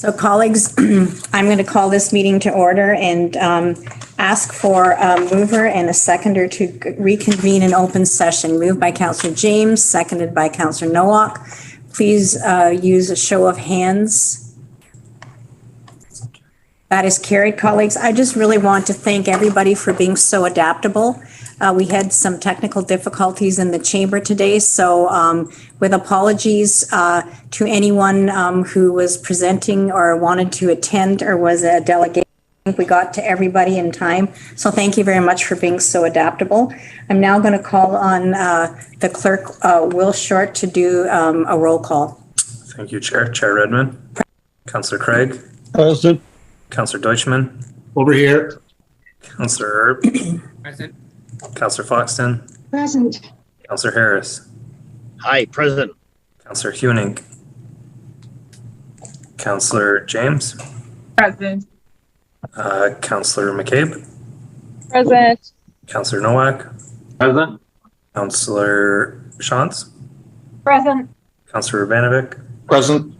So colleagues, I'm going to call this meeting to order and ask for a mover and a seconder to reconvene an open session. Moved by Councillor James, seconded by Councillor Nowak. Please use a show of hands. That is carried, colleagues. I just really want to thank everybody for being so adaptable. We had some technical difficulties in the chamber today, so with apologies to anyone who was presenting or wanted to attend or was a delegate, I think we got to everybody in time. So thank you very much for being so adaptable. I'm now going to call on the clerk, Will Short, to do a roll call. Thank you, Chair. Chair Redmond. Councillor Craig. Present. Councillor Deutschman. Over here. Councillor Erb. Present. Councillor Foxton. Present. Councillor Harris. Hi, present. Councillor Huning. Councillor James. Present. Councillor McCabe. Present. Councillor Nowak. Present. Councillor Shantz. Present. Councillor Urbanovic. Present.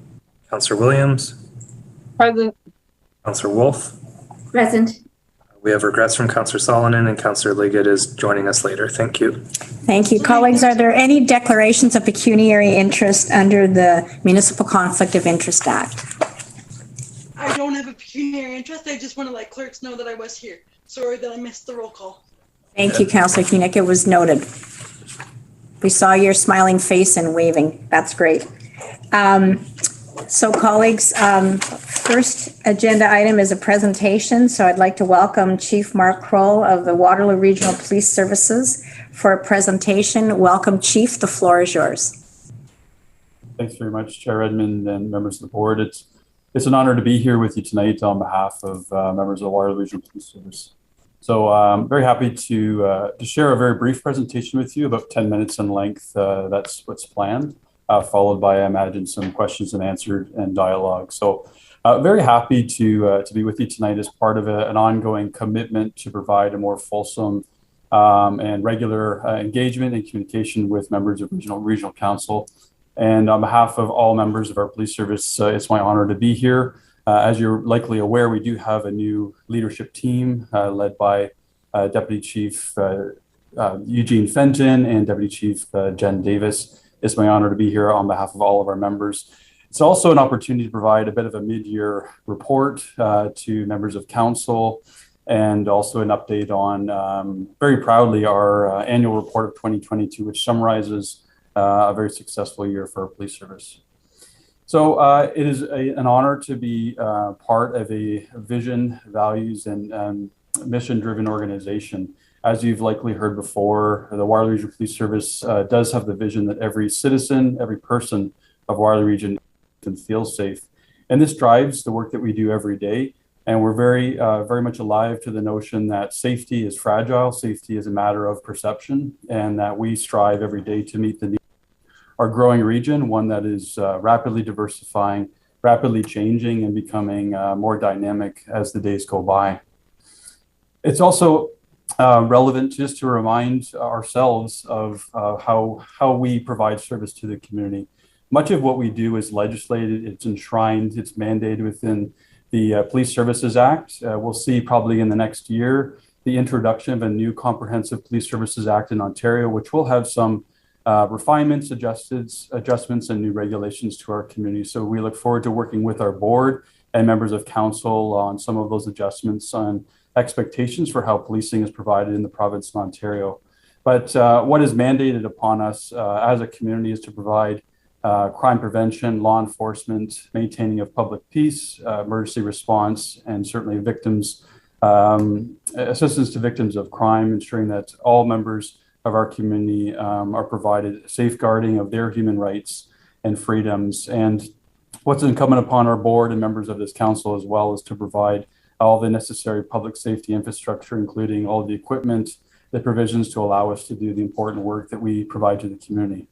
Councillor Williams. Present. Councillor Wolf. Present. We have regrets from Councillor Solonen, and Councillor Liggett is joining us later. Thank you. Thank you. Colleagues, are there any declarations of pecuniary interest under the Municipal Conflict of Interest Act? I don't have a pecuniary interest. I just want to let clerks know that I was here. Sorry that I missed the roll call. Thank you, Councillor Hunek. It was noted. We saw your smiling face and waving. That's great. So colleagues, first agenda item is a presentation. So I'd like to welcome Chief Mark Kroll of the Waterloo Regional Police Services for a presentation. Welcome, Chief. The floor is yours. Thanks very much, Chair Edmund and members of the board. It's an honor to be here with you tonight on behalf of members of the Waterloo Regional Police Service. So I'm very happy to share a very brief presentation with you, about 10 minutes in length. That's what's planned. Followed by, I imagine, some questions and answered and dialogue. So very happy to be with you tonight as part of an ongoing commitment to provide a more fulsome and regular engagement and communication with members of regional council. And on behalf of all members of our police service, it's my honor to be here. As you're likely aware, we do have a new leadership team led by Deputy Chief Eugene Fenton and Deputy Chief Jen Davis. It's my honor to be here on behalf of all of our members. It's also an opportunity to provide a bit of a mid-year report to members of council, and also an update on, very proudly, our annual report of 2022, which summarizes a very successful year for our police service. So it is an honor to be part of a vision, values, and mission-driven organization. As you've likely heard before, the Waterloo Regional Police Service does have the vision that every citizen, every person of Waterloo Region can feel safe. And this drives the work that we do every day. And we're very much alive to the notion that safety is fragile, safety is a matter of perception, and that we strive every day to meet the needs of our growing region, one that is rapidly diversifying, rapidly changing, and becoming more dynamic as the days go by. It's also relevant just to remind ourselves of how we provide service to the community. Much of what we do is legislated, it's enshrined, it's mandated within the Police Services Act. We'll see probably in the next year the introduction of a new Comprehensive Police Services Act in Ontario, which will have some refinements, adjustments, and new regulations to our community. So we look forward to working with our board and members of council on some of those adjustments on expectations for how policing is provided in the province of Ontario. But what is mandated upon us as a community is to provide crime prevention, law enforcement, maintaining of public peace, emergency response, and certainly assistance to victims of crime, ensuring that all members of our community are provided safeguarding of their human rights and freedoms. And what's incumbent upon our board and members of this council as well is to provide all the necessary public safety infrastructure, including all the equipment, the provisions to allow us to do the important work that we provide to the community.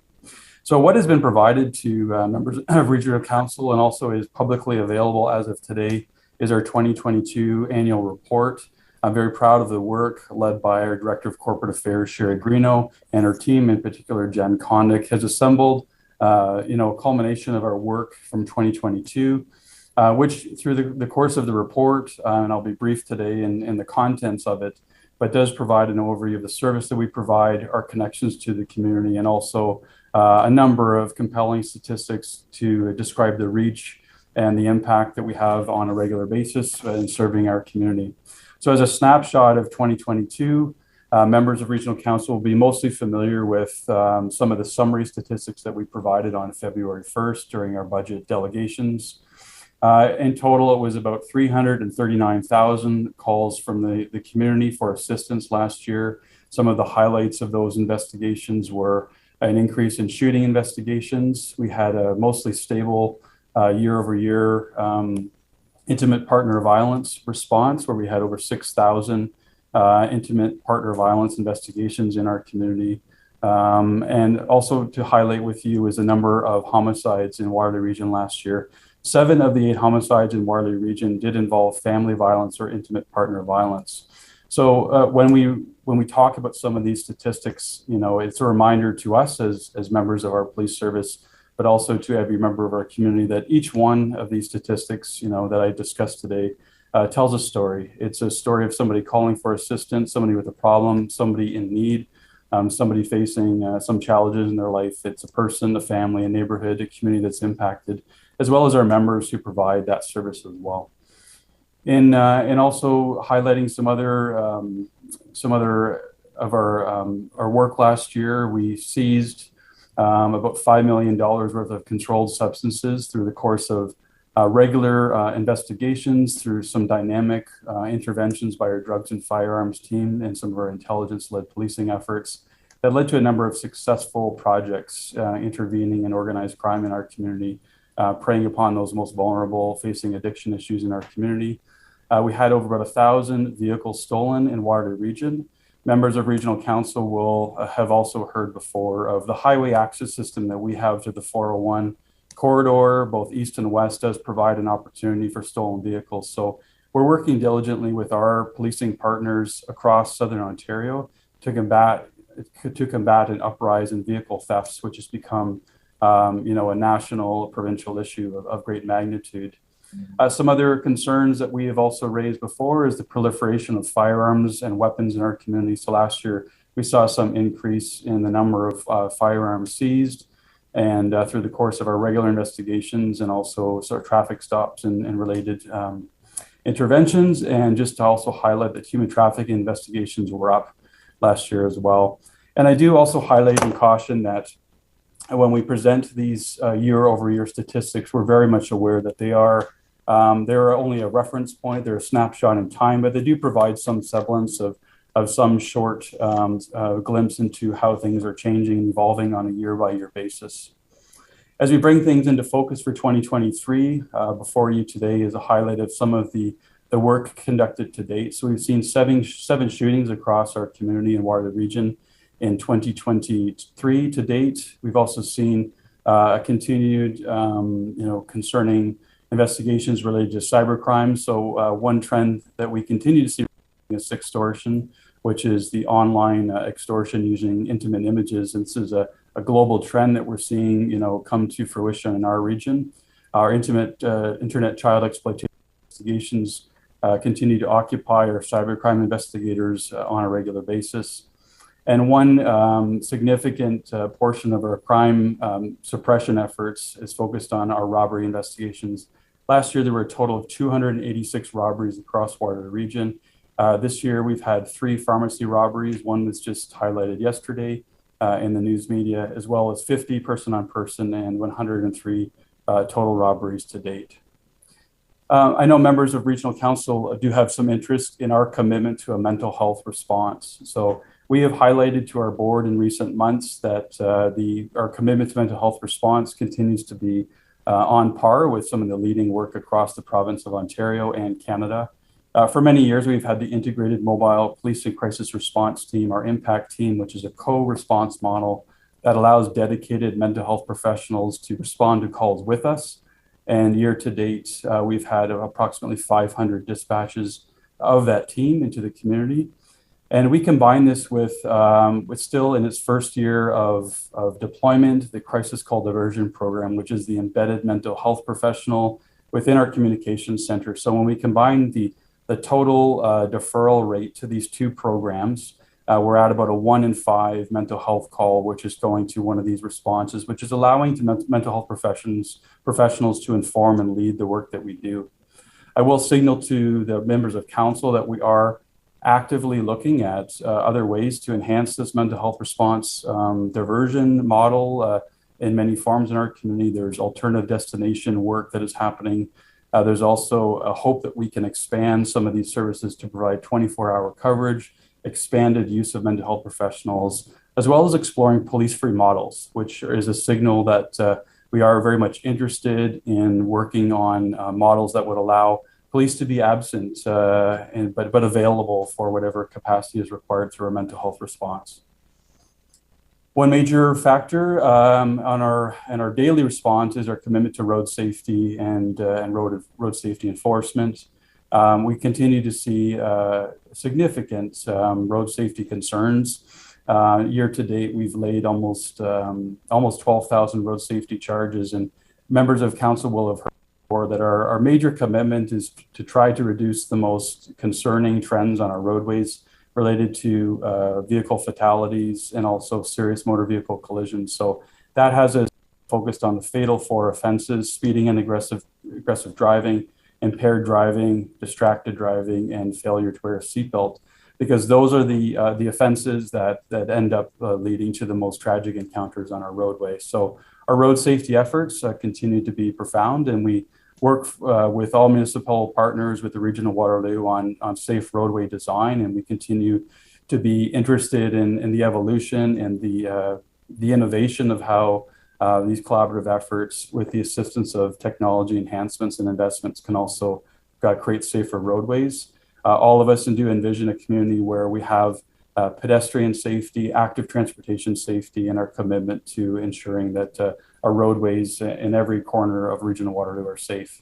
So what has been provided to members of Regional Council and also is publicly available as of today is our 2022 annual report. I'm very proud of the work led by our Director of Corporate Affairs, Sherry Greeno, and her team, in particular, Jen Condick, has assembled a culmination of our work from 2022. which through the course of the report, and I'll be brief today in the contents of it, but does provide an overview of the service that we provide, our connections to the community, and also a number of compelling statistics to describe the reach and the impact that we have on a regular basis in serving our community. So as a snapshot of 2022, members of Regional Council will be mostly familiar with some of the summary statistics that we provided on February 1st during our budget delegations. In total, it was about 339,000 calls from the community for assistance last year. Some of the highlights of those investigations were an increase in shooting investigations. We had a mostly stable year-over-year intimate partner violence response, where we had over 6,000 intimate partner violence investigations in our community. And also to highlight with you is a number of homicides in Waterloo Region last year. 7 of the 8 homicides in Waterloo Region did involve family violence or intimate partner violence. So when we talk about some of these statistics, you know, it's a reminder to us as members of our police service, but also to every member of our community, that each one of these statistics, you know, that I discussed today tells a story. It's a story of somebody calling for assistance, somebody with a problem, somebody in need, somebody facing some challenges in their life. It's a person, a family, a neighborhood, a community that's impacted, as well as our members who provide that service as well. And also highlighting some other of our work last year, we seized about $5 million worth of controlled substances through the course of regular investigations, through some dynamic interventions by our drugs and firearms team and some of our intelligence-led policing efforts that led to a number of successful projects intervening in organized crime in our community, preying upon those most vulnerable facing addiction issues in our community. We had over about 1,000 vehicles stolen in Waterloo Region. Members of Regional Council will have also heard before of the highway access system that we have to the 401 corridor, both east and west, does provide an opportunity for stolen vehicles. So we're working diligently with our policing partners across Southern Ontario to combat an uprise in vehicle thefts, which has become you know, a national, provincial issue of great magnitude. Some other concerns that we have also raised before is the proliferation of firearms and weapons in our community. So last year, we saw some increase in the number of firearms seized, and through the course of our regular investigations and also sort of traffic stops and related interventions. And just to also highlight that human trafficking investigations were up last year as well. And I do also highlight and caution that when we present these year-over-year statistics, we're very much aware that they're only a reference point, they're a snapshot in time, but they do provide some semblance of some short glimpse into how things are changing and evolving on a year-by-year basis. As we bring things into focus for 2023, before you today is a highlight of some of the work conducted to date. So we've seen seven shootings across our community in Waterloo Region in 2023 to date. We've also seen a continued, concerning investigations related to cybercrime. So one trend that we continue to see is sextortion, which is the online extortion using intimate images. And this is a global trend that we're seeing, come to fruition in our region. Our internet child exploitation investigations continue to occupy our cybercrime investigators on a regular basis. And one significant portion of our crime suppression efforts is focused on our robbery investigations. Last year, there were a total of 286 robberies across Waterloo Region. This year, we've had 3 pharmacy robberies. One was just highlighted yesterday in the news media, as well as 50 person-on-person and 103 total robberies to date. I know members of Regional Council do have some interest in our commitment to a mental health response. So we have highlighted to our board in recent months that our commitment to mental health response continues to be on par with some of the leading work across the province of Ontario and Canada. For many years, we've had the Integrated Mobile Police and Crisis Response Team, our IMPACT team, which is a co-response model that allows dedicated mental health professionals to respond to calls with us. And year to date, we've had approximately 500 dispatches of that team into the community. And we combine this with still in its first year of deployment, the Crisis Call Diversion Program, which is the embedded mental health professional within our communications center. So when we combine the total deferral rate to these two programs, we're at about a 1 in 5 mental health call, which is going to one of these responses, which is allowing mental health professionals to inform and lead the work that we do. I will signal to the members of council that we are actively looking at other ways to enhance this mental health response diversion model in many forms in our community. There's alternative destination work that is happening. There's also a hope that we can expand some of these services to provide 24-hour coverage, expanded use of mental health professionals, as well as exploring police-free models, which is a signal that we are very much interested in working on models that would allow police to be absent, but available for whatever capacity is required through a mental health response. One major factor on our daily response is our commitment to road safety and road safety enforcement. We continue to see significant road safety concerns. Year to date, we've laid almost 12,000 road safety charges, and members of council will have heard before that our major commitment is to try to reduce the most concerning trends on our roadways related to vehicle fatalities and also serious motor vehicle collisions. So that has us focused on the fatal 4 offenses: speeding and aggressive driving, impaired driving, distracted driving, and failure to wear a seatbelt, because those are the offenses that end up leading to the most tragic encounters on our roadway. So our road safety efforts continue to be profound, and we work with all municipal partners with the Region of Waterloo on safe roadway design, and we continue to be interested in the evolution and the innovation of how these collaborative efforts with the assistance of technology enhancements and investments can also create safer roadways. All of us do envision a community where we have pedestrian safety, active transportation safety, and our commitment to ensuring that our roadways in every corner of Region of Waterloo are safe.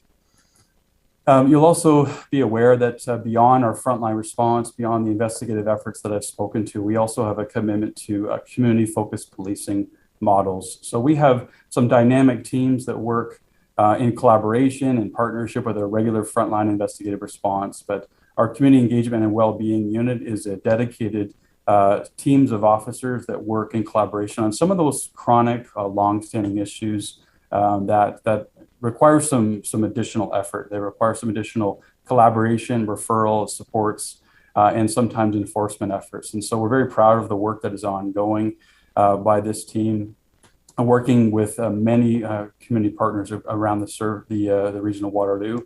You'll also be aware that beyond our frontline response, beyond the investigative efforts that I've spoken to, we also have a commitment to community-focused policing models. So we have some dynamic teams that work in collaboration and partnership with a regular frontline investigative response, but our community engagement and well-being unit is a dedicated teams of officers that work in collaboration on some of those chronic, long-standing issues that require some additional effort. They require some additional collaboration, referral, supports, and sometimes enforcement efforts. And so we're very proud of the work that is ongoing by this team, working with many community partners around the region of Waterloo.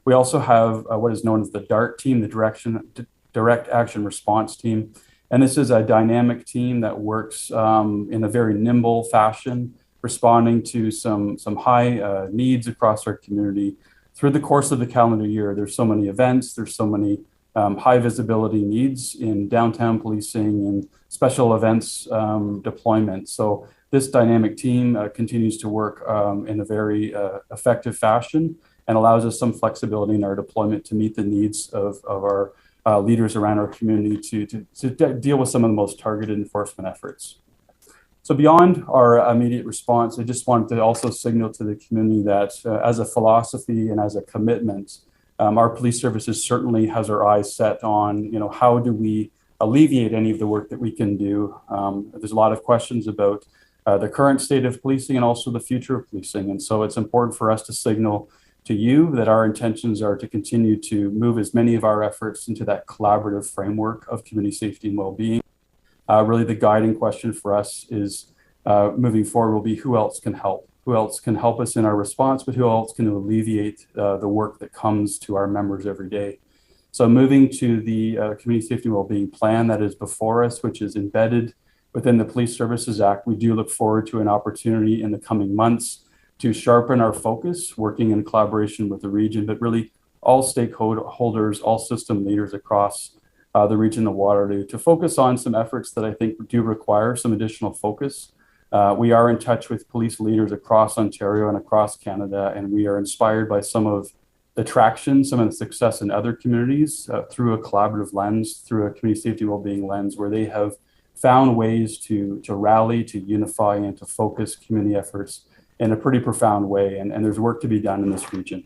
We also have what is known as the DART team, the Direct Action Response Team. And this is a dynamic team that works in a very nimble fashion, responding to some high needs across our community. Through the course of the calendar year, there's so many events, there's so many high visibility needs in downtown policing and special events deployment. So this dynamic team continues to work in a very effective fashion and allows us some flexibility in our deployment to meet the needs of our leaders around our community to deal with some of the most targeted enforcement efforts. So beyond our immediate response, I just wanted to also signal to the community that as a philosophy and as a commitment, our police services certainly has our eyes set on, how do we alleviate any of the work that we can do. There's a lot of questions about the current state of policing and also the future of policing. And so it's important for us to signal to you that our intentions are to continue to move as many of our efforts into that collaborative framework of community safety and well-being. Really the guiding question for us is moving forward will be who else can help? Who else can help us in our response, but who else can alleviate the work that comes to our members every day? So moving to the Community Safety and Wellbeing Plan that is before us, which is embedded within the Police Services Act, we do look forward to an opportunity in the coming months to sharpen our focus, working in collaboration with the region, but really all stakeholders, all system leaders across the region of Waterloo to focus on some efforts that I think do require some additional focus. We are in touch with police leaders across Ontario and across Canada, and we are inspired by some of the traction, some of the success in other communities through a collaborative lens, through a community safety wellbeing lens, where they have found ways to rally, to unify, and to focus community efforts in a pretty profound way. And there's work to be done in this region.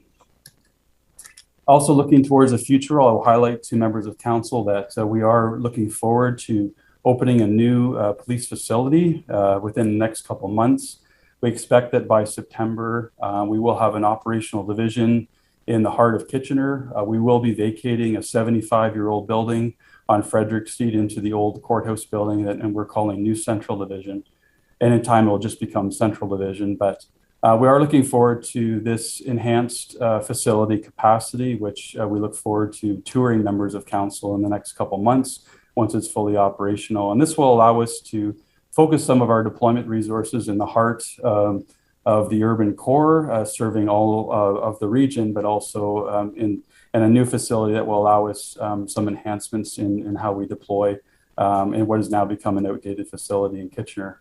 Also looking towards the future, I'll highlight to members of council that we are looking forward to opening a new police facility within the next couple months. We expect that by September, we will have an operational division in the heart of Kitchener. We will be vacating a 75-year-old building on Frederick Street into the old courthouse building and we're calling New Central Division. And in time, it will just become Central Division. But we are looking forward to this enhanced facility capacity, which we look forward to touring members of council in the next couple months once it's fully operational. And this will allow us to focus some of our deployment resources in the heart of the urban core, serving all of the region, but also in a new facility that will allow us some enhancements in how we deploy in what has now become an outdated facility in Kitchener.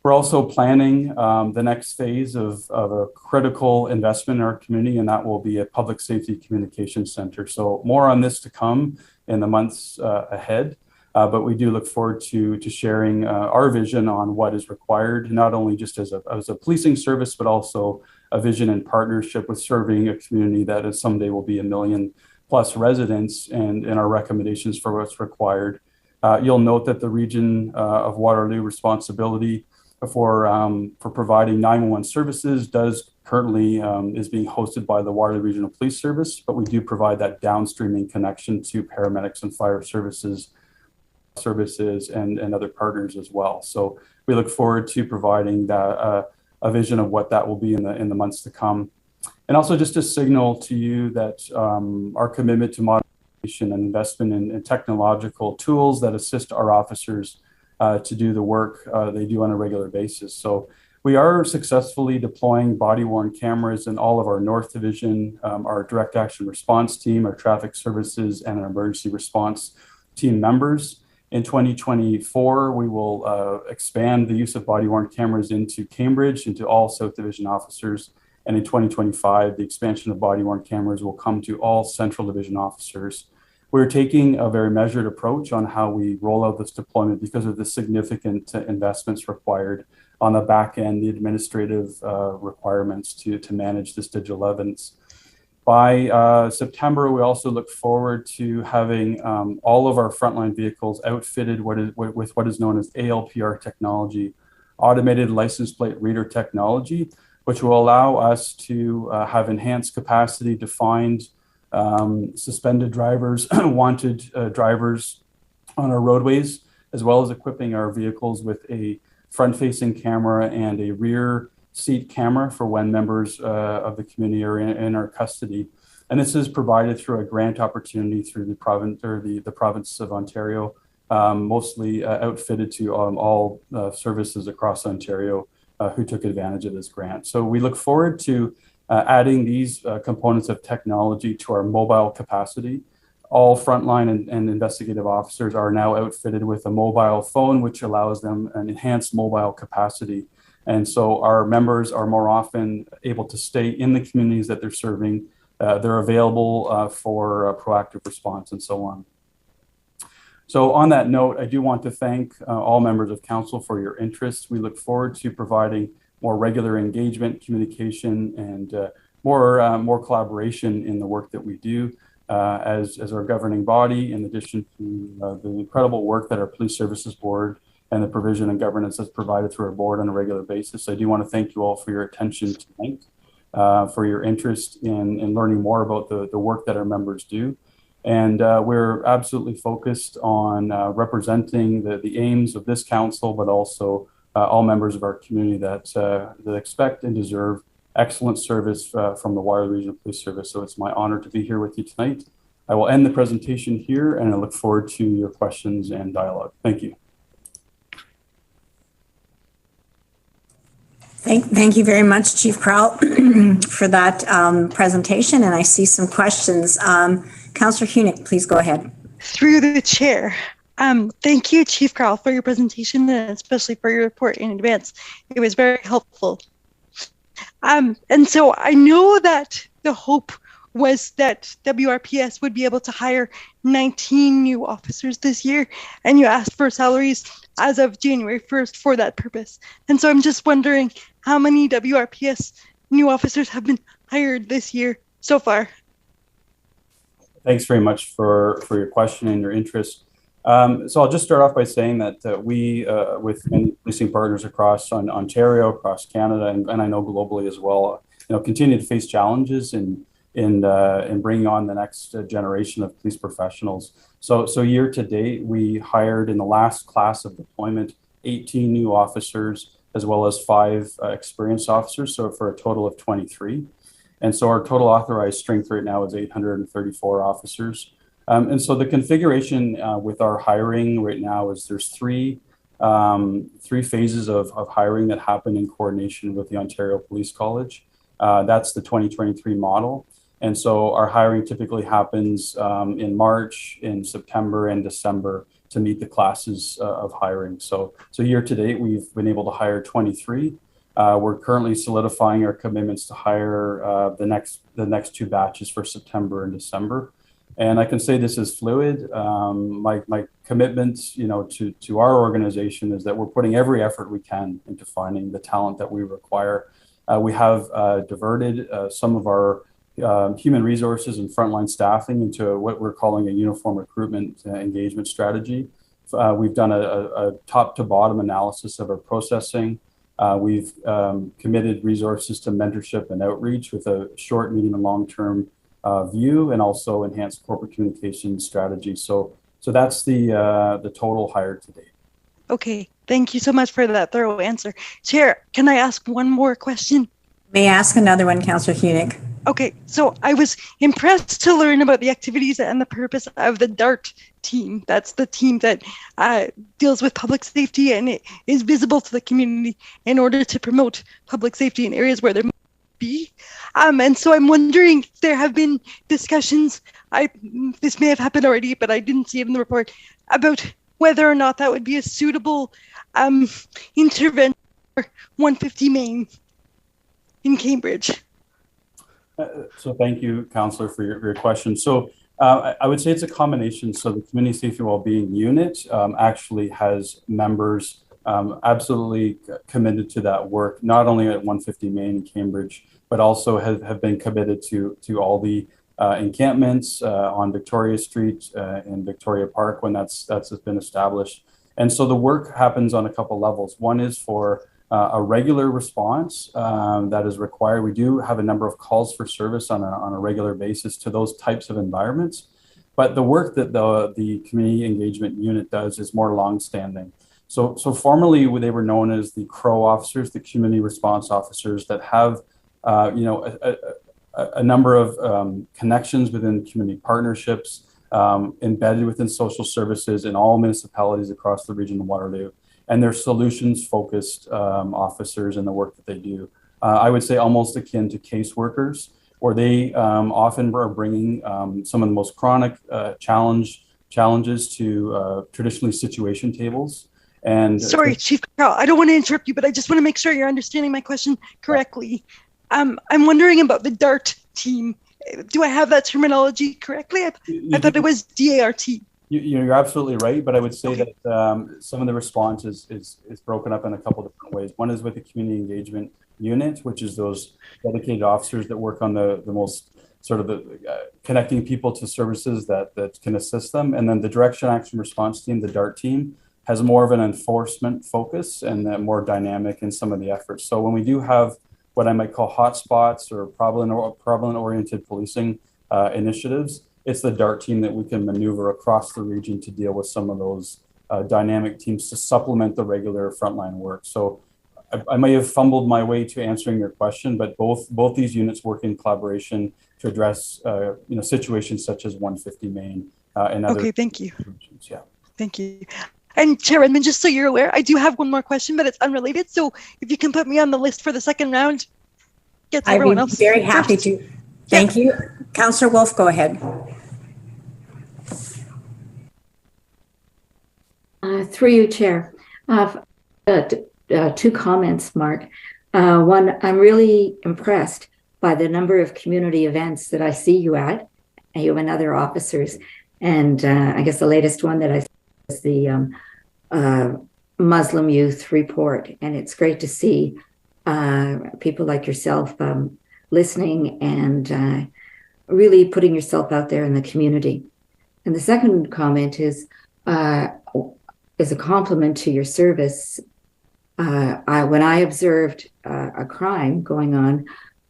We're also planning the next phase of a critical investment in our community, and that will be a public safety communications center. So more on this to come in the months ahead, but we do look forward to sharing our vision on what is required, not only just as a policing service, but also a vision in partnership with serving a community that is someday will be 1 million plus residents and our recommendations for what's required. You'll note that the region of Waterloo responsibility for providing 911 services does currently is being hosted by the Waterloo Regional Police Service, but we do provide that downstreaming connection to paramedics and fire services and other partners as well. So we look forward to providing that, a vision of what that will be in the months to come. And also just to signal to you that our commitment to modernization and investment in technological tools that assist our officers to do the work they do on a regular basis. So we are successfully deploying body-worn cameras in all of our North Division, our direct action response team, our traffic services, and our emergency response team members. In 2024, we will expand the use of body-worn cameras into Cambridge, into all South Division officers. And in 2025, the expansion of body-worn cameras will come to all Central Division officers. We're taking a very measured approach on how we roll out this deployment because of the significant investments required on the back end, the administrative requirements to manage this digital evidence. By September, we also look forward to having all of our frontline vehicles outfitted with what is known as ALPR technology, automated license plate reader technology, which will allow us to have enhanced capacity to find suspended drivers, wanted drivers on our roadways, as well as equipping our vehicles with a front-facing camera and a rear seat camera for when members of the community are in our custody. And this is provided through a grant opportunity through the province or the province of Ontario, mostly outfitted to all services across Ontario who took advantage of this grant. So we look forward to adding these components of technology to our mobile capacity. All frontline and investigative officers are now outfitted with a mobile phone, which allows them an enhanced mobile capacity. And so our members are more often able to stay in the communities that they're serving. They're available for proactive response and so on. So on that note, I do want to thank all members of council for your interest. We look forward to providing more regular engagement, communication, and more collaboration in the work that we do as our governing body, in addition to the incredible work that our Police Services Board and the provision and governance that's provided through our board on a regular basis. I do want to thank you all for your attention tonight, for your interest in learning more about the work that our members do. And we're absolutely focused on representing the aims of this council, but also all members of our community that expect and deserve excellent service from the Waterloo Regional Police Service. So it's my honor to be here with you tonight. I will end the presentation here, and I look forward to your questions and dialogue. Thank you. Thank you very much, Chief Crowell, for that presentation, and I see some questions. Councillor Hunick, please go ahead. Through the chair. Thank you, Chief Crowell, for your presentation and especially for your report in advance. It was very helpful. And so I know that the hope was that WRPS would be able to hire 19 new officers this year, and you asked for salaries as of January 1st for that purpose. And so I'm just wondering how many WRPS new officers have been hired this year so far? Thanks very much for your question and your interest. So I'll just start off by saying that we, with many policing partners across Ontario, across Canada, and I know globally as well, continue to face challenges in bringing on the next generation of police professionals. So year to date, we hired in the last class of deployment 18 new officers, as well as 5 experienced officers, so for a total of 23. And so our total authorized strength right now is 834 officers. And so the configuration with our hiring right now is there's three phases of hiring that happen in coordination with the Ontario Police College. That's the 2023 model. And so our hiring typically happens in March, in September, and December to meet the classes of hiring. So year to date, we've been able to hire 23. We're currently solidifying our commitments to hire the next 2 batches for September and December. And I can say this is fluid. My commitment, to our organization is that we're putting every effort we can into finding the talent that we require. We have diverted some of our human resources and frontline staffing into what we're calling a uniform recruitment engagement strategy. We've done a top to bottom analysis of our processing. We've committed resources to mentorship and outreach with a short, medium, and long-term view, and also enhanced corporate communication strategy. So that's the total hired to date. Okay, thank you so much for that thorough answer. Chair, can I ask one more question? May I ask another one, Councillor Hunick? Okay, so I was impressed to learn about the activities and the purpose of the DART team. That's the team that deals with public safety, and it is visible to the community in order to promote public safety in areas where there might be. And so I'm wondering if there have been discussions, this may have happened already, but I didn't see it in the report, about whether or not that would be a suitable intervention for 150 Main in Cambridge. So thank you, Councillor, for your question. So I would say it's a combination. So the Community Safety Wellbeing Unit actually has members absolutely committed to that work, not only at 150 Main in Cambridge, but also have been committed to all the encampments on Victoria Street in Victoria Park when that's been established. And so the work happens on a couple levels. One is for a regular response that is required. We do have a number of calls for service on a regular basis to those types of environments. But the work that the Community Engagement Unit does is more longstanding. So formerly they were known as the CROW officers, the Community Response Officers, that have a number of connections within community partnerships, embedded within social services in all municipalities across the region of Waterloo. And they're solutions-focused officers in the work that they do. I would say almost akin to caseworkers, where they often are bringing some of the most chronic challenges to traditionally situation tables. And sorry, Chief Carl, I don't want to interrupt you, but I just want to make sure you're understanding my question correctly. I'm wondering about the DART team. Do I have that terminology correctly? I thought it was DART. You're absolutely right, but I would say that some of the response is broken up in a couple different ways. One is with the Community Engagement Unit, which is those dedicated officers that work on the most sort of the connecting people to services that can assist them. And then the Direction Action Response Team, the DART team, has more of an enforcement focus and more dynamic in some of the efforts. So when we do have what I might call hotspots or problem-oriented policing initiatives, it's the DART team that we can maneuver across the region to deal with some of those dynamic teams to supplement the regular frontline work. So I may have fumbled my way to answering your question, but both these units work in collaboration to address situations such as 150 Main and other. Okay, thank you. Yeah. Thank you. And Chair Redmond, just so you're aware, I do have one more question, but it's unrelated. So if you can put me on the list for the second round, get to everyone else. I'd be very happy to. Thank you. Councillor Wolf, go ahead. Through you, Chair. Two comments, Mark. One, I'm really impressed by the number of community events that I see you at, you and other officers. And I guess the latest one that I saw was the Muslim Youth Report. And it's great to see people like yourself listening and really putting yourself out there in the community. And the second comment is a compliment to your service. When I observed a crime going on,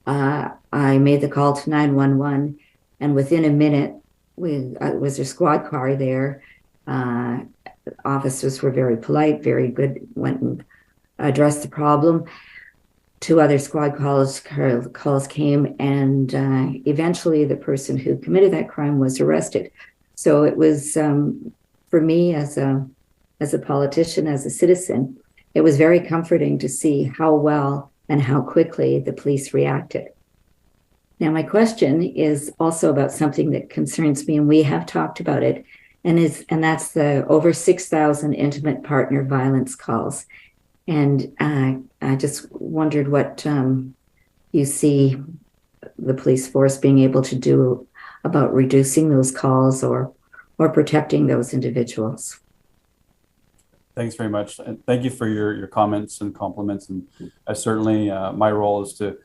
I made the call to 911, and within a minute, was a squad car there. Officers were very polite, very good, went and addressed the problem. 2 other squad calls came, and eventually the person who committed that crime was arrested. So it was, for me as a politician, as a citizen, it was very comforting to see how well and how quickly the police reacted. Now, my question is also about something that concerns me, and we have talked about it, and that's the over 6,000 intimate partner violence calls. And I just wondered what you see the police force being able to do about reducing those calls or protecting those individuals. Thanks very much. And thank you for your comments and compliments. And certainly my role is to,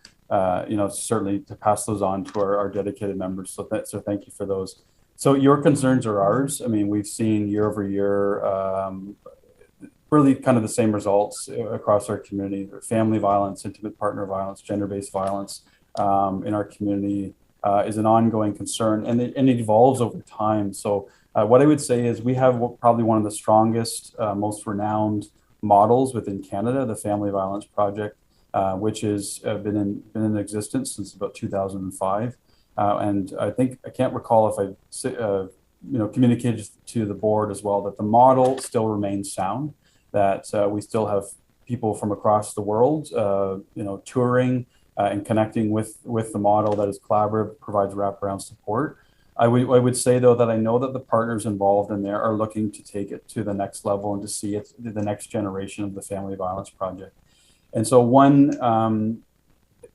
certainly to pass those on to our dedicated members. So thank you for those. So your concerns are ours. I mean, we've seen year over year, really kind of the same results across our community. Family violence, intimate partner violence, gender-based violence in our community is an ongoing concern, and it evolves over time. So what I would say is we have probably one of the strongest, most renowned models within Canada, the Family Violence Project, which has been in existence since about 2005. And I think, I can't recall if I communicated to the board as well that the model still remains sound, that we still have people from across the world, touring and connecting with the model that is collaborative, provides wraparound support. I would say, though, that I know that the partners involved in there are looking to take it to the next level and to see it the next generation of the Family Violence Project. And so one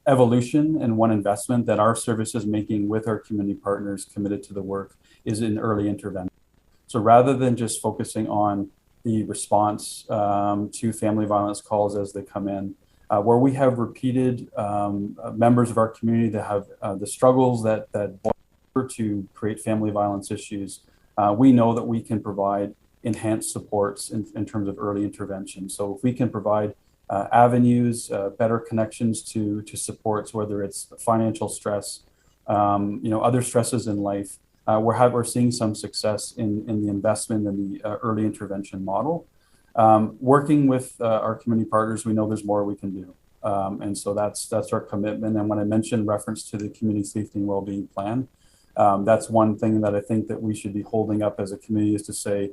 evolution and one investment that our service is making with our community partners committed to the work is in early intervention. So rather than just focusing on the response to family violence calls as they come in, where we have repeated members of our community that have the struggles that to create family violence issues, we know that we can provide enhanced supports in terms of early intervention. So if we can provide avenues, better connections to supports, whether it's financial stress, other stresses in life, we're seeing some success in the investment in the early intervention model. Working with our community partners, we know there's more we can do. And so that's our commitment. And when I mentioned reference to the community safety and wellbeing plan, that's one thing that I think that we should be holding up as a community, is to say,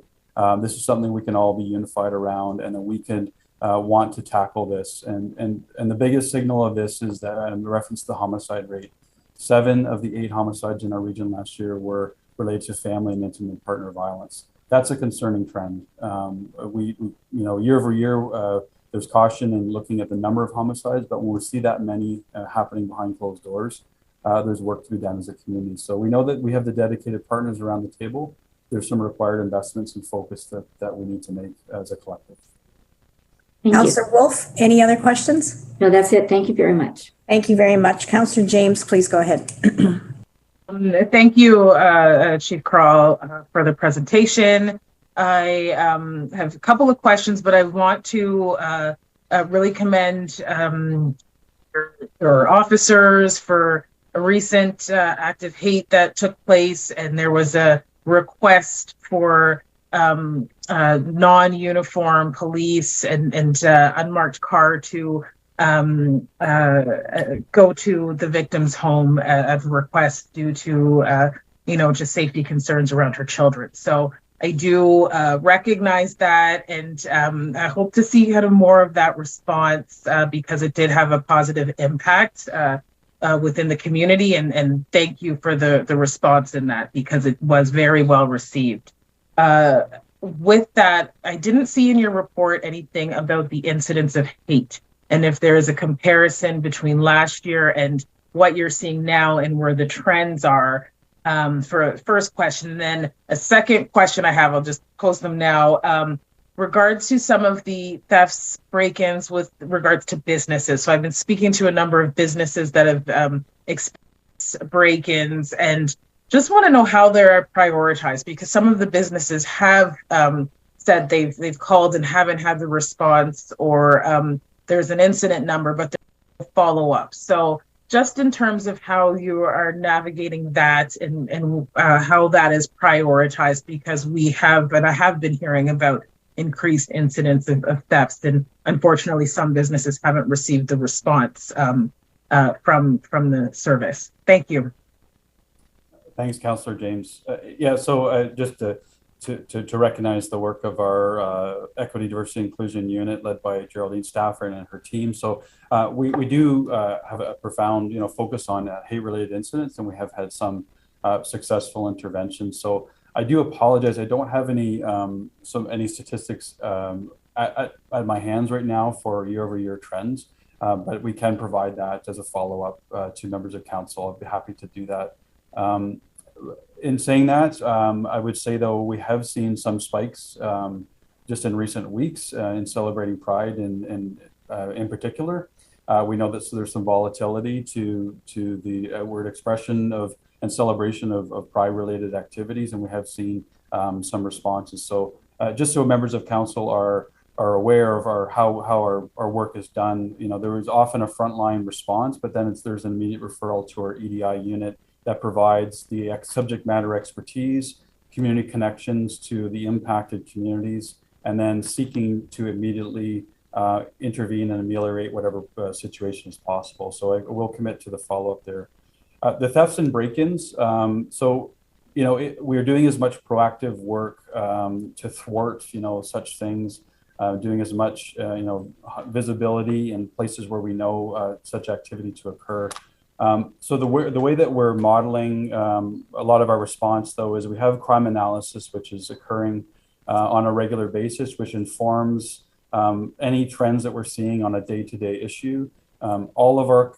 this is something we can all be unified around, and that we can want to tackle this. And the biggest signal of this is that, in reference to the homicide rate, 7 of the 8 homicides in our region last year were related to family and intimate partner violence. That's a concerning trend. Year over year, there's caution in looking at the number of homicides, but when we see that many happening behind closed doors, there's work to be done as a community. So we know that we have the dedicated partners around the table. There's some required investments and focus that we need to make as a collective. Councillor Wolf, any other questions? No, that's it. Thank you very much. Thank you very much. Councillor James, please go ahead. Thank you, Chief Krall, for the presentation. I have a couple of questions, but I want to really commend your officers for a recent act of hate that took place, and there was a request for non-uniform police and unmarked car to go to the victim's home at a request due to just safety concerns around her children. So I do recognize that, and I hope to see kind of more of that response because it did have a positive impact within the community, and thank you for the response in that, because it was very well received. With that, I didn't see in your report anything about the incidence of hate, and if there is a comparison between last year and what you're seeing now and where the trends are, for a first question. And then a second question I have, I'll just pose them now. Regards to some of the thefts, break-ins with regards to businesses. So I've been speaking to a number of businesses that have experienced thefts, break-ins, and just want to know how they're prioritized, because some of the businesses have said they've called and haven't had the response, or there's an incident number, but there's follow up. So just in terms of how you are navigating that and how that is prioritized, because I have been hearing about increased incidents of thefts, and unfortunately some businesses haven't received the response from the service. Thank you. Thanks, Councillor James. So just to recognize the work of our Equity, Diversity, Inclusion Unit led by Geraldine Stafford and her team. So we do have a profound focus on hate-related incidents, and we have had some successful interventions. So I do apologize. I don't have any statistics at my hands right now for year-over-year trends, but we can provide that as a follow-up to members of council. I'd be happy to do that. In saying that, I would say, though, we have seen some spikes just in recent weeks in celebrating Pride, in particular. We know that there's some volatility to the outward expression of and celebration of Pride-related activities, and we have seen some responses. So just so members of council are aware of how our work is done, there is often a frontline response, but then there's an immediate referral to our EDI unit that provides the subject matter expertise, community connections to the impacted communities, and then seeking to immediately intervene and ameliorate whatever situation is possible. So I will commit to the follow-up there. The thefts and break-ins, we're doing as much proactive work to thwart, such things, doing as much, visibility in places where we know such activity to occur. So the way that we're modeling a lot of our response, though, is we have crime analysis, which is occurring on a regular basis, which informs any trends that we're seeing on a day-to-day issue. All of our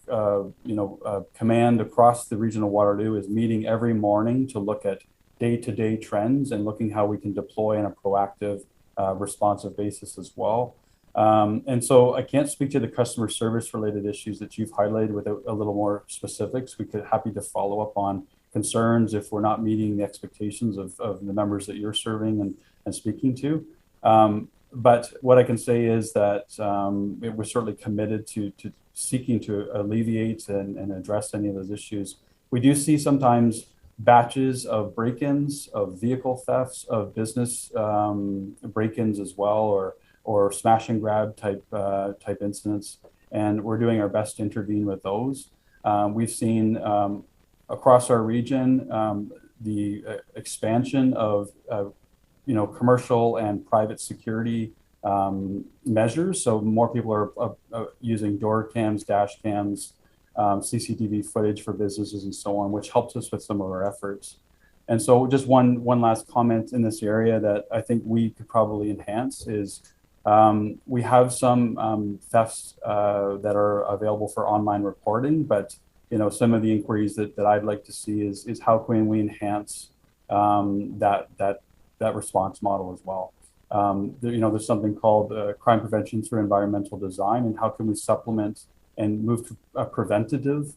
command across the region of Waterloo is meeting every morning to look at day-to-day trends and looking how we can deploy on a proactive, responsive basis as well. And so I can't speak to the customer service related issues that you've highlighted with a little more specifics. We could happy to follow up on concerns if we're not meeting the expectations of the members that you're serving and speaking to. But what I can say is that we're certainly committed to seeking to alleviate and address any of those issues. We do see sometimes batches of break-ins, of vehicle thefts, of business break-ins as well, or smash and grab type incidents, and we're doing our best to intervene with those. We've seen across our region the expansion of commercial and private security measures. So more people are using door cams, dash cams, CCTV footage for businesses and so on, which helps us with some of our efforts. And so just one last comment in this area that I think we could probably enhance is we have some thefts that are available for online reporting, but some of the inquiries that I'd like to see is how can we enhance that response model as well. There's something called crime prevention through environmental design, and how can we supplement and move to a preventative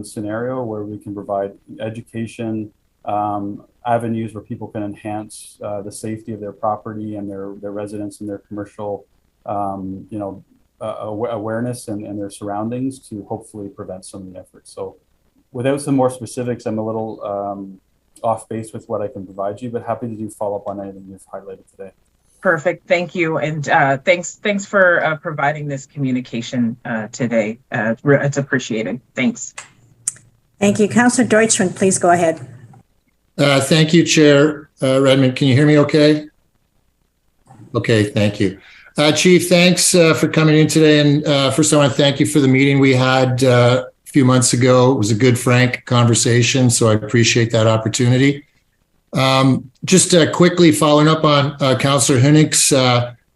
scenario where we can provide education, avenues where people can enhance the safety of their property and their residents and their commercial awareness and their surroundings to hopefully prevent some of the efforts. So without some more specifics, I'm a little off base with what I can provide you, but happy to do follow up on anything you've highlighted today. Perfect. Thank you. And thanks for providing this communication today. It's appreciated. Thanks. Thank you. Councillor Deutschman, please go ahead. Thank you, Chair Redmond. Can you hear me okay? Okay, thank you. Chief, thanks for coming in today. And first I want to thank you for the meeting we had a few months ago. It was a good, frank conversation, so I appreciate that opportunity. Just quickly following up on Councillor Hunick's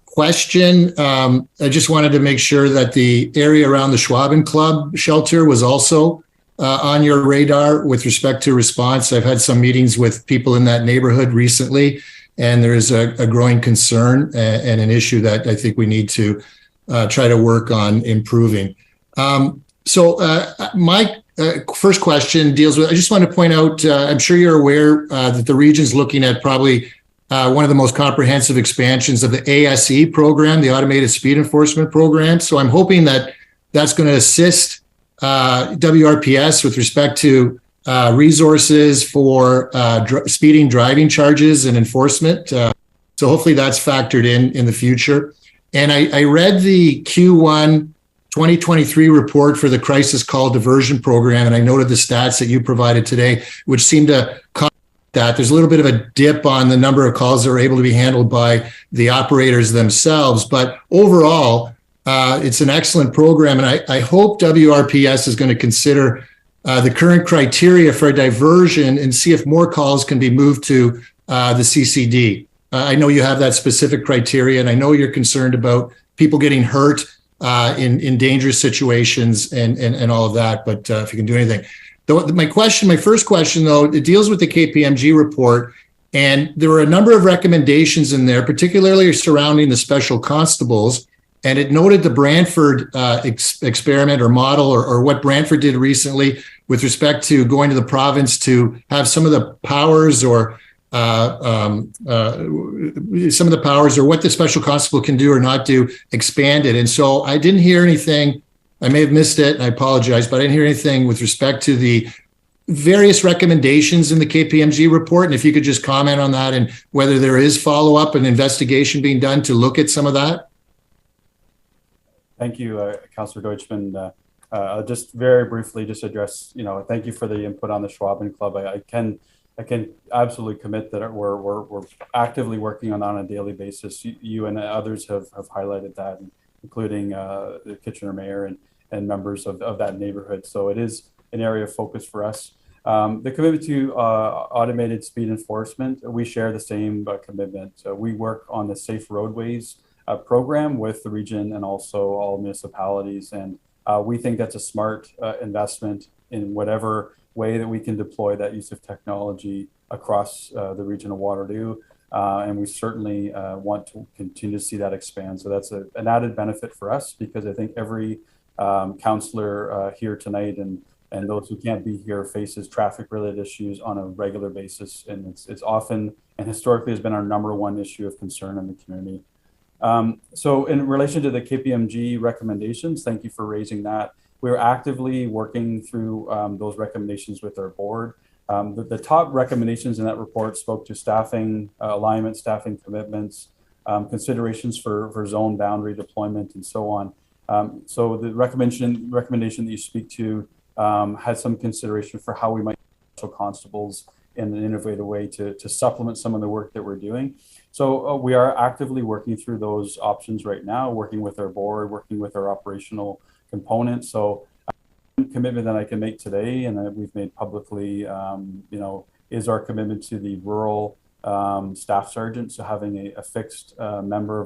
question, I just wanted to make sure that the area around the Schwaben Club shelter was also on your radar with respect to response. I've had some meetings with people in that neighborhood recently, and there is a growing concern and an issue that I think we need to try to work on improving. So my first question deals with, I just want to point out, I'm sure you're aware that the region's looking at probably one of the most comprehensive expansions of the ASE program, the Automated Speed Enforcement Program. So I'm hoping that that's going to assist WRPS with respect to resources for speeding driving charges and enforcement. So hopefully that's factored in the future. And I read the Q1 2023 report for the Crisis Call Diversion Program, and I noted the stats that you provided today, which seem to that there's a little bit of a dip on the number of calls that are able to be handled by the operators themselves. But overall, it's an excellent program. And I hope WRPS is going to consider the current criteria for diversion and see if more calls can be moved to the CCD. I know you have that specific criteria, and I know you're concerned about people getting hurt in dangerous situations and all of that, but if you can do anything. My first question, though, it deals with the KPMG report, and there were a number of recommendations in there, particularly surrounding the special constables, and it noted the Brantford experiment or model or what Brantford did recently with respect to going to the province to have some of the powers or what the special constable can do or not do expanded. And so I didn't hear anything. I may have missed it, and I apologize, but I didn't hear anything with respect to the various recommendations in the KPMG report. And if you could just comment on that and whether there is follow-up and investigation being done to look at some of that. Thank you, Councillor Deutschman. Just very briefly, just address, thank you for the input on the Schwaben Club. I can absolutely commit that we're actively working on a daily basis. You and others have highlighted that, including the Kitchener Mayor and members of that neighborhood. So it is an area of focus for us. The commitment to automated speed enforcement, we share the same commitment. We work on the Safe Roadways program with the region and also all municipalities. And we think that's a smart investment in whatever way that we can deploy that use of technology across the region of Waterloo. And we certainly want to continue to see that expand. So that's an added benefit for us, because I think every councillor here tonight and those who can't be here faces traffic-related issues on a regular basis. And it's often and historically has been our #1 issue of concern in the community. So in relation to the KPMG recommendations, thank you for raising that. We're actively working through those recommendations with our board. The top recommendations in that report spoke to staffing alignment, staffing commitments, considerations for zone boundary deployment, and so on. So the recommendation that you speak to had some consideration for how we might special constables in an innovative way to supplement some of the work that we're doing. So we are actively working through those options right now, working with our board, working with our operational components. So commitment that I can make today and that we've made publicly, is our commitment to the rural staff sergeant. So having a fixed member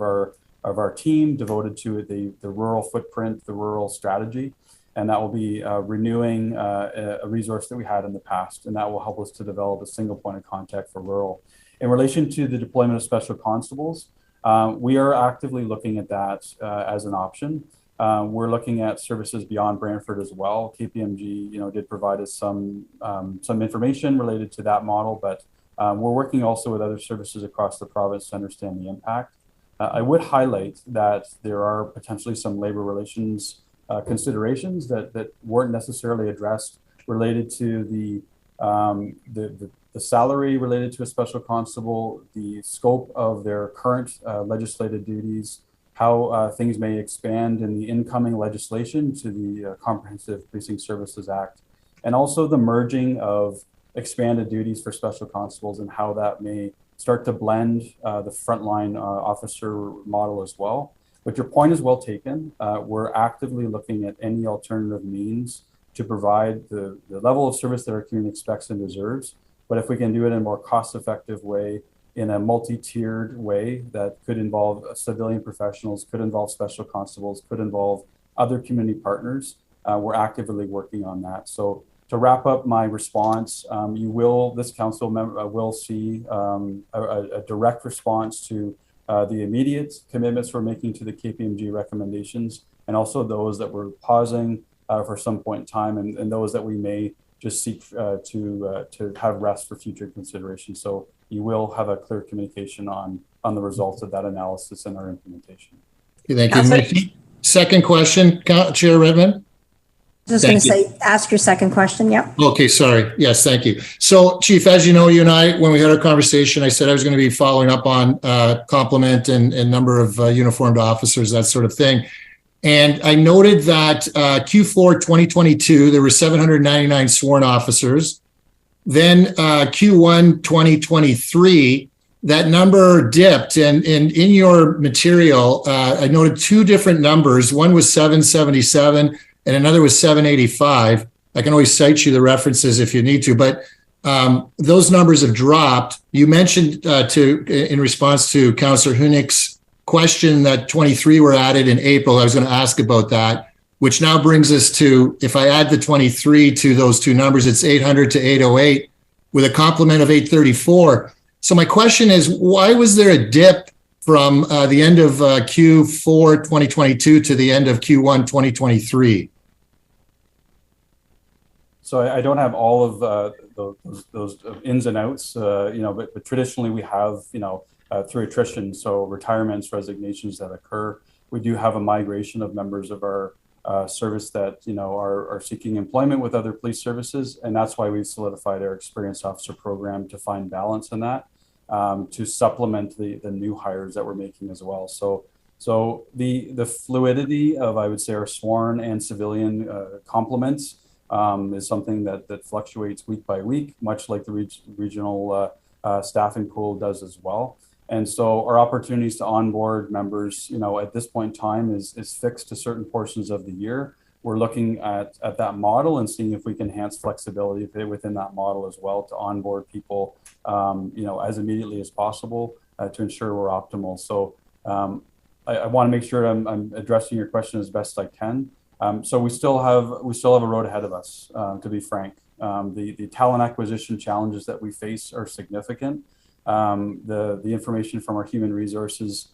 of our team devoted to the rural footprint, the rural strategy. And that will be renewing a resource that we had in the past, and that will help us to develop a single point of contact for rural. In relation to the deployment of special constables, we are actively looking at that as an option. We're looking at services beyond Brantford as well. KPMG, did provide us some information related to that model, but we're working also with other services across the province to understand the impact. I would highlight that there are potentially some labor relations considerations that weren't necessarily addressed related to the salary related to a special constable, the scope of their current legislated duties, how things may expand in the incoming legislation to the Comprehensive Policing Services Act, and also the merging of expanded duties for special constables and how that may start to blend the frontline officer model as well. But your point is well taken. We're actively looking at any alternative means to provide the level of service that our community expects and deserves. But if we can do it in a more cost-effective way, in a multi-tiered way that could involve civilian professionals, could involve special constables, could involve other community partners, we're actively working on that. So to wrap up my response, this council member will see a direct response to the immediate commitments we're making to the KPMG recommendations, and also those that we're pausing for some point in time, and those that we may just seek to have rest for future consideration. So you will have a clear communication on the results of that analysis and our implementation. Thank you. Second question, Chair Redmond. Just going to say, ask your second question. Yep. Okay, sorry. Yes, thank you. So, Chief, as you know, you and I, when we had our conversation, I said I was going to be following up on complement and number of uniformed officers, that sort of thing. And I noted that Q4 2022, there were 799 sworn officers. Then Q1 2023, that number dipped. And in your material, I noted two different numbers. One was 777 and another was 785. I can always cite you the references if you need to, but those numbers have dropped. You mentioned in response to Councillor Hunick's question that 23 were added in April. I was going to ask about that, which now brings us to, if I add the 23 to those two numbers, it's 800 to 808 with a complement of 834. So my question is, why was there a dip from the end of Q4 2022 to the end of Q1 2023? So I don't have all of those ins and outs, but traditionally we have, through attrition, so retirements, resignations that occur, we do have a migration of members of our service that, are seeking employment with other police services. And that's why we've solidified our experienced officer program to find balance in that, to supplement the new hires that we're making as well. So the fluidity of, I would say, our sworn and civilian complements is something that fluctuates week by week, much like the regional staffing pool does as well. And so our opportunities to onboard members, at this point in time is fixed to certain portions of the year. We're looking at that model and seeing if we can enhance flexibility within that model as well to onboard people, as immediately as possible to ensure we're optimal. So I want to make sure I'm addressing your question as best I can. So we still have a road ahead of us, to be frank. The talent acquisition challenges that we face are significant. The information from our human resources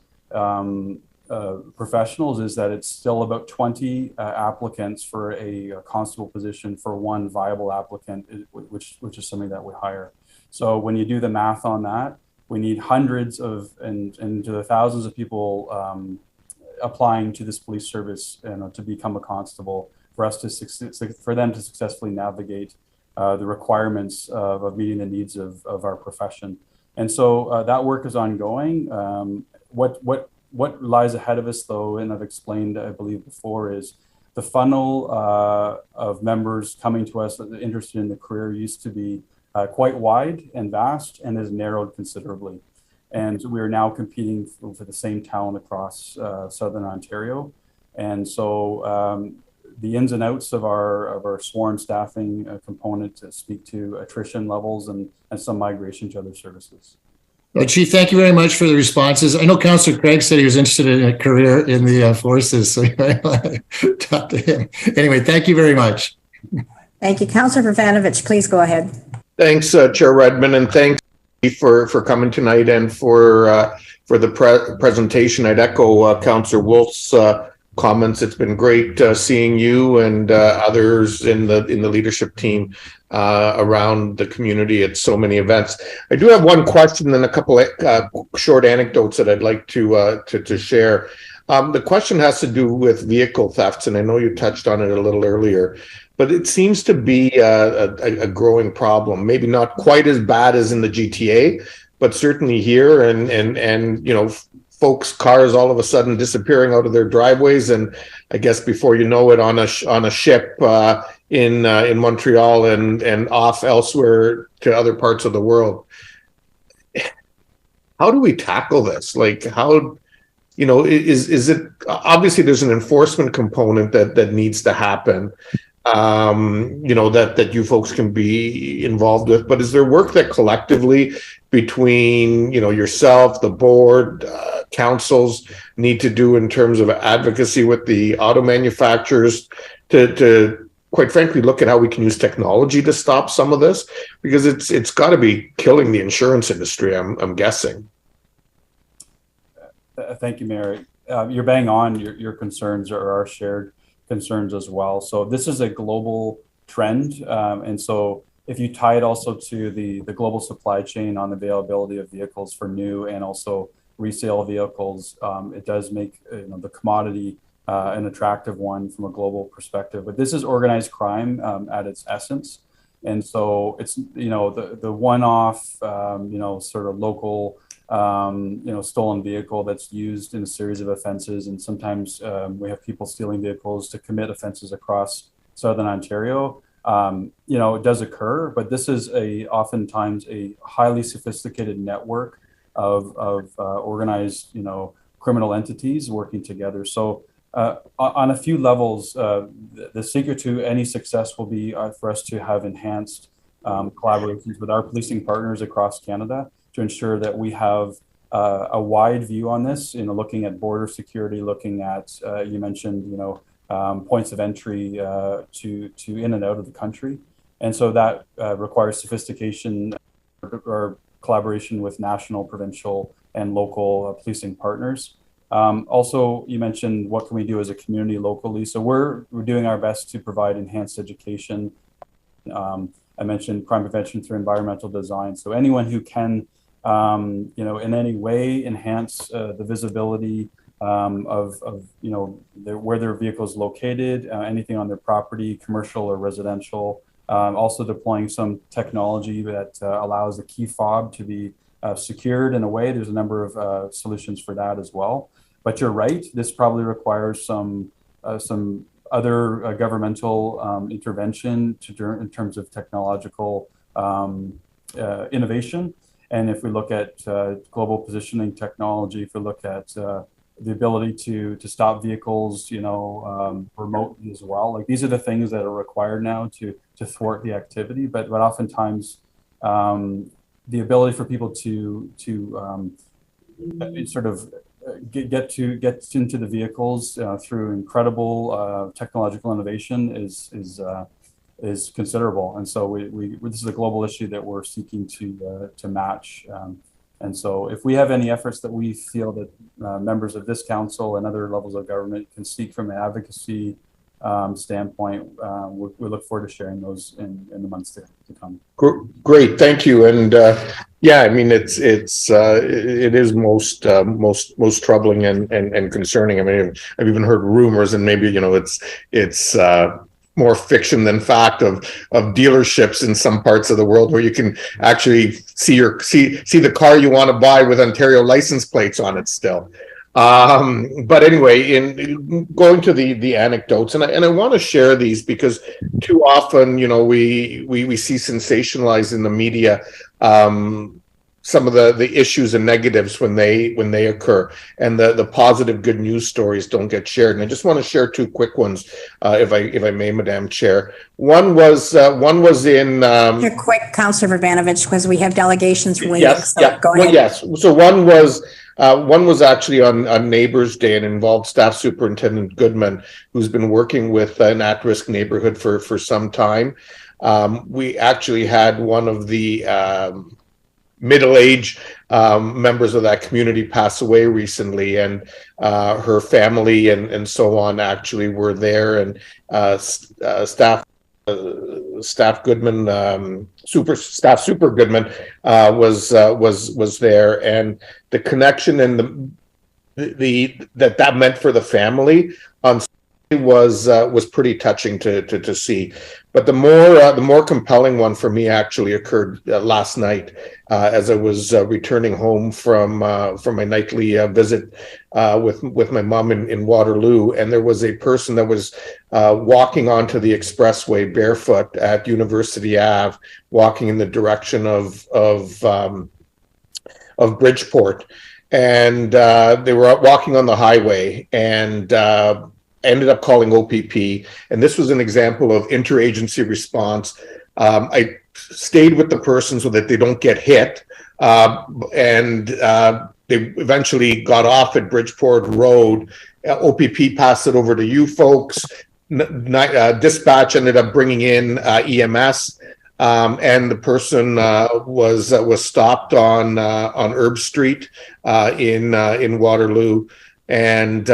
professionals is that it's still about 20 applicants for a constable position for one viable applicant, which is something that we hire. So when you do the math on that, we need hundreds of and to the thousands of people applying to this police service to become a constable for them to successfully navigate the requirements of meeting the needs of our profession. And so that work is ongoing. What lies ahead of us, though, and I've explained, I believe, before, is the funnel of members coming to us interested in the career used to be quite wide and vast and has narrowed considerably. And we are now competing for the same talent across Southern Ontario. And so the ins and outs of our sworn staffing component speak to attrition levels and some migration to other services. Well, Chief, thank you very much for the responses. I know Councillor Craig said he was interested in a career in the forces, so I want to talk to him. Anyway, thank you very much. Thank you. Councillor Vrvanovich, please go ahead. Thanks, Chair Redmond, and thanks for coming tonight and for the presentation. I'd echo Councillor Wolf's comments. It's been great seeing you and others in the leadership team around the community at so many events. I do have one question and a couple of short anecdotes that I'd like to share. The question has to do with vehicle thefts, and I know you touched on it a little earlier, but it seems to be a growing problem. Maybe not quite as bad as in the GTA, but certainly here, and folks' cars all of a sudden disappearing out of their driveways, and I guess before you know it, on a ship in Montreal and off elsewhere to other parts of the world. How do we tackle this? Like, how, is it obviously there's an enforcement component that needs to happen, that you folks can be involved with, but is there work that collectively between yourself, the board, councils need to do in terms of advocacy with the auto manufacturers to quite frankly look at how we can use technology to stop some of this, because it's got to be killing the insurance industry, I'm guessing. Thank you, Mayor. You're bang on. Your concerns are shared. concerns as well. So this is a global trend. And so if you tie it also to the global supply chain on availability of vehicles for new and also resale vehicles, it does make the commodity an attractive one from a global perspective. But this is organized crime at its essence. And so it's, the one-off, sort of local, stolen vehicle that's used in a series of offenses. And sometimes we have people stealing vehicles to commit offenses across Southern Ontario. It does occur, but this is oftentimes a highly sophisticated network of organized, criminal entities working together. So on a few levels, the secret to any success will be for us to have enhanced collaborations with our policing partners across Canada to ensure that we have a wide view on this, looking at border security, looking at, you mentioned, points of entry to in and out of the country. And so that requires sophistication or collaboration with national, provincial, and local policing partners. Also, you mentioned what can we do as a community locally. So we're doing our best to provide enhanced education. I mentioned crime prevention through environmental design. So anyone who can, in any way enhance the visibility of where their vehicle is located, anything on their property, commercial or residential. Also deploying some technology that allows the key fob to be secured in a way. There's a number of solutions for that as well. But you're right, this probably requires some other governmental intervention in terms of technological innovation. And if we look at global positioning technology, if we look at the ability to stop vehicles, remotely as well, like these are the things that are required now to thwart the activity. But oftentimes, the ability for people to sort of get into the vehicles through incredible technological innovation is considerable. And so this is a global issue that we're seeking to match. And so if we have any efforts that we feel that members of this council and other levels of government can seek from an advocacy standpoint, we look forward to sharing those in the months to come. Great, thank you. And it is most troubling and concerning. I mean, I've even heard rumors, and maybe it's more fiction than fact of dealerships in some parts of the world where you can actually see the car you want to buy with Ontario license plates on it still. But anyway, in going to the anecdotes, and I want to share these because too often, we see sensationalized in the media some of the issues and negatives when they occur, and the positive good news stories don't get shared. And I just want to share two quick ones, if I may, Madam Chair. One was in You're quick, Councillor Verbanovich, because we have delegations waiting. Yes, so yeah, go ahead. yes. So one was actually on Neighbors Day and involved Staff Superintendent Goodman, who's been working with an at-risk neighborhood for some time. We actually had one of the middle-aged members of that community pass away recently, and her family and so on actually were there, and Staff Goodman, Super Goodman was there, and the connection and that meant for the family on was pretty touching to see. But the more compelling one for me actually occurred last night as I was returning home from my nightly visit with my mom in Waterloo, and there was a person that was walking onto the expressway barefoot at University Ave, walking in the direction of Bridgeport, and they were walking on the highway and ended up calling OPP. And this was an example of interagency response. I stayed with the person so that they don't get hit. And they eventually got off at Bridgeport Road. OPP passed it over to you folks. Dispatch ended up bringing in EMS. And the person was stopped on Herb Street in Waterloo. And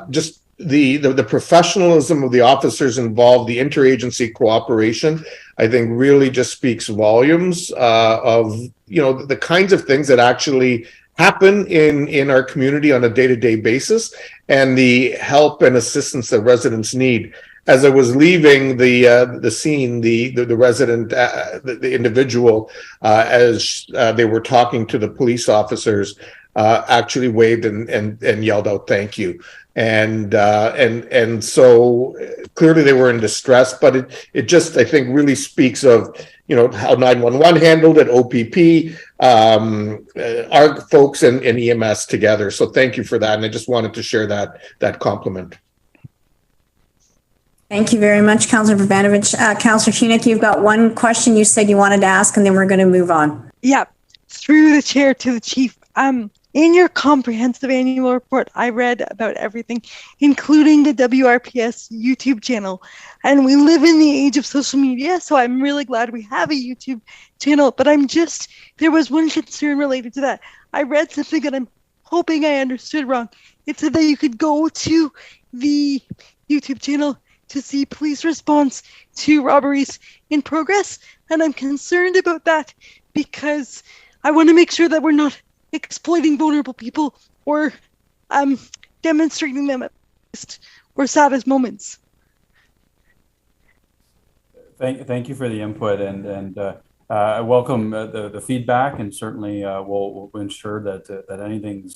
just the professionalism of the officers involved, the interagency cooperation, I think really just speaks volumes of, you know, the kinds of things that actually happen in our community on a day-to-day basis, and the help and assistance that residents need. As I was leaving the scene, the resident, the individual, as they were talking to the police officers, actually waved and yelled out, "Thank you." And so clearly they were in distress, but it just, I think, really speaks of, you know, how 911 handled it, OPP, our folks and EMS together. So thank you for that. And I just wanted to share that compliment. Thank you very much, Councillor Vrbanovich. Councillor Shantz, you've got one question you said you wanted to ask, and then we're going to move on. Yeah, through the chair to the chief. In your comprehensive annual report, I read about everything, including the WRPS YouTube channel. And we live in the age of social media, so I'm really glad we have a YouTube channel. But there was one concern related to that. I read something that I'm hoping I understood wrong. It said that you could go to the YouTube channel to see police response to robberies in progress. And I'm concerned about that because I want to make sure that we're not exploiting vulnerable people or demonstrating them at or saddest moments. Thank you for the input, and I welcome the feedback, and certainly we'll ensure that anything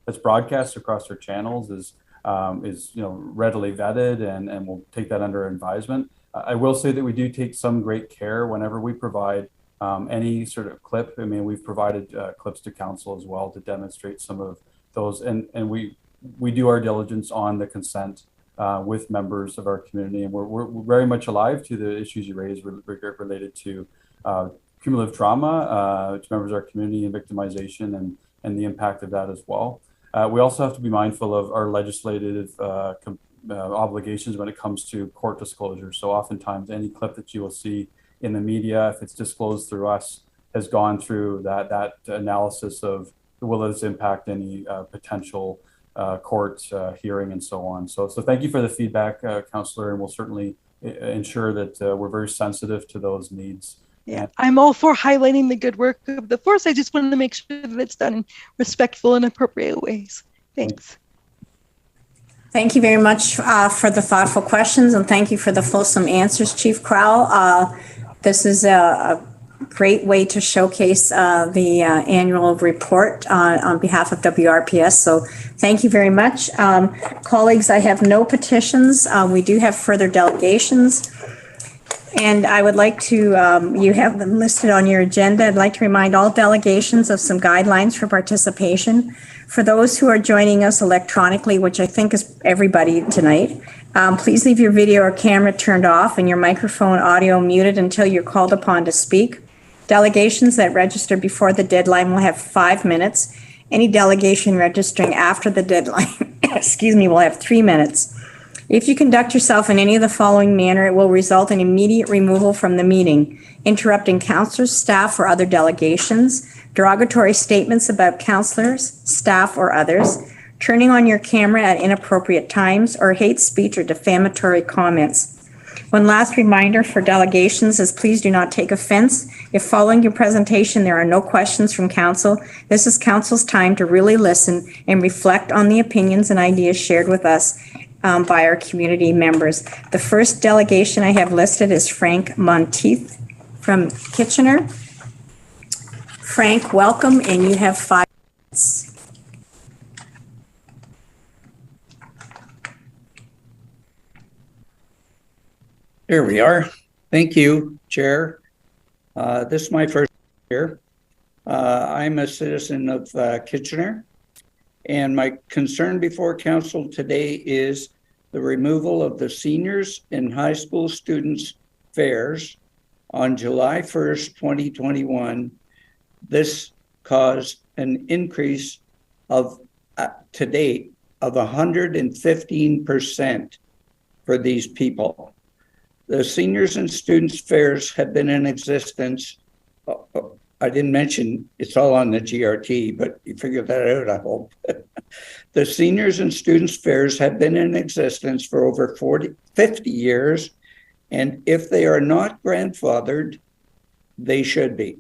that's broadcast across our channels is readily vetted, and we'll take that under advisement. I will say that we do take some great care whenever we provide any sort of clip. I mean, we've provided clips to council as well to demonstrate some of those, and we do our diligence on the consent with members of our community, and we're very much alive to the issues you raised related to cumulative trauma to members of our community and victimization and the impact of that as well. We also have to be mindful of our legislative obligations when it comes to court disclosure. So oftentimes any clip that you will see in the media, if it's disclosed through us, has gone through that analysis of will this impact any potential court hearing and so on. So thank you for the feedback, Councillor, and we'll certainly ensure that we're very sensitive to those needs. Yeah, I'm all for highlighting the good work of the force. I just wanted to make sure that it's done in respectful and appropriate ways. Thanks. Thank you very much for the thoughtful questions, and thank you for the fulsome answers, Chief Crowell. This is a great way to showcase the annual report on behalf of WRPS. So thank you very much. Colleagues, I have no petitions. We do have further delegations. And I would like to, you have them listed on your agenda. I'd like to remind all delegations of some guidelines for participation. For those who are joining us electronically, which I think is everybody tonight, please leave your video or camera turned off and your microphone audio muted until you're called upon to speak. Delegations that register before the deadline will have 5 minutes. Any delegation registering after the deadline, will have 3 minutes. If you conduct yourself in any of the following manner, it will result in immediate removal from the meeting: interrupting councillors, staff, or other delegations, derogatory statements about councillors, staff, or others, turning on your camera at inappropriate times, or hate speech or defamatory comments. One last reminder for delegations is please do not take offense if following your presentation there are no questions from council. This is council's time to really listen and reflect on the opinions and ideas shared with us by our community members. The first delegation I have listed is Frank Monteith from Kitchener. Frank, welcome, and you have 5 minutes. Here we are. Thank you, Chair. This is my first year. I'm a citizen of Kitchener, and my concern before council today is the removal of the seniors and high school students' fares on July 1st, 2021. This caused an increase of, to date, of 115% for these people. The seniors and students' fares have been in existence. I didn't mention it's all on the GRT, but you figured that out, I hope. The seniors and students fairs have been in existence for over 50 years, and if they are not grandfathered, they should be.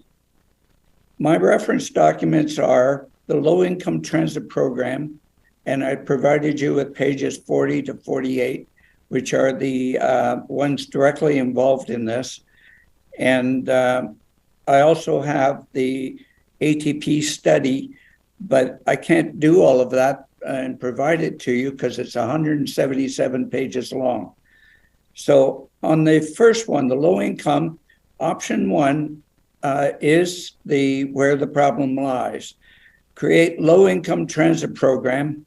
My reference documents are the low-income transit program, and I provided you with pages 40 to 48, which are the ones directly involved in this. And I also have the ATP study, but I can't do all of that and provide it to you because it's 177 pages long. So on the first one, the low income, option one is where the problem lies. Create low income transit program,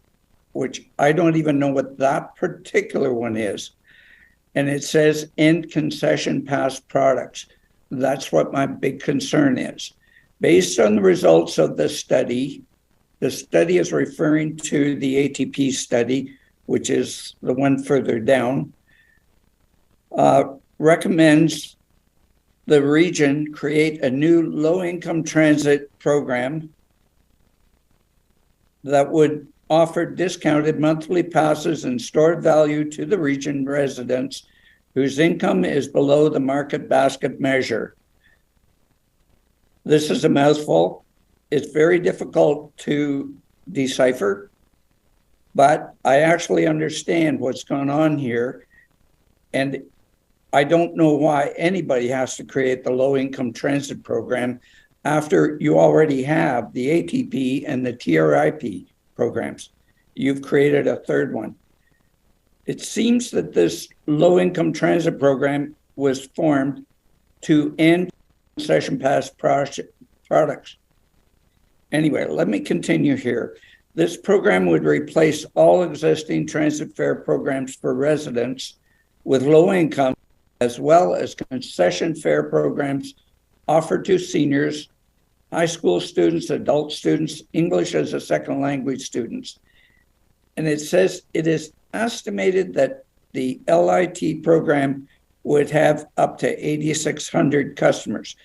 which I don't even know what that particular one is. And it says end concession pass products. That's what my big concern is. Based on the results of the study is referring to the ATP study, which is the one further down, recommends the region create a new low-income transit program that would offer discounted monthly passes and stored value to the region residents whose income is below the market basket measure. This is a mouthful. It's very difficult to decipher, but I actually understand what's going on here. And I don't know why anybody has to create the low-income transit program after you already have the ATP and the TRIP programs. You've created a third one. It seems that this low-income transit program was formed to end concession pass products. Anyway, let me continue here. This program would replace all existing transit fare programs for residents with low income, as well as concession fare programs offered to seniors, high school students, adult students, English as a second language students. And it says it is estimated that the LIT program would have up to 8,600 customers.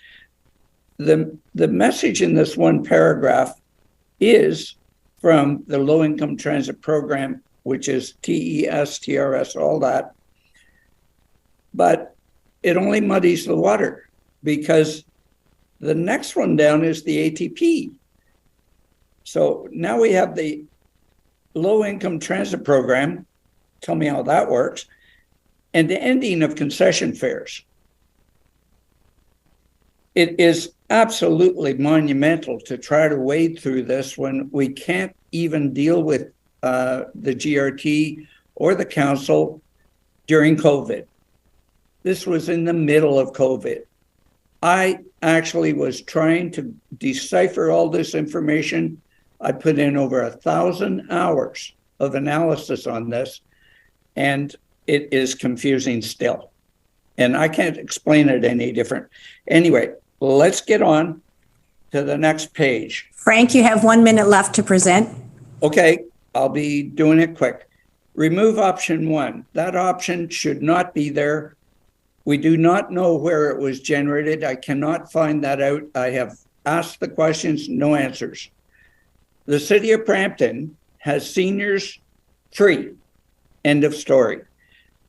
The message in this one paragraph is from the low-income transit program, which is TES, TRS, all that. But it only muddies the water because the next one down is the ATP. So now we have the low-income transit program. Tell me how that works. And the ending of concession fares. It is absolutely monumental to try to wade through this when we can't even deal with the GRT or the council during COVID. This was in the middle of COVID. I actually was trying to decipher all this information. I put in over 1,000 hours of analysis on this, and it is confusing still. And I can't explain it any different. Anyway, let's get on to the next page. Frank, you have 1 minute left to present. Okay, I'll be doing it quick. Remove option one. That option should not be there. We do not know where it was generated. I cannot find that out. I have asked the questions, no answers. The city of Brampton has seniors free. End of story.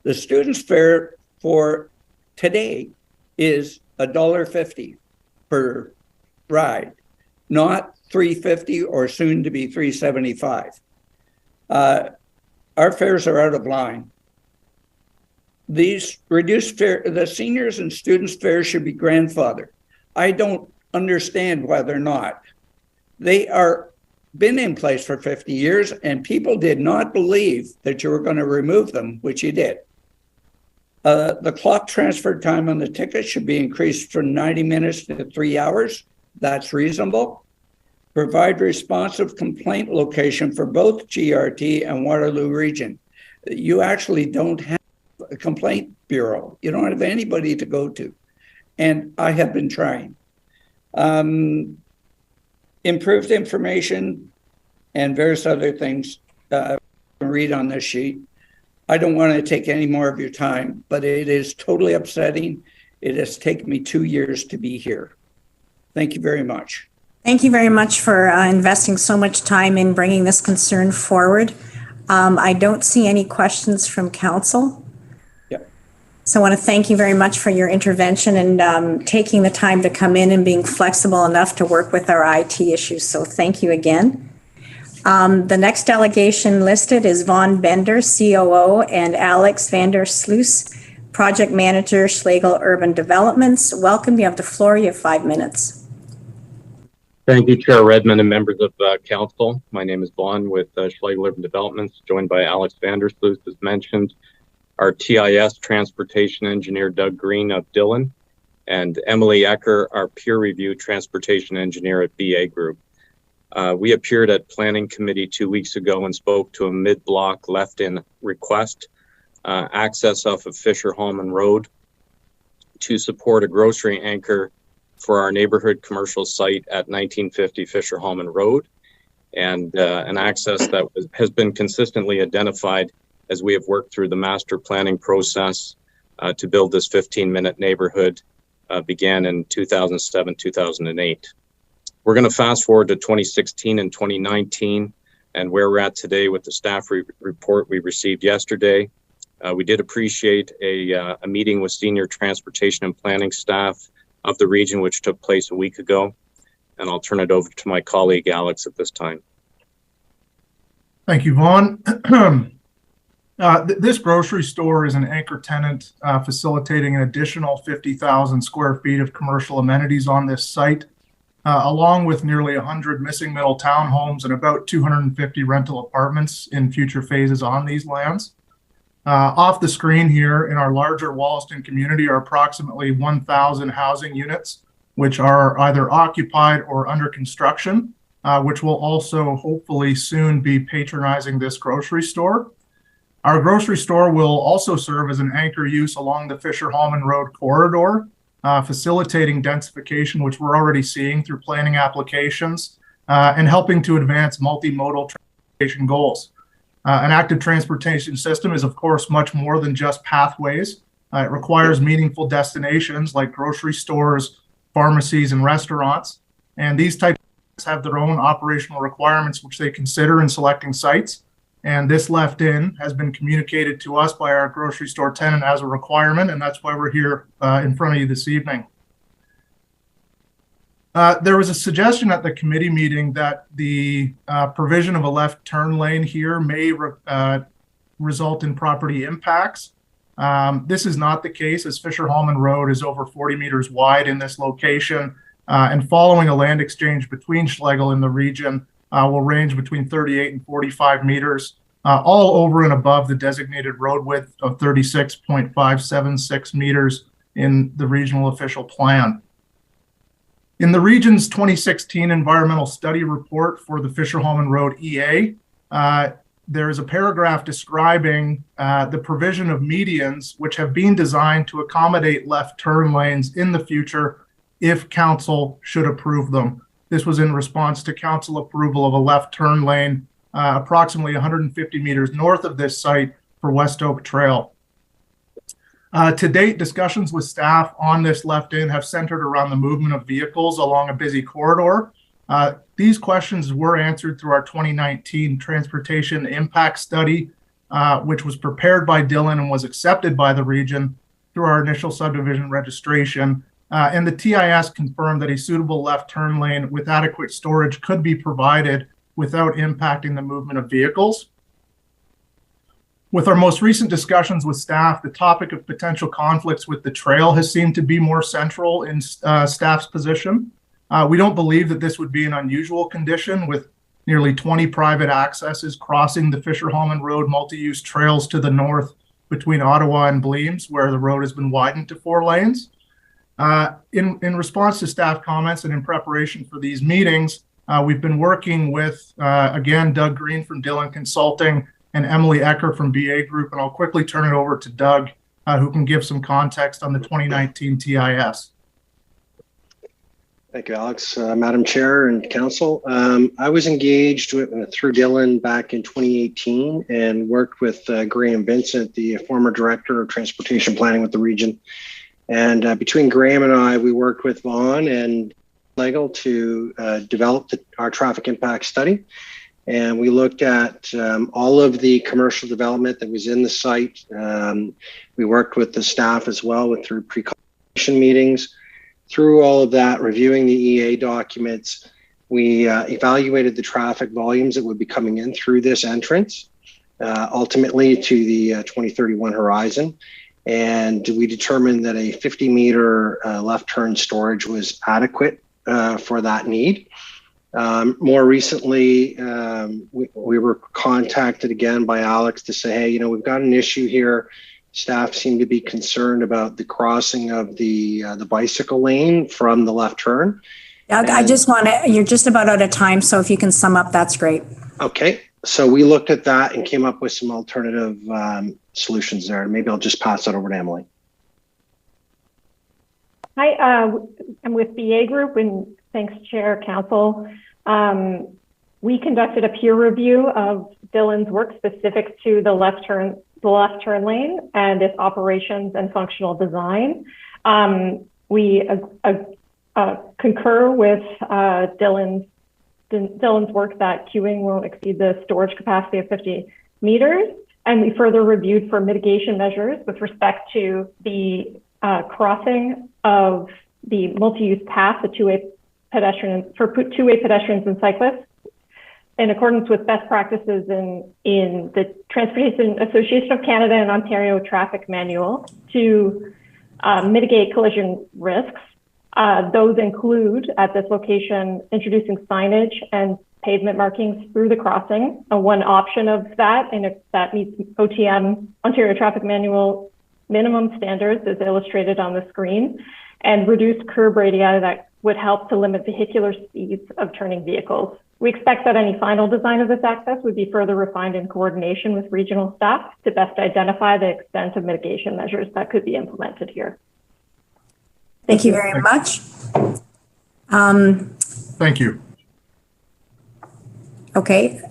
The students' fare for today is $1.50 per ride, not $3.50 or soon to be $3.75. Our fares are out of line. These reduced fare, the seniors and students' fares should be grandfathered. I don't understand why they're not. They are been in place for 50 years and people did not believe that you were going to remove them, which you did. The clock transfer time on the ticket should be increased from 90 minutes to 3 hours. That's reasonable. Provide responsive complaint location for both GRT and Waterloo region. You actually don't have a complaint bureau. You don't have anybody to go to. And I have been trying. Improved information and various other things read on this sheet. I don't want to take any more of your time, but it is totally upsetting. It has taken me 2 years to be here. Thank you very much. Thank you very much for investing so much time in bringing this concern forward. I don't see any questions from council. Yep. So I want to thank you very much for your intervention and taking the time to come in and being flexible enough to work with our IT issues. So thank you again. The next delegation listed is Vaughn Bender, COO, and Alex Vander Sluis, Project Manager, Schlegel Urban Developments. Welcome. You have the floor. You have 5 minutes. Thank you, Chair Redmond and members of council. My name is Vaughn with Schlegel Urban Developments, joined by Alex Vander Sluis, as mentioned, our TIS Transportation Engineer, Doug Green of Dillon, and Emily Ecker, our peer review Transportation Engineer at BA Group. We appeared at Planning Committee 2 weeks ago and spoke to a mid-block left-in request, access off of Fischer-Hallman Road to support a grocery anchor for our neighborhood commercial site at 1950 Fischer-Hallman Road, and an access that has been consistently identified as we have worked through the master planning process to build this 15-minute neighborhood, began in 2007, 2008. We're going to fast forward to 2016 and 2019 and where we're at today with the staff report we received yesterday. We did appreciate a meeting with senior transportation and planning staff of the region, which took place a week ago. And I'll turn it over to my colleague, Alex, at this time. Thank you, Vaughn. This grocery store is an anchor tenant facilitating an additional 50,000 square feet of commercial amenities on this site, along with nearly 100 missing middle townhomes and about 250 rental apartments in future phases on these lands. Off the screen here in our larger Wollaston community are approximately 1,000 housing units, which are either occupied or under construction, which will also hopefully soon be patronizing this grocery store. Our grocery store will also serve as an anchor use along the Fischer-Hallman Road corridor, facilitating densification, which we're already seeing through planning applications, and helping to advance multimodal transportation goals. An active transportation system is, of course, much more than just pathways. It requires meaningful destinations like grocery stores, pharmacies, and restaurants. And these types have their own operational requirements, which they consider in selecting sites. And this left in has been communicated to us by our grocery store tenant as a requirement, and that's why we're here in front of you this evening. There was a suggestion at the committee meeting that the provision of a left turn lane here may result in property impacts. This is not the case, as Fischer-Hallman Road is over 40 meters wide in this location, and following a land exchange between Schlegel and the region will range between 38 and 45 meters, all over and above the designated road width of 36.576 meters in the regional official plan. In the region's 2016 environmental study report for the Fischer-Hallman Road EA, there is a paragraph describing the provision of medians which have been designed to accommodate left turn lanes in the future if council should approve them. This was in response to council approval of a left turn lane approximately 150 meters north of this site for West Oak Trail. To date, discussions with staff on this left in have centered around the movement of vehicles along a busy corridor. These questions were answered through our 2019 Transportation Impact Study, which was prepared by Dillon and was accepted by the region through our initial subdivision registration. And the TIS confirmed that a suitable left turn lane with adequate storage could be provided without impacting the movement of vehicles. With our most recent discussions with staff, the topic of potential conflicts with the trail has seemed to be more central in staff's position. We don't believe that this would be an unusual condition, with nearly 20 private accesses crossing the Fischer-Hallman Road multi-use trails to the north between Ottawa and Bleams, where the road has been widened to 4 lanes. In response to staff comments and in preparation for these meetings, we've been working with, again, Doug Green from Dillon Consulting and Emily Ecker from BA Group, and I'll quickly turn it over to Doug, who can give some context on the 2019 TIS. Thank you, Alex. Madam Chair and Council, I was engaged through Dillon back in 2018 and worked with Graham Vincent, the former Director of Transportation Planning with the region. And between Graham and I, we worked with Vaughn and legal to develop our traffic impact study. And we looked at all of the commercial development that was in the site. We worked with the staff as well through pre-consultation meetings. Through all of that, reviewing the EA documents, we evaluated the traffic volumes that would be coming in through this entrance, ultimately to the 2031 horizon. And we determined that a 50-meter left turn storage was adequate for that need. More recently, we were contacted again by Alex to say, hey, we've got an issue here. Staff seem to be concerned about the crossing of the bicycle lane from the left turn. I just want to, you're just about out of time, so if you can sum up, that's great. Okay, so we looked at that and came up with some alternative solutions there. Maybe I'll just pass that over to Emily. Hi, I'm with BA Group, and thanks, Chair, Council. We conducted a peer review of Dylan's work specific to the left turn lane and its operations and functional design. We concur with Dylan's work that queuing won't exceed the storage capacity of 50 meters. And we further reviewed for mitigation measures with respect to the crossing of the multi-use path, the two-way pedestrians and cyclists, in accordance with best practices in the Transportation Association of Canada and Ontario Traffic Manual to mitigate collision risks. Those include, at this location, introducing signage and pavement markings through the crossing. One option of that, and if that meets OTM, Ontario Traffic Manual minimum standards, is illustrated on the screen, and reduced curb radii that would help to limit vehicular speeds of turning vehicles. We expect that any final design of this access would be further refined in coordination with regional staff to best identify the extent of mitigation measures that could be implemented here. Thank you very much. Thank you. Okay,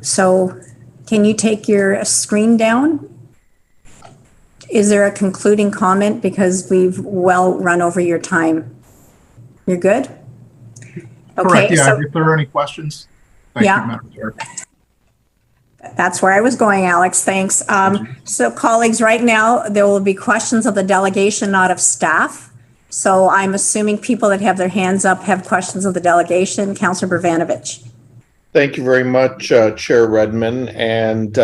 so can you take your screen down? Is there a concluding comment, because we've well run over your time? You're good? Okay. Correct, yeah, so, if there are any questions. Thank you, Madam Chair. That's where I was going, Alex, thanks. So colleagues, right now, there will be questions of the delegation, not of staff. So I'm assuming people that have their hands up have questions of the delegation. Councillor Brvanovich. Thank you very much, Chair Redmond. And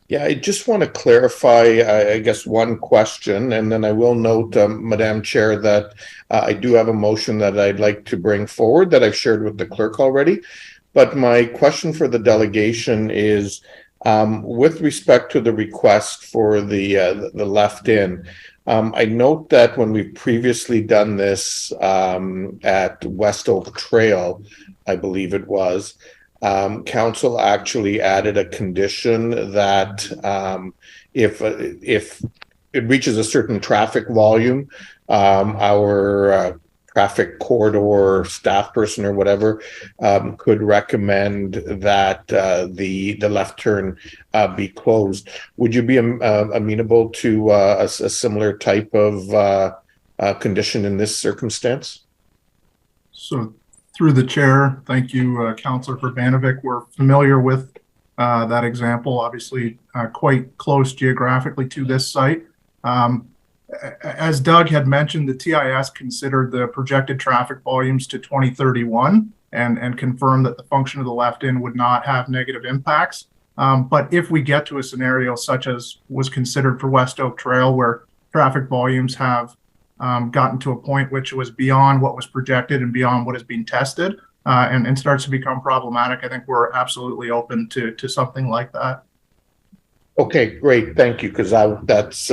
yeah, I just want to clarify, I guess, one question, and then I will note, Madam Chair, that I do have a motion that I'd like to bring forward that I've shared with the clerk already. But my question for the delegation is, with respect to the request for the left in, I note that when we've previously done this at West Oak Trail, I believe it was, council actually added a condition that if it reaches a certain traffic volume, our traffic corridor staff person or whatever could recommend that the left turn be closed. Would you be amenable to a similar type of condition in this circumstance? So through the chair, thank you, Councillor Urbanovic. We're familiar with that example, obviously quite close geographically to this site. As Doug had mentioned, the TIS considered the projected traffic volumes to 2031 and confirmed that the function of the left in would not have negative impacts. But if we get to a scenario such as was considered for West Oak Trail, where traffic volumes have gotten to a point which was beyond what was projected and beyond what is being tested and starts to become problematic, I think we're absolutely open to something like that. Okay, great, thank you, because that's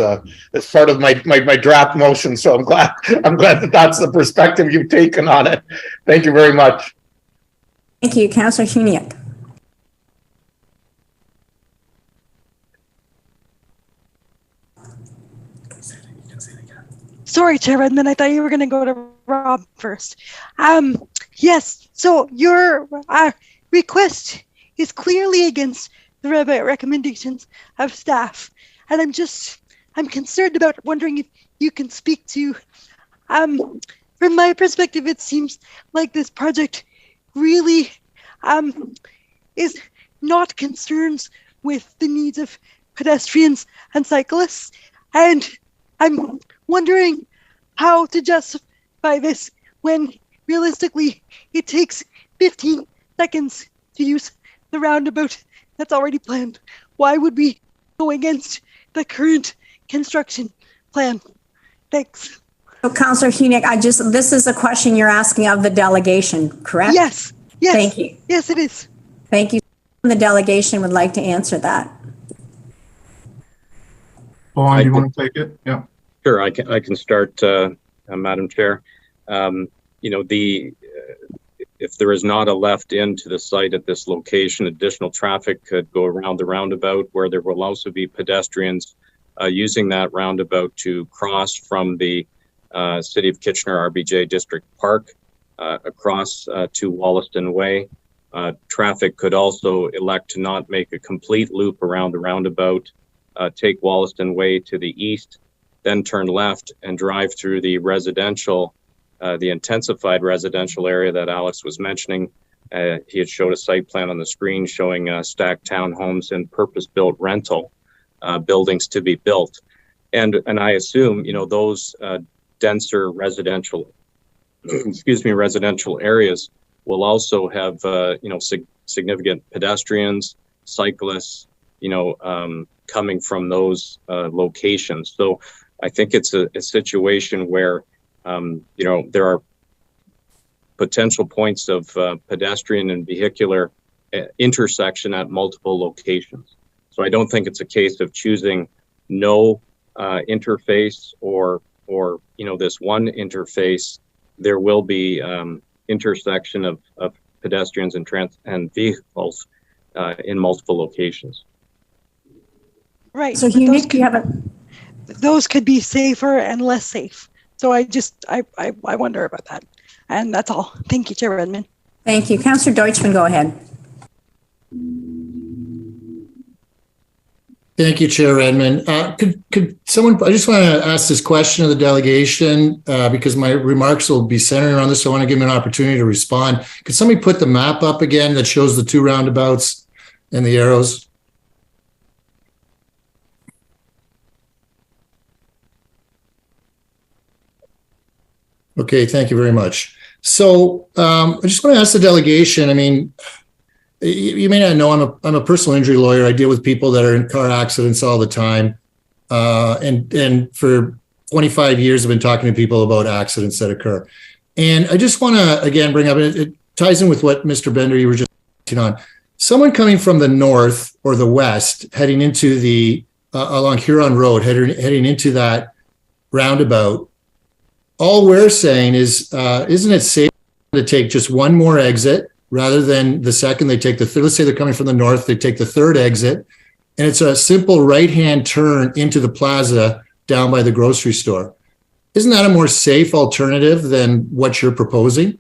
part of my draft motion. So I'm glad that that's the perspective you've taken on it. Thank you very much. Thank you, Councillor Huniak. Sorry, Chair Redmond, I thought you were going to go to Rob first. Yes, so your request is clearly against the recommendations of staff. And I'm concerned about wondering if you can speak to from my perspective, it seems like this project really is not concerned with the needs of pedestrians and cyclists. And I'm wondering how to justify this when realistically it takes 15 seconds to use the roundabout that's already planned. Why would we go against the current construction plan? Thanks. So Councillor Hunick, this is a question you're asking of the delegation, correct? Yes. Yes. Thank you. Yes, it is. Thank you. The delegation would like to answer that. Vaughn, do you want to take it? Yeah. Sure, I can start, Madam Chair. If there is not a left into the site at this location, additional traffic could go around the roundabout, where there will also be pedestrians using that roundabout to cross from the City of Kitchener RBJ District Park across to Wollaston Way. Traffic could also elect to not make a complete loop around the roundabout, take Wollaston Way to the east, then turn left and drive through the residential, the intensified residential area that Alex was mentioning. He had showed a site plan on the screen showing stacked townhomes and purpose-built rental buildings to be built. And I assume, those denser residential, residential areas will also have, significant pedestrians, cyclists, coming from those locations. So I think it's a situation where, there are potential points of pedestrian and vehicular intersection at multiple locations. So I don't think it's a case of choosing no interface or this one interface. There will be intersection of pedestrians and vehicles in multiple locations. Right. So those could be safer and less safe. So I wonder about that. And that's all. Thank you, Chair Redmond. Thank you. Councillor Deutschmann, go ahead. Thank you, Chair Redmond. Could someone, I just want to ask this question of the delegation because my remarks will be centered around this. So I want to give them an opportunity to respond. Could somebody put the map up again that shows the two roundabouts and the arrows? Okay, thank you very much. So I just want to ask the delegation, I mean, you may not know, I'm a personal injury lawyer. I deal with people that are in car accidents all the time. And for 25 years, I've been talking to people about accidents that occur. And I just want to, again, bring up, it ties in with what Mr. Bender, you were just on. Someone coming from the north or the west, heading into the, along Huron Road, heading into that roundabout, all we're saying is, isn't it safe to take just one more exit rather than the second they take the third? Let's say they're coming from the north, they take the third exit, and it's a simple right-hand turn into the plaza down by the grocery store. Isn't that a more safe alternative than what you're proposing?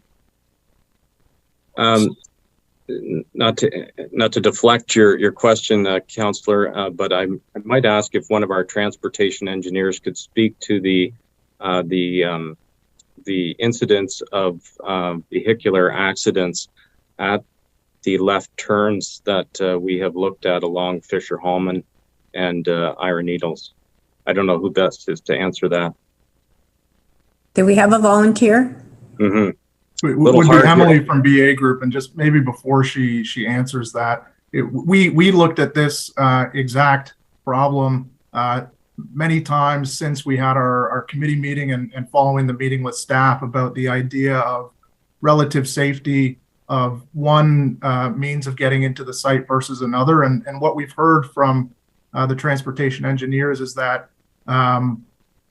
Not to deflect your question, Councillor, but I might ask if one of our transportation engineers could speak to the incidence of vehicular accidents at the left turns that we have looked at along Fischer-Hallman and Iron Needles. I don't know who best is to answer that. Do we have a volunteer? Mm-hmm. Would be Emily from BA Group, and just maybe before she answers that, we looked at this exact problem many times since we had our committee meeting and following the meeting with staff about the idea of relative safety of one means of getting into the site versus another. And what we've heard from the transportation engineers is that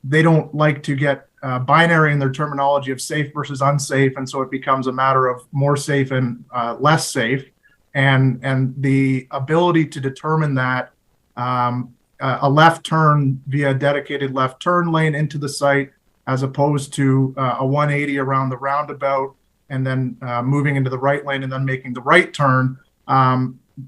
they don't like to get binary in their terminology of safe versus unsafe. And so it becomes a matter of more safe and less safe. And the ability to determine that a left turn via dedicated left turn lane into the site, as opposed to a 180 around the roundabout and then moving into the right lane and then making the right turn.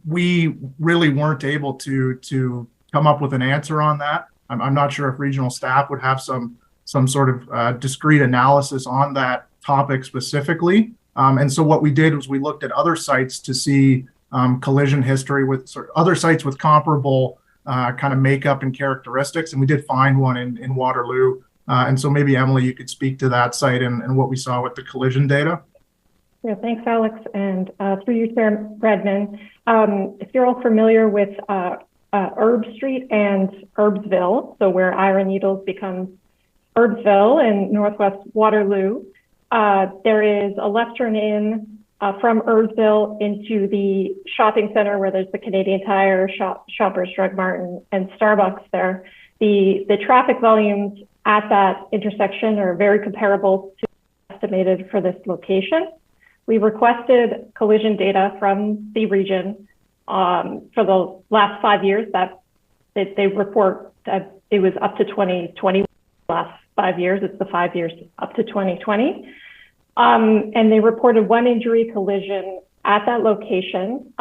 We really weren't able to come up with an answer on that. I'm not sure if regional staff would have some some sort of discrete analysis on that topic specifically. And so what we did was we looked at other sites to see collision history with other sites with comparable kind of makeup and characteristics. And we did find one in Waterloo. And so maybe Emily, you could speak to that site and what we saw with the collision data. Yeah, thanks, Alex. And through you, Chair Redmond, if you're all familiar with Herb Street and Herbsville, so where Iron Needles becomes Herbsville in Northwest Waterloo, there is a left turn in from Herbsville into the shopping center where there's the Canadian Tire, Shoppers Drug Mart, and Starbucks there. The traffic volumes at that intersection are very comparable to estimated for this location. We requested collision data from the region for the last 5 years that they report that it was up to 2020, last 5 years, it's the 5 years up to 2020. And they reported one injury collision at that location.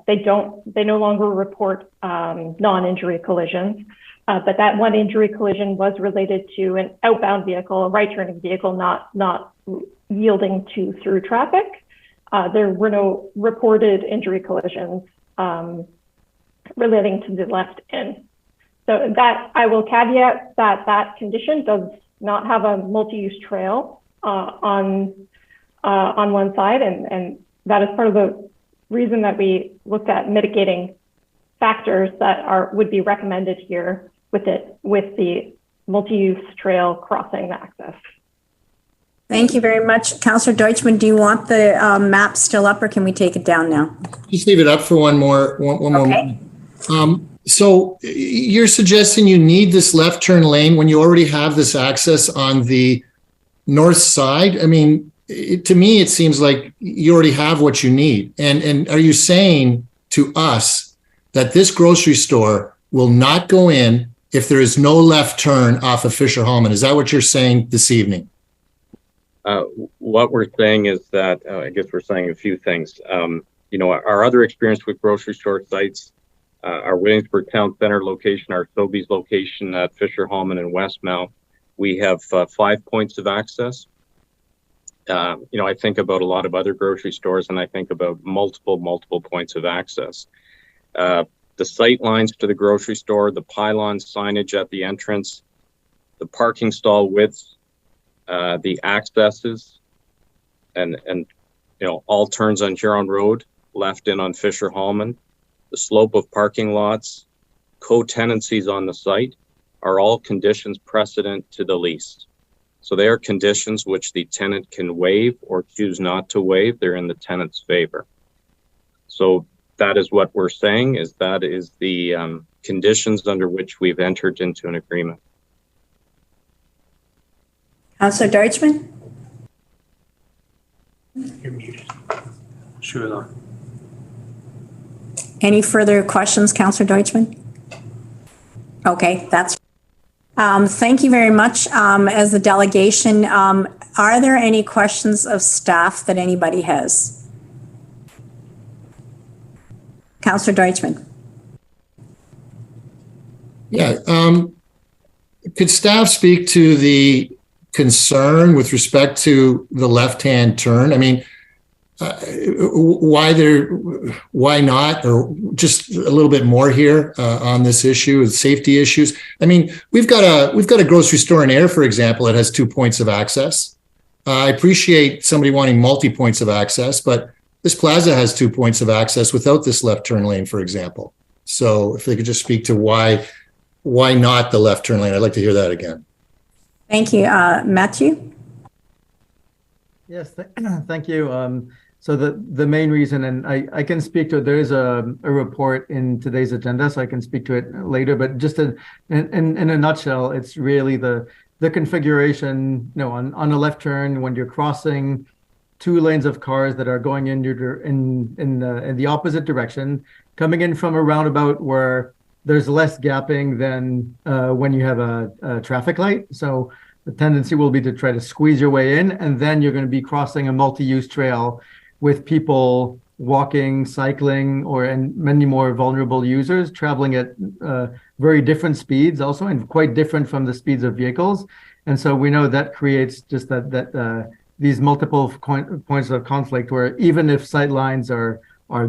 They no longer report non-injury collisions, but that one injury collision was related to an outbound vehicle, a right-turning vehicle, not yielding to through traffic. There were no reported injury collisions relating to the left in. So that I will caveat that condition does not have a multi-use trail on one side, and that is part of the reason that we looked at mitigating factors that would be recommended here with the multi-use trail crossing the access. Thank you very much. Councillor Deutschmann, do you want the map still up or can we take it down now? Just leave it up for one more Okay. moment. So you're suggesting you need this left turn lane when you already have this access on the north side? I mean, to me, it seems like you already have what you need. And are you saying to us that this grocery store will not go in if there is no left turn off of Fischer-Hallman? Is that what you're saying this evening? What we're saying is that, I guess we're saying a few things. Our other experience with grocery store sites, our Williamsburg Town Center location, our Sobeys location at Fischer-Hallman and Westmount, we have 5 points of access. I think about a lot of other grocery stores and I think about multiple points of access. The sight lines to the grocery store, the pylon signage at the entrance, the parking stall widths, the accesses, and all turns on Huron Road, left in on Fischer-Hallman, the slope of parking lots, co-tenancies on the site are all conditions precedent to the lease. So they are conditions which the tenant can waive or choose not to waive. They're in the tenant's favor. So that is what we're saying, is that is the conditions under which we've entered into an agreement. Councillor Deutschmann? You're muted. Sure. Any further questions, Councillor Deutschmann? Okay, that's thank you very much. As the delegation, are there any questions of staff that anybody has? Councillor Deutschmann. Yeah. Could staff speak to the concern with respect to the left-hand turn? I mean, why not, or just a little bit more here on this issue of safety issues? I mean, we've got a grocery store in Ayr, for example, that has 2 points of access. I appreciate somebody wanting multi-points of access, but this plaza has 2 points of access without this left turn lane, for example. So if they could just speak to why not the left turn lane, I'd like to hear that again. Thank you. Matthew? Yes, thank you. So the main reason, and I can speak to it, there is a report in today's agenda, so I can speak to it later, but just in a nutshell, it's really the configuration, on a left turn when you're crossing 2 lanes of cars that are going in the opposite direction, coming in from a roundabout where there's less gapping than when you have a traffic light. So the tendency will be to try to squeeze your way in, and then you're going to be crossing a multi-use trail with people walking, cycling, and many more vulnerable users traveling at very different speeds also, and quite different from the speeds of vehicles. And so we know that creates just these multiple points of conflict where even if sight lines are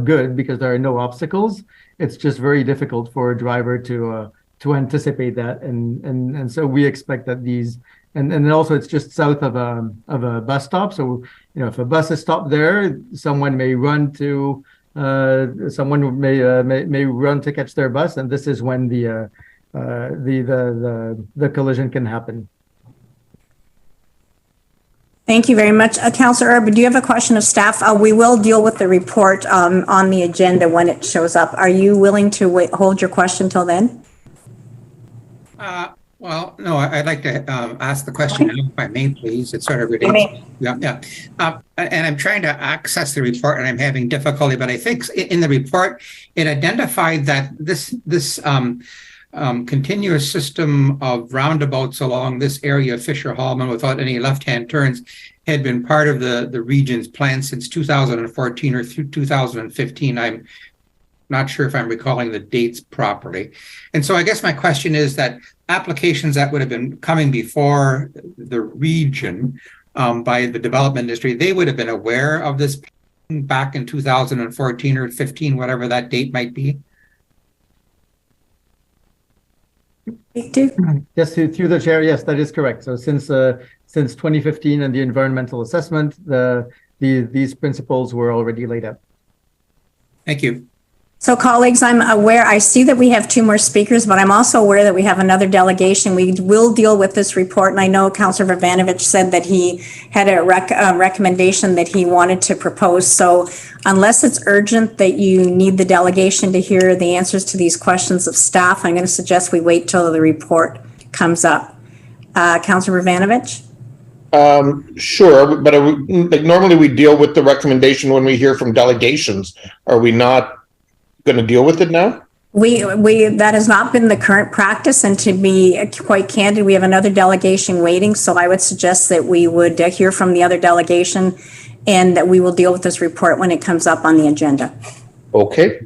good because there are no obstacles, it's just very difficult for a driver to anticipate that. And so we expect that these, and then also it's just south of a bus stop. So, if a bus is stopped there, someone may run to catch their bus, and this is when the collision can happen. Thank you very much. Councillor Erb, do you have a question of staff? We will deal with the report on the agenda when it shows up. Are you willing to hold your question till then? Well, no, I'd like to ask the question, if I may, please. It's sort of related. Yeah. And I'm trying to access the report and I'm having difficulty, but I think in the report, it identified that this continuous system of roundabouts along this area of Fischer-Hallman without any left-hand turns had been part of the region's plan since 2014 or through 2015. I'm not sure if I'm recalling the dates properly. And so I guess my question is that applications that would have been coming before the region by the development industry, they would have been aware of this back in 2014 or 15, whatever that date might be. Yes, through the chair. Yes, that is correct. So since 2015 and the environmental assessment, these principles were already laid out. Thank you. So colleagues, I'm aware, I see that we have two more speakers, but I'm also aware that we have another delegation. We will deal with this report, and I know Councillor Vavanovich said that he had a recommendation that he wanted to propose. So unless it's urgent that you need the delegation to hear the answers to these questions of staff, I'm going to suggest we wait till the report comes up. Councillor Vavanovich? Sure, but normally we deal with the recommendation when we hear from delegations. Are we not going to deal with it now? We that has not been the current practice, and to be quite candid, we have another delegation waiting, so I would suggest that we would hear from the other delegation and that we will deal with this report when it comes up on the agenda. Okay.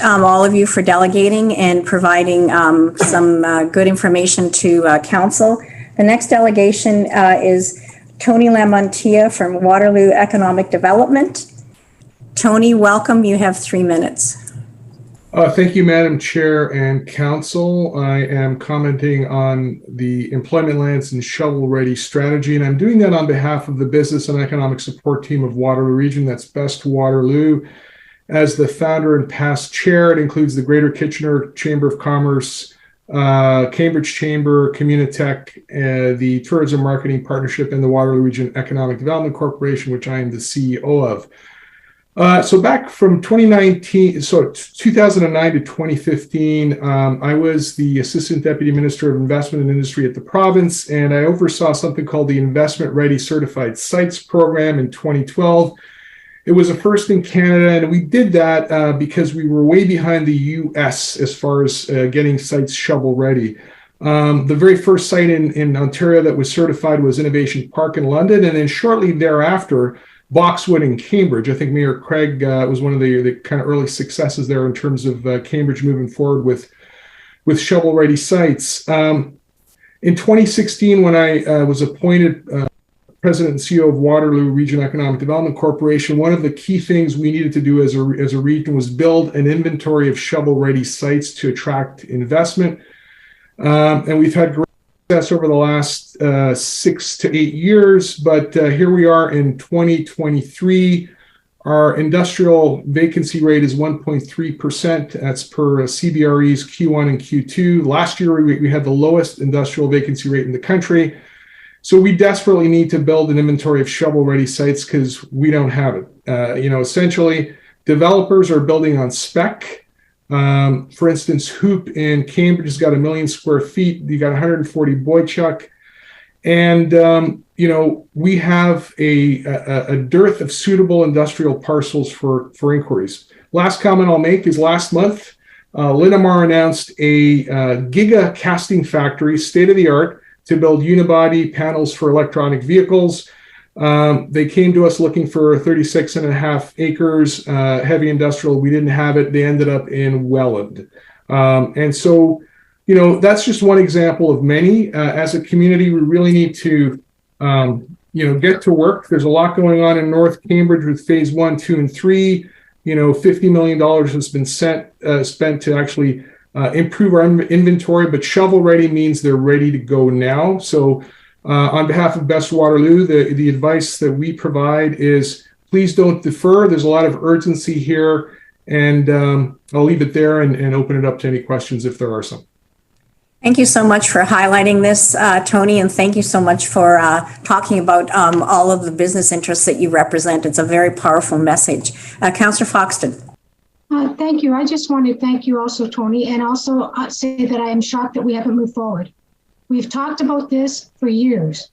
All of you for delegating and providing some good information to council. The next delegation is Tony Lamontia from Waterloo Economic Development. Tony, welcome. You have 3 minutes. Thank you, Madam Chair and Council. I am commenting on the employment lands and shovel-ready strategy, and I'm doing that on behalf of the Business and Economic Support Team of Waterloo Region. That's Best Waterloo. As the founder and past chair, it includes the Greater Kitchener Chamber of Commerce, Cambridge Chamber, Communitech, the Tourism Marketing Partnership, and the Waterloo Region Economic Development Corporation, which I am the CEO of. So back from 2009 to 2015, I was the Assistant Deputy Minister of Investment and Industry at the province, and I oversaw something called the Investment Ready Certified Sites Program in 2012. It was a first in Canada, and we did that because we were way behind the US as far as getting sites shovel ready. The very first site in Ontario that was certified was Innovation Park in London, and then shortly thereafter, Boxwood in Cambridge. I think Mayor Craig was one of the kind of early successes there in terms of Cambridge moving forward with shovel-ready sites. In 2016, when I was appointed President and CEO of Waterloo Region Economic Development Corporation, one of the key things we needed to do as a region was build an inventory of shovel-ready sites to attract investment. And we've had great success over the last 6 to 8 years, but here we are in 2023. Our industrial vacancy rate is 1.3%. That's per CBRE's Q1 and Q2. Last year, we had the lowest industrial vacancy rate in the country. So we desperately need to build an inventory of shovel-ready sites because we don't have it. Essentially, developers are building on spec. For instance, Hoop in Cambridge has got 1 million square feet. You got 140 Boychuk. And, we have a dearth of suitable industrial parcels for inquiries. Last comment I'll make is last month, Linamar announced a giga casting factory, state-of-the-art, to build unibody panels for electronic vehicles. They came to us looking for 36.5 acres, heavy industrial. We didn't have it. They ended up in Welland. And so, you know, that's just one example of many. As a community, we really need to, you know, get to work. There's a lot going on in North Cambridge with phase 1, 2, and 3. You know, $50 million has been spent to actually improve our inventory, but shovel ready means they're ready to go now. So on behalf of Best Waterloo, the advice that we provide is please don't defer. There's a lot of urgency here, and I'll leave it there and open it up to any questions if there are some. Thank you so much for highlighting this, Tony, and thank you so much for talking about all of the business interests that you represent. It's a very powerful message. Councillor Foxton. Thank you. I just want to thank you also, Tony, and also say that I am shocked that we haven't moved forward. We've talked about this for years,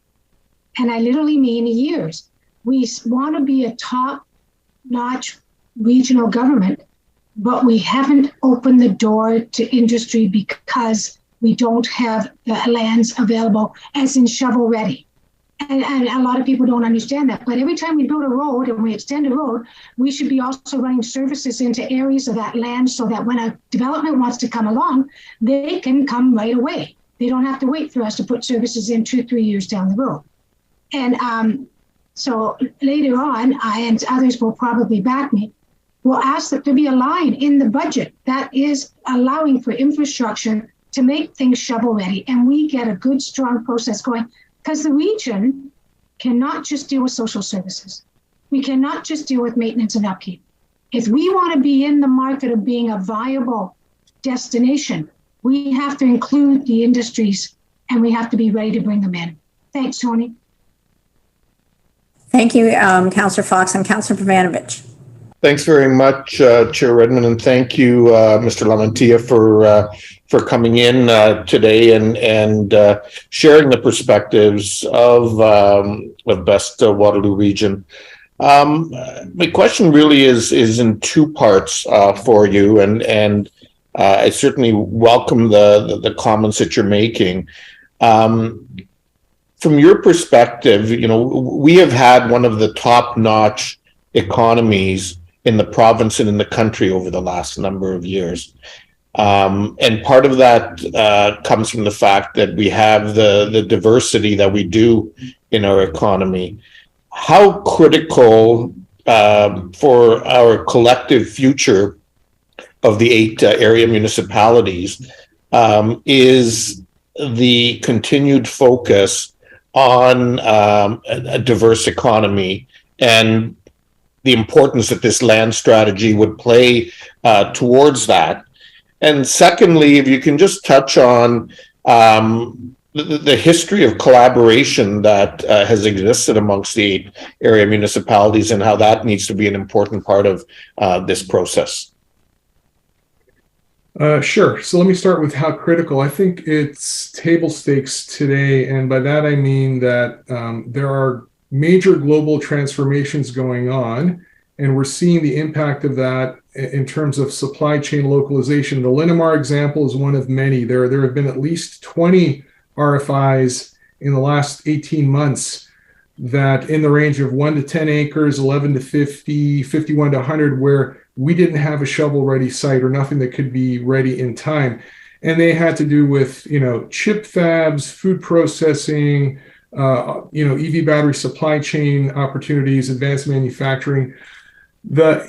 and I literally mean years. We want to be a top-notch regional government, but we haven't opened the door to industry because we don't have the lands available as in shovel ready. And a lot of people don't understand that. But every time we build a road and we extend a road, we should be also running services into areas of that land so that when a development wants to come along, they can come right away. They don't have to wait for us to put services in 2-3 years down the road. And so later on, I and others will probably back me, will ask that there be a line in the budget that is allowing for infrastructure to make things shovel ready. And we get a good, strong process going. Because the region cannot just deal with social services. We cannot just deal with maintenance and upkeep. If we want to be in the market of being a viable destination, we have to include the industries and we have to be ready to bring them in. Thanks, Tony. Thank you, Councillor Fox and Councillor Pravanovich. Thanks very much, Chair Redmond, and thank you, Mr. Lamantia, for coming in today and sharing the perspectives of Best Waterloo Region. My question really is in two parts for you, and I certainly welcome the comments that you're making. From your perspective, you know, we have had one of the top-notch economies in the province and in the country over the last number of years. And part of that comes from the fact that we have the diversity that we do in our economy. How critical for our collective future of the 8 area municipalities is the continued focus on a diverse economy and the importance that this land strategy would play towards that. And secondly, if you can just touch on the history of collaboration that has existed amongst the 8 area municipalities and how that needs to be an important part of this process. Sure. So let me start with how critical. I think it's table stakes today. And by that, I mean that there are major global transformations going on, and we're seeing the impact of that in terms of supply chain localization. The Linamar example is one of many. There have been at least 20 RFIs in the last 18 months that in the range of 1 to 10 acres, 11 to 50, 51 to 100, where we didn't have a shovel-ready site or nothing that could be ready in time. And they had to do with, you know, chip fabs, food processing, you know, EV battery supply chain opportunities, advanced manufacturing.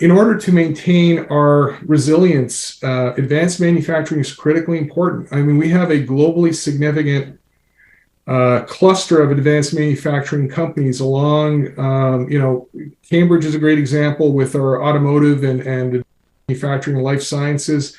In order to maintain our resilience, advanced manufacturing is critically important. I mean, we have a globally significant cluster of advanced manufacturing companies along, you know, Cambridge is a great example with our automotive and manufacturing and life sciences.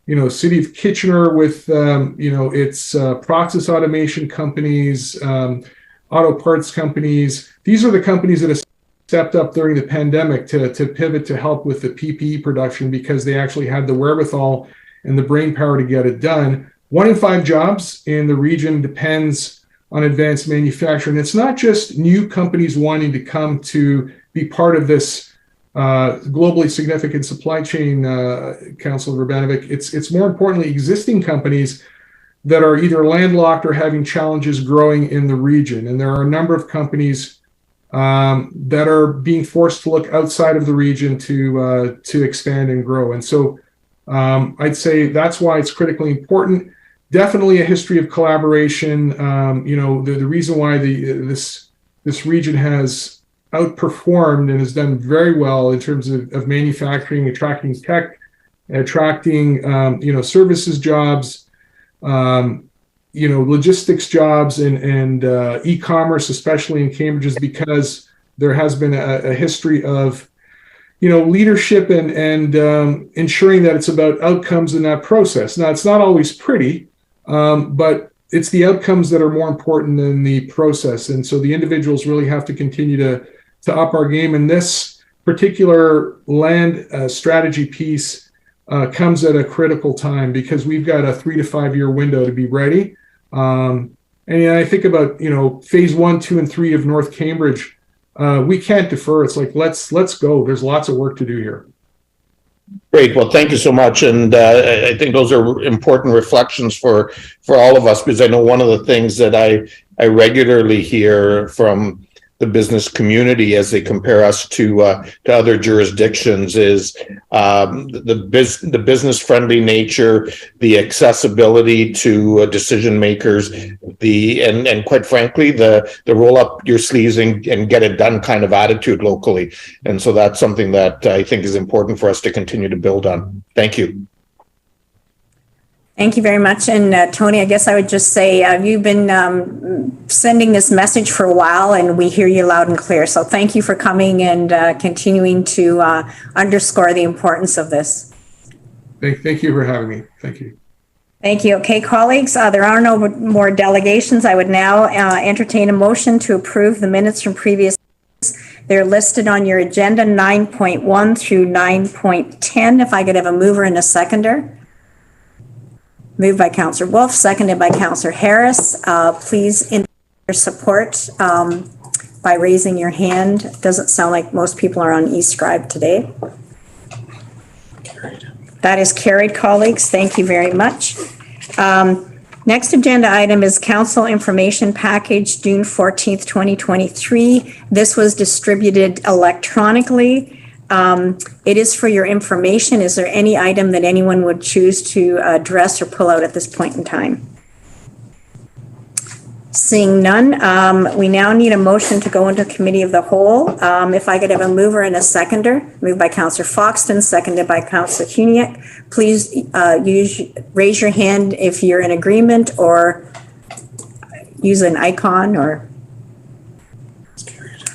You know, City of Kitchener with, you know, its process automation companies, auto parts companies. These are the companies that have stepped up during the pandemic to pivot to help with the PPE production because they actually had the wherewithal and the brain power to get it done. 1 in 5 jobs in the region depends on advanced manufacturing. It's not just new companies wanting to come to be part of this globally significant supply chain, Councillor Urbanovic. It's more importantly existing companies that are either landlocked or having challenges growing in the region. And there are a number of companies that are being forced to look outside of the region to expand and grow. And so I'd say that's why it's critically important. Definitely a history of collaboration. The reason why this region has outperformed and has done very well in terms of manufacturing, attracting tech, attracting services jobs, logistics jobs, and e-commerce, especially in Cambridge, is because there has been a history of leadership and ensuring that it's about outcomes in that process. Now, it's not always pretty, but it's the outcomes that are more important than the process. And so the individuals really have to continue to up our game. And this particular land strategy piece comes at a critical time because we've got a 3 to 5 year window to be ready. And I think about, phase 1, 2, and 3 of North Cambridge. We can't defer. It's like, let's go. There's lots of work to do here. Great. Well, thank you so much. And I think those are important reflections for all of us, because I know one of the things that I regularly hear from the business community as they compare us to other jurisdictions is the business friendly nature, the accessibility to decision makers, and quite frankly the roll up your sleeves and get it done kind of attitude locally. And so that's something that I think is important for us to continue to build on. Thank you. Thank you very much. And Tony, I guess I would just say you've been sending this message for a while, and we hear you loud and clear. So thank you for coming and continuing to underscore the importance of this. Thank you for having me. Thank you. Thank you. Okay, colleagues, there are no more delegations. I would now entertain a motion to approve the minutes from previous. They're listed on your agenda, 9.1 through 9.10. If I could have a mover and a seconder. Moved by Councillor Wolf, seconded by Councillor Harris. Please indicate your support by raising your hand. Doesn't sound like most people are on e-scribe today. Carried. That is carried, colleagues. Thank you very much. Next agenda item is Council Information Package, June 14th, 2023. This was distributed electronically. It is for your information. Is there any item that anyone would choose to address or pull out at this point in time? Seeing none, we now need a motion to go into Committee of the Whole. If I could have a mover and a seconder. Moved by Councillor Foxton, seconded by Councillor Nowak. Please raise your hand if you're in agreement, or use an icon or.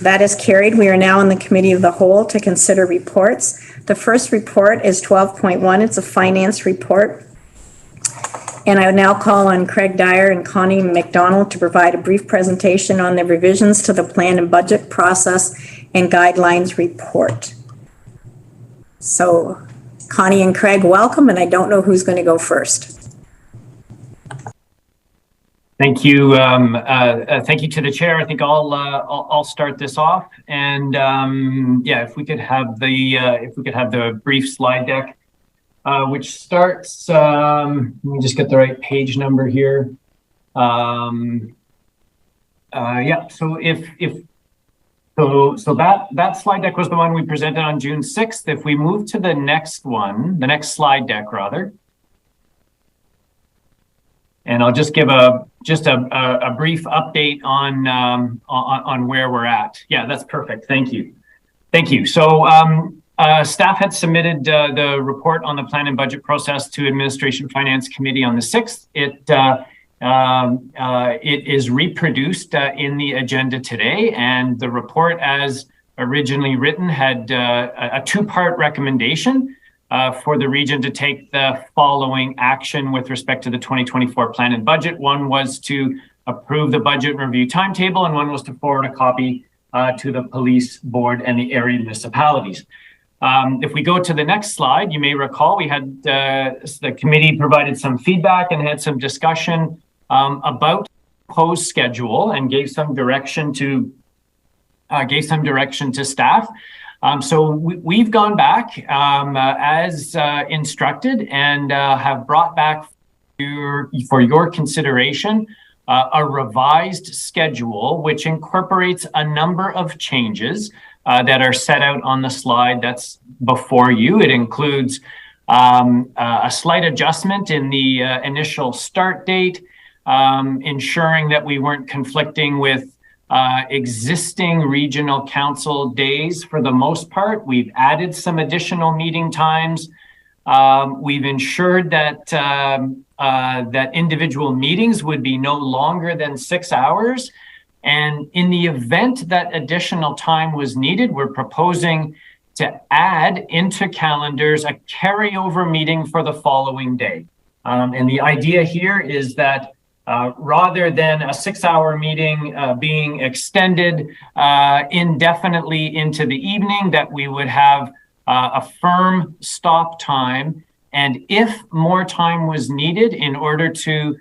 That is carried. We are now in the Committee of the Whole to consider reports. The first report is 12.1. It's a finance report. And I would now call on Craig Dyer and Connie McDonald to provide a brief presentation on the revisions to the plan and budget process and guidelines report. So Connie and Craig, welcome. And I don't know who's going to go first. Thank you. Thank you to the chair. I think I'll start this off, and yeah, if we could have the brief slide deck, which starts. Let me just get the right page number here. Yeah. So so that slide deck was the one we presented on June 6th. If we move to the next one, the next slide deck rather. And I'll just give a brief update on where we're at. Yeah, that's perfect. Thank you. Thank you. So staff had submitted the report on the plan and budget process to Administration Finance Committee on the 6th. It is reproduced in the agenda today, and the report, as originally written, had a two-part recommendation. For the region to take the following action with respect to the 2024 plan and budget. One was to approve the budget review timetable, and one was to forward a copy to the police board and the area municipalities. If we go to the next slide, you may recall we had the committee provided some feedback and had some discussion about the proposed schedule and gave some direction to staff. So we've gone back as instructed and have brought back for your consideration a revised schedule which incorporates a number of changes that are set out on the slide that's before you. It includes a slight adjustment in the initial start date, ensuring that we weren't conflicting with existing regional council days for the most part. We've added some additional meeting times. We've ensured that that individual meetings would be no longer than 6 hours. And in the event that additional time was needed, we're proposing to add into calendars a carryover meeting for the following day. And the idea here is that rather than a 6-hour meeting being extended indefinitely into the evening, that we would have a firm stop time. And if more time was needed in order to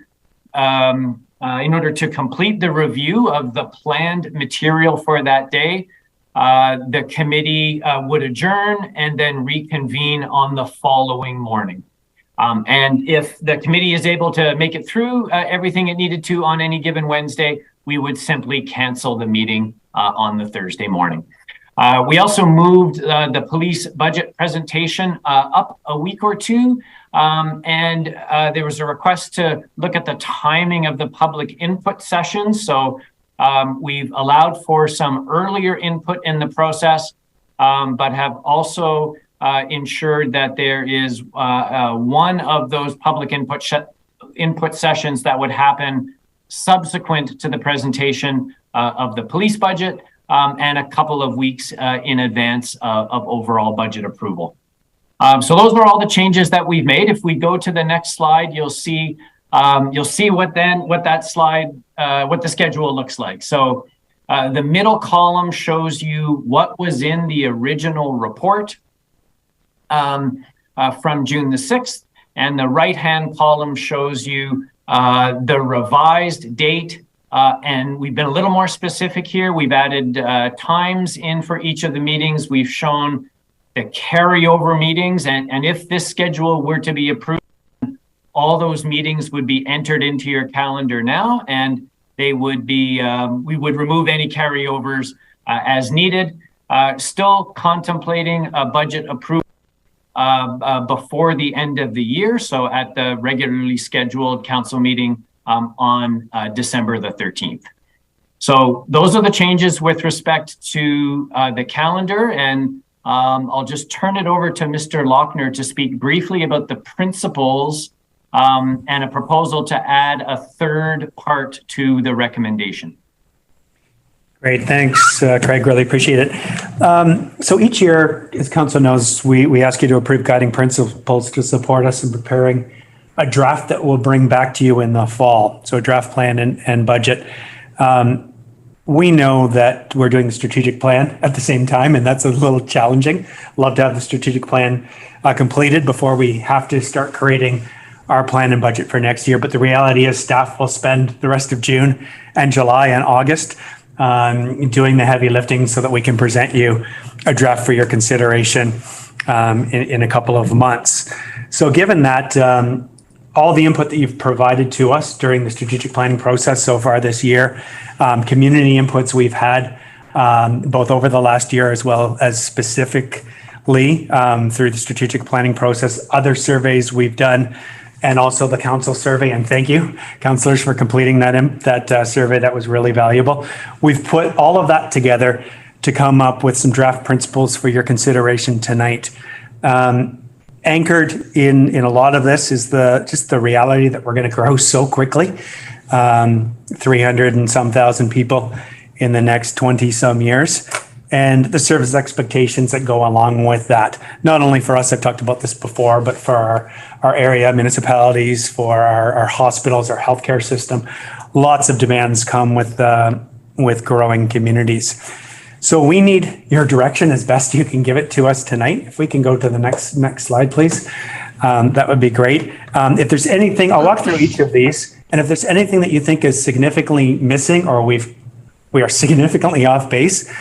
complete the review of the planned material for that day, the committee would adjourn and then reconvene on the following morning. And if the committee is able to make it through everything it needed to on any given Wednesday, we would simply cancel the meeting on the Thursday morning. We also moved the police budget presentation up a week or two, and there was a request to look at the timing of the public input sessions. So we've allowed for some earlier input in the process, but have also ensured that there is one of those public input sessions that would happen subsequent to the presentation of the police budget, and a couple of weeks in advance of overall budget approval. So those are all the changes that we've made. If we go to the next slide, you'll see what the schedule looks like. So the middle column shows you what was in the original report from June the 6th, and the right-hand column shows you the revised date. And we've been a little more specific here. We've added times in for each of the meetings. We've shown the carryover meetings, and if this schedule were to be approved, all those meetings would be entered into your calendar now, and they would be, we would remove any carryovers as needed. Still contemplating a budget approval before the end of the year, so at the regularly scheduled council meeting on December the 13th. So those are the changes with respect to the calendar, and I'll just turn it over to Mr. Lochner to speak briefly about the principles and a proposal to add a third part to the recommendation. Great, thanks, Craig. Really appreciate it. So each year, as council knows, we ask you to approve guiding principles to support us in preparing a draft that we'll bring back to you in the fall. So a draft plan and budget. We know that we're doing the strategic plan at the same time, and that's a little challenging. Love to have the strategic plan completed before we have to start creating our plan and budget for next year. But the reality is staff will spend the rest of June and July and August doing the heavy lifting so that we can present you a draft for your consideration in a couple of months. So given that, all the input that you've provided to us during the strategic planning process so far this year, community inputs we've had both over the last year as well as specifically through the strategic planning process, other surveys we've done, and also the council survey. And thank you, councillors, for completing that survey. That was really valuable. We've put all of that together to come up with some draft principles for your consideration tonight. Anchored in a lot of this is just the reality that we're going to grow so quickly, 300 and some thousand people in the next 20 some years, and the service expectations that go along with that. Not only for us, I've talked about this before, but for our area municipalities, for our hospitals, our healthcare system. Lots of demands come with growing communities. So we need your direction as best you can give it to us tonight. If we can go to the next slide, please. That would be great. If there's anything, I'll walk through each of these. And if there's anything that you think is significantly missing or we are significantly off base,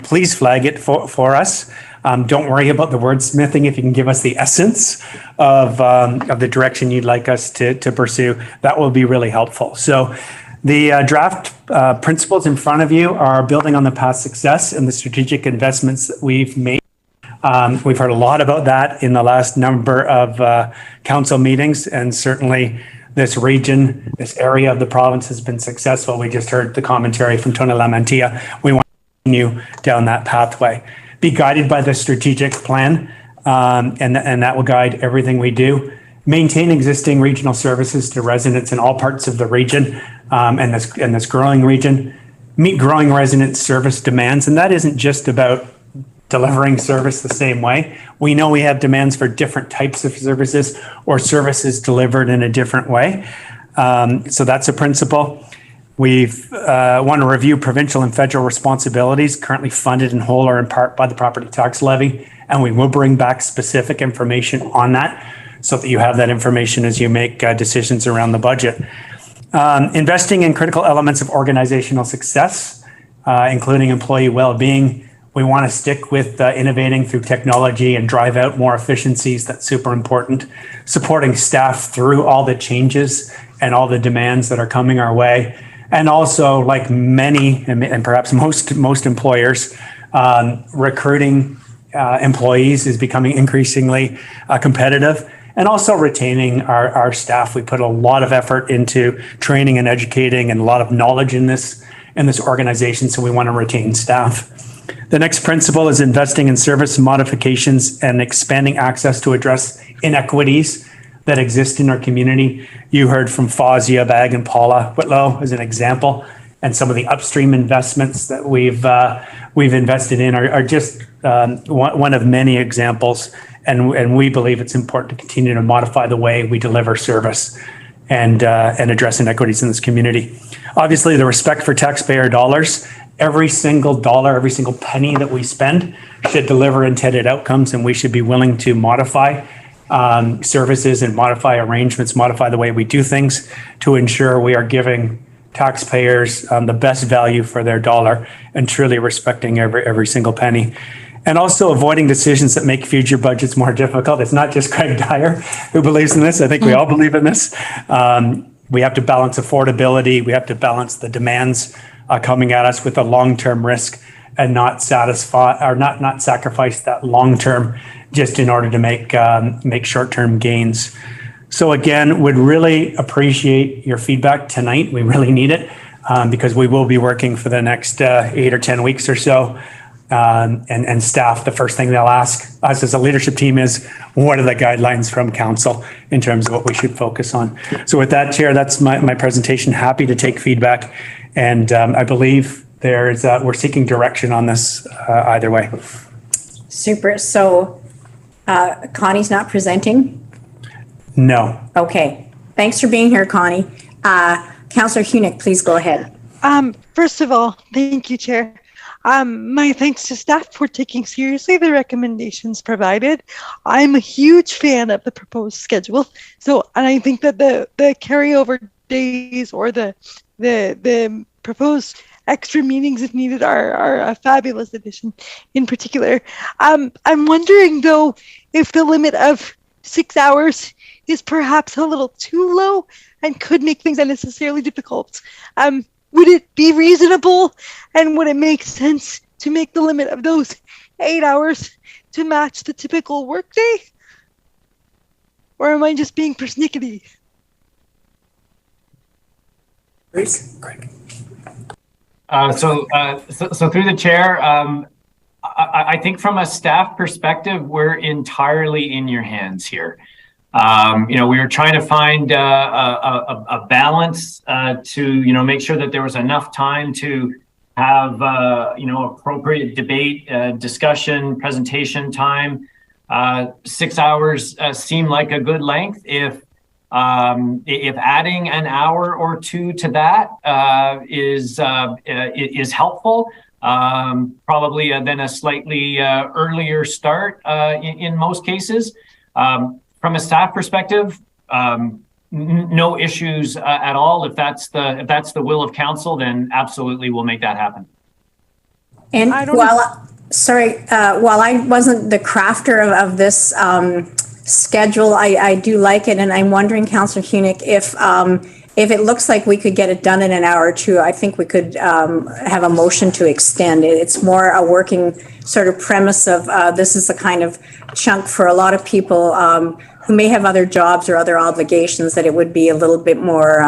please flag it for us. Don't worry about the wordsmithing. If you can give us the essence of the direction you'd like us to pursue, that will be really helpful. So the draft principles in front of you are building on the past success and the strategic investments that we've made. We've heard a lot about that in the last number of council meetings, and certainly this region, this area of the province has been successful. We just heard the commentary from Tony Lamantia. We want to continue down that pathway. Be guided by the strategic plan, and that will guide everything we do. Maintain existing regional services to residents in all parts of the region and this growing region. Meet growing resident service demands, and that isn't just about delivering service the same way. We know we have demands for different types of services or services delivered in a different way. So that's a principle. We've want to review provincial and federal responsibilities currently funded in whole or in part by the property tax levy, and we will bring back specific information on that so that you have that information as you make decisions around the budget. Investing in critical elements of organizational success, including employee well-being. We want to stick with innovating through technology and drive out more efficiencies. That's super important. Supporting staff through all the changes and all the demands that are coming our way. And also, like many and perhaps most employers, recruiting employees is becoming increasingly competitive. And also retaining our staff. We put a lot of effort into training and educating and a lot of knowledge in this organization, so we want to retain staff. The next principle is investing in service modifications and expanding access to address inequities that exist in our community. You heard from Fawzia, Bag, and Paula Whitlow as an example, and some of the upstream investments that we've invested in are just one of many examples. And we believe it's important to continue to modify the way we deliver service and address inequities in this community. Obviously, the respect for taxpayer dollars. Every single dollar, every single penny that we spend should deliver intended outcomes, and we should be willing to modify services and modify arrangements, modify the way we do things to ensure we are giving taxpayers the best value for their dollar and truly respecting every single penny. And also avoiding decisions that make future budgets more difficult. It's not just Craig Dyer who believes in this. I think we all believe in this. We have to balance affordability. We have to balance the demands coming at us with a long-term risk and not sacrifice that long-term just in order to make short-term gains. So again, would really appreciate your feedback tonight. We really need it because we will be working for the next 8 or 10 weeks or so. And staff, the first thing they'll ask us as a leadership team is, what are the guidelines from council in terms of what we should focus on? So with that, Chair, that's my presentation. Happy to take feedback. And I believe we're seeking direction on this either way. Super. So Connie's not presenting? No. Okay. Thanks for being here, Connie. Councillor Hunick, please go ahead. First of all, thank you, Chair. My thanks to staff for taking seriously the recommendations provided. I'm a huge fan of the proposed schedule. And I think that the carryover days or the proposed extra meetings if needed are a fabulous addition in particular. I'm wondering though, if the limit of 6 hours is perhaps a little too low and could make things unnecessarily difficult. Would it be reasonable and would it make sense to make the limit of those 8 hours to match the typical workday? Or am I just being persnickety? Bruce? Craig. So through the chair, I think from a staff perspective, we're entirely in your hands here. We were trying to find a balance to, make sure that there was enough time to have, appropriate debate, discussion, presentation time. 6 hours seem like a good length. If adding an hour or two to that is helpful, probably then a slightly earlier start in most cases. From a staff perspective, no issues at all. If that's the will of council, then absolutely we'll make that happen. And Sorry, while I wasn't the crafter of this schedule, I do like it, and I'm wondering, Councillor Hunick, if it looks like we could get it done in an hour or two, I think we could have a motion to extend it. It's more a working sort of premise of this is the kind of chunk for a lot of people who may have other jobs or other obligations, that it would be a little bit more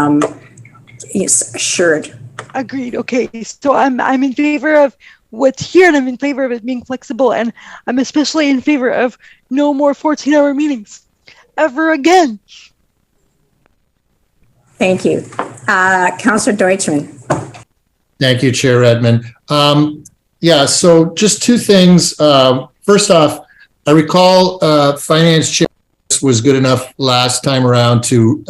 assured. Agreed. Okay, so I'm in favor of what's here, and I'm in favor of it being flexible, and I'm especially in favor of no more 14-hour meetings ever again. Thank you. Councillor Deutschmann. Thank you, Chair Redmond. Yeah, so just two things. First off, I recall Finance Chair was good enough last time around to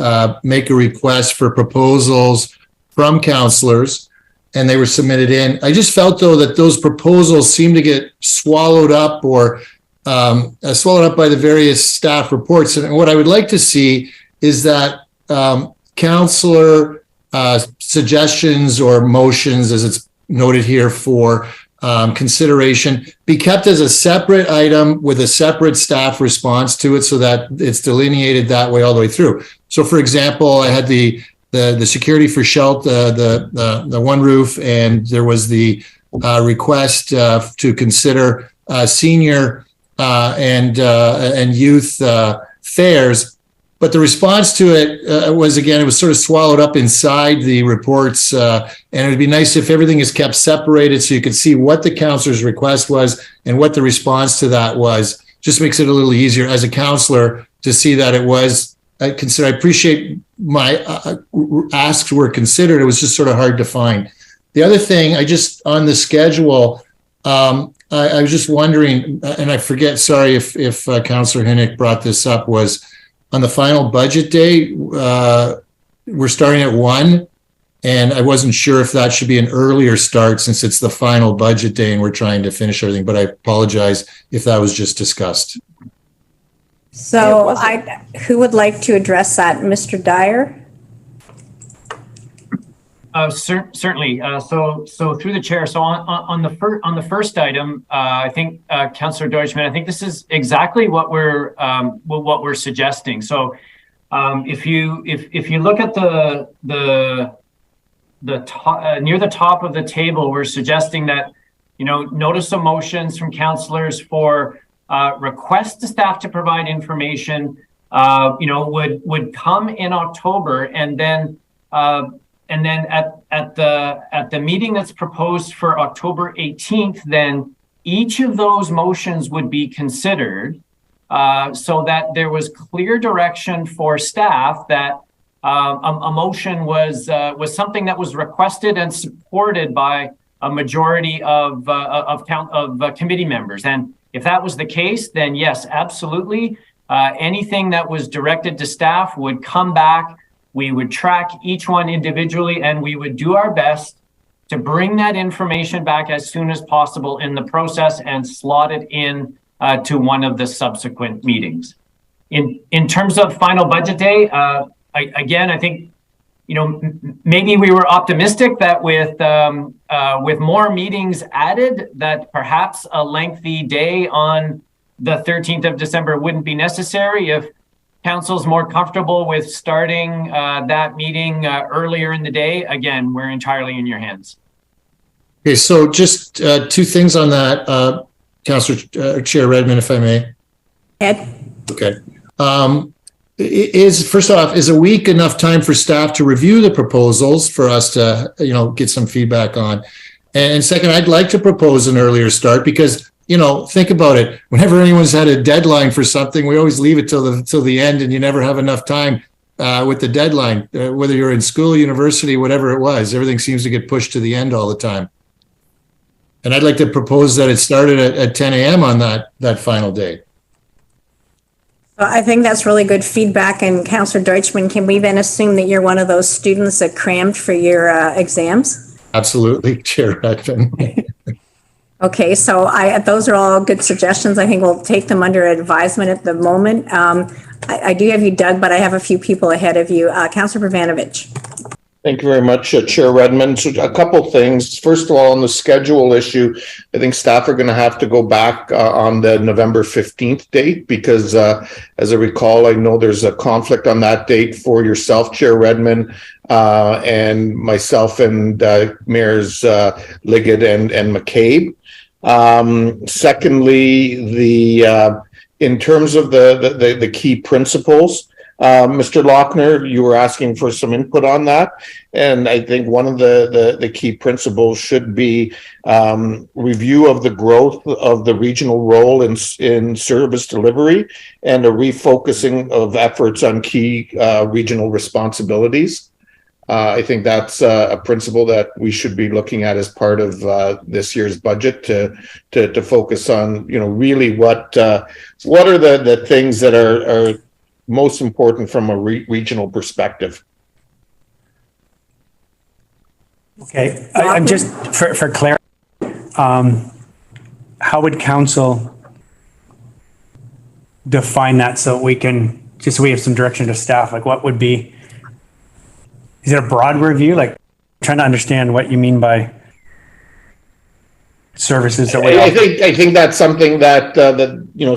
make a request for proposals from councillors, and they were submitted in. I just felt, though, that those proposals seemed to get swallowed up or swallowed up by the various staff reports. And what I would like to see is that councillor suggestions or motions, as it's noted here, for consideration be kept as a separate item with a separate staff response to it, so that it's delineated that way all the way through. So, for example, I had the security for shelter, the one roof, and there was the request to consider senior and youth fairs. But the response to it was, again, it was sort of swallowed up inside the reports. And it would be nice if everything is kept separated so you could see what the councillor's request was and what the response to that was. Just makes it a little easier as a councillor to see that it was considered. I appreciate my asks were considered. It was just sort of hard to find. The other thing, on the schedule, I was just wondering, and I forget, sorry if Councillor Hunick brought this up, was on the final budget day, we're starting at 1, and I wasn't sure if that should be an earlier start since it's the final budget day and we're trying to finish everything, but I apologize if that was just discussed. So who would like to address that? Mr. Dyer? Certainly. So through the chair. So on the first item, I think Councillor Deutschmann, I think this is exactly what we're suggesting. So if you look at the top, near the top of the table, we're suggesting that notice of motions from councillors for request to staff to provide information would come in October, and then at the meeting that's proposed for October 18th, then each of those motions would be considered so that there was clear direction for staff that a motion was something that was requested and supported by a majority of committee members. And if that was the case, then yes, absolutely. Anything that was directed to staff would come back. We would track each one individually, and we would do our best to bring that information back as soon as possible in the process and slot it in to one of the subsequent meetings. In terms of final budget day, I think maybe we were optimistic that with more meetings added, that perhaps a lengthy day on the 13th of December wouldn't be necessary. If council's more comfortable with starting that meeting earlier in the day, again, we're entirely in your hands. Okay, so just two things on that, Councillor Chair Redmond, if I may. Ed? Okay. First off, is a week enough time for staff to review the proposals for us to, get some feedback on? And second, I'd like to propose an earlier start because, think about it. Whenever anyone's had a deadline for something, we always leave it till the end, and you never have enough time with the deadline. Whether you're in school, university, whatever it was, everything seems to get pushed to the end all the time. And I'd like to propose that it started at 10 a.m. on that final day. I think that's really good feedback. And Councillor Deutschmann, can we then assume that you're one of those students that crammed for your exams? Absolutely, Chair Redmond. Okay, so those are all good suggestions. I think we'll take them under advisement at the moment. I do have you, Doug, but I have a few people ahead of you. Councillor Pravanovich. Thank you very much, Chair Redmond. So a couple things. First of all, on the schedule issue, I think staff are going to have to go back on the November 15th date because, as I recall, I know there's a conflict on that date for yourself, Chair Redmond, and myself and Mayors Liggett and McCabe. Secondly, in terms of the key principles, Mr. Lochner, you were asking for some input on that. And I think one of the key principles should be review of the growth of the regional role in service delivery and a refocusing of efforts on key regional responsibilities. I think that's a principle that we should be looking at as part of this year's budget to focus on, really what are the things that are most important from a regional perspective. Okay, I'm just for clarity. How would council define that so we can just so we have some direction to staff? Like, what would be? Is it a broad review? Like, trying to understand what you mean by services that we offer. I think that's something that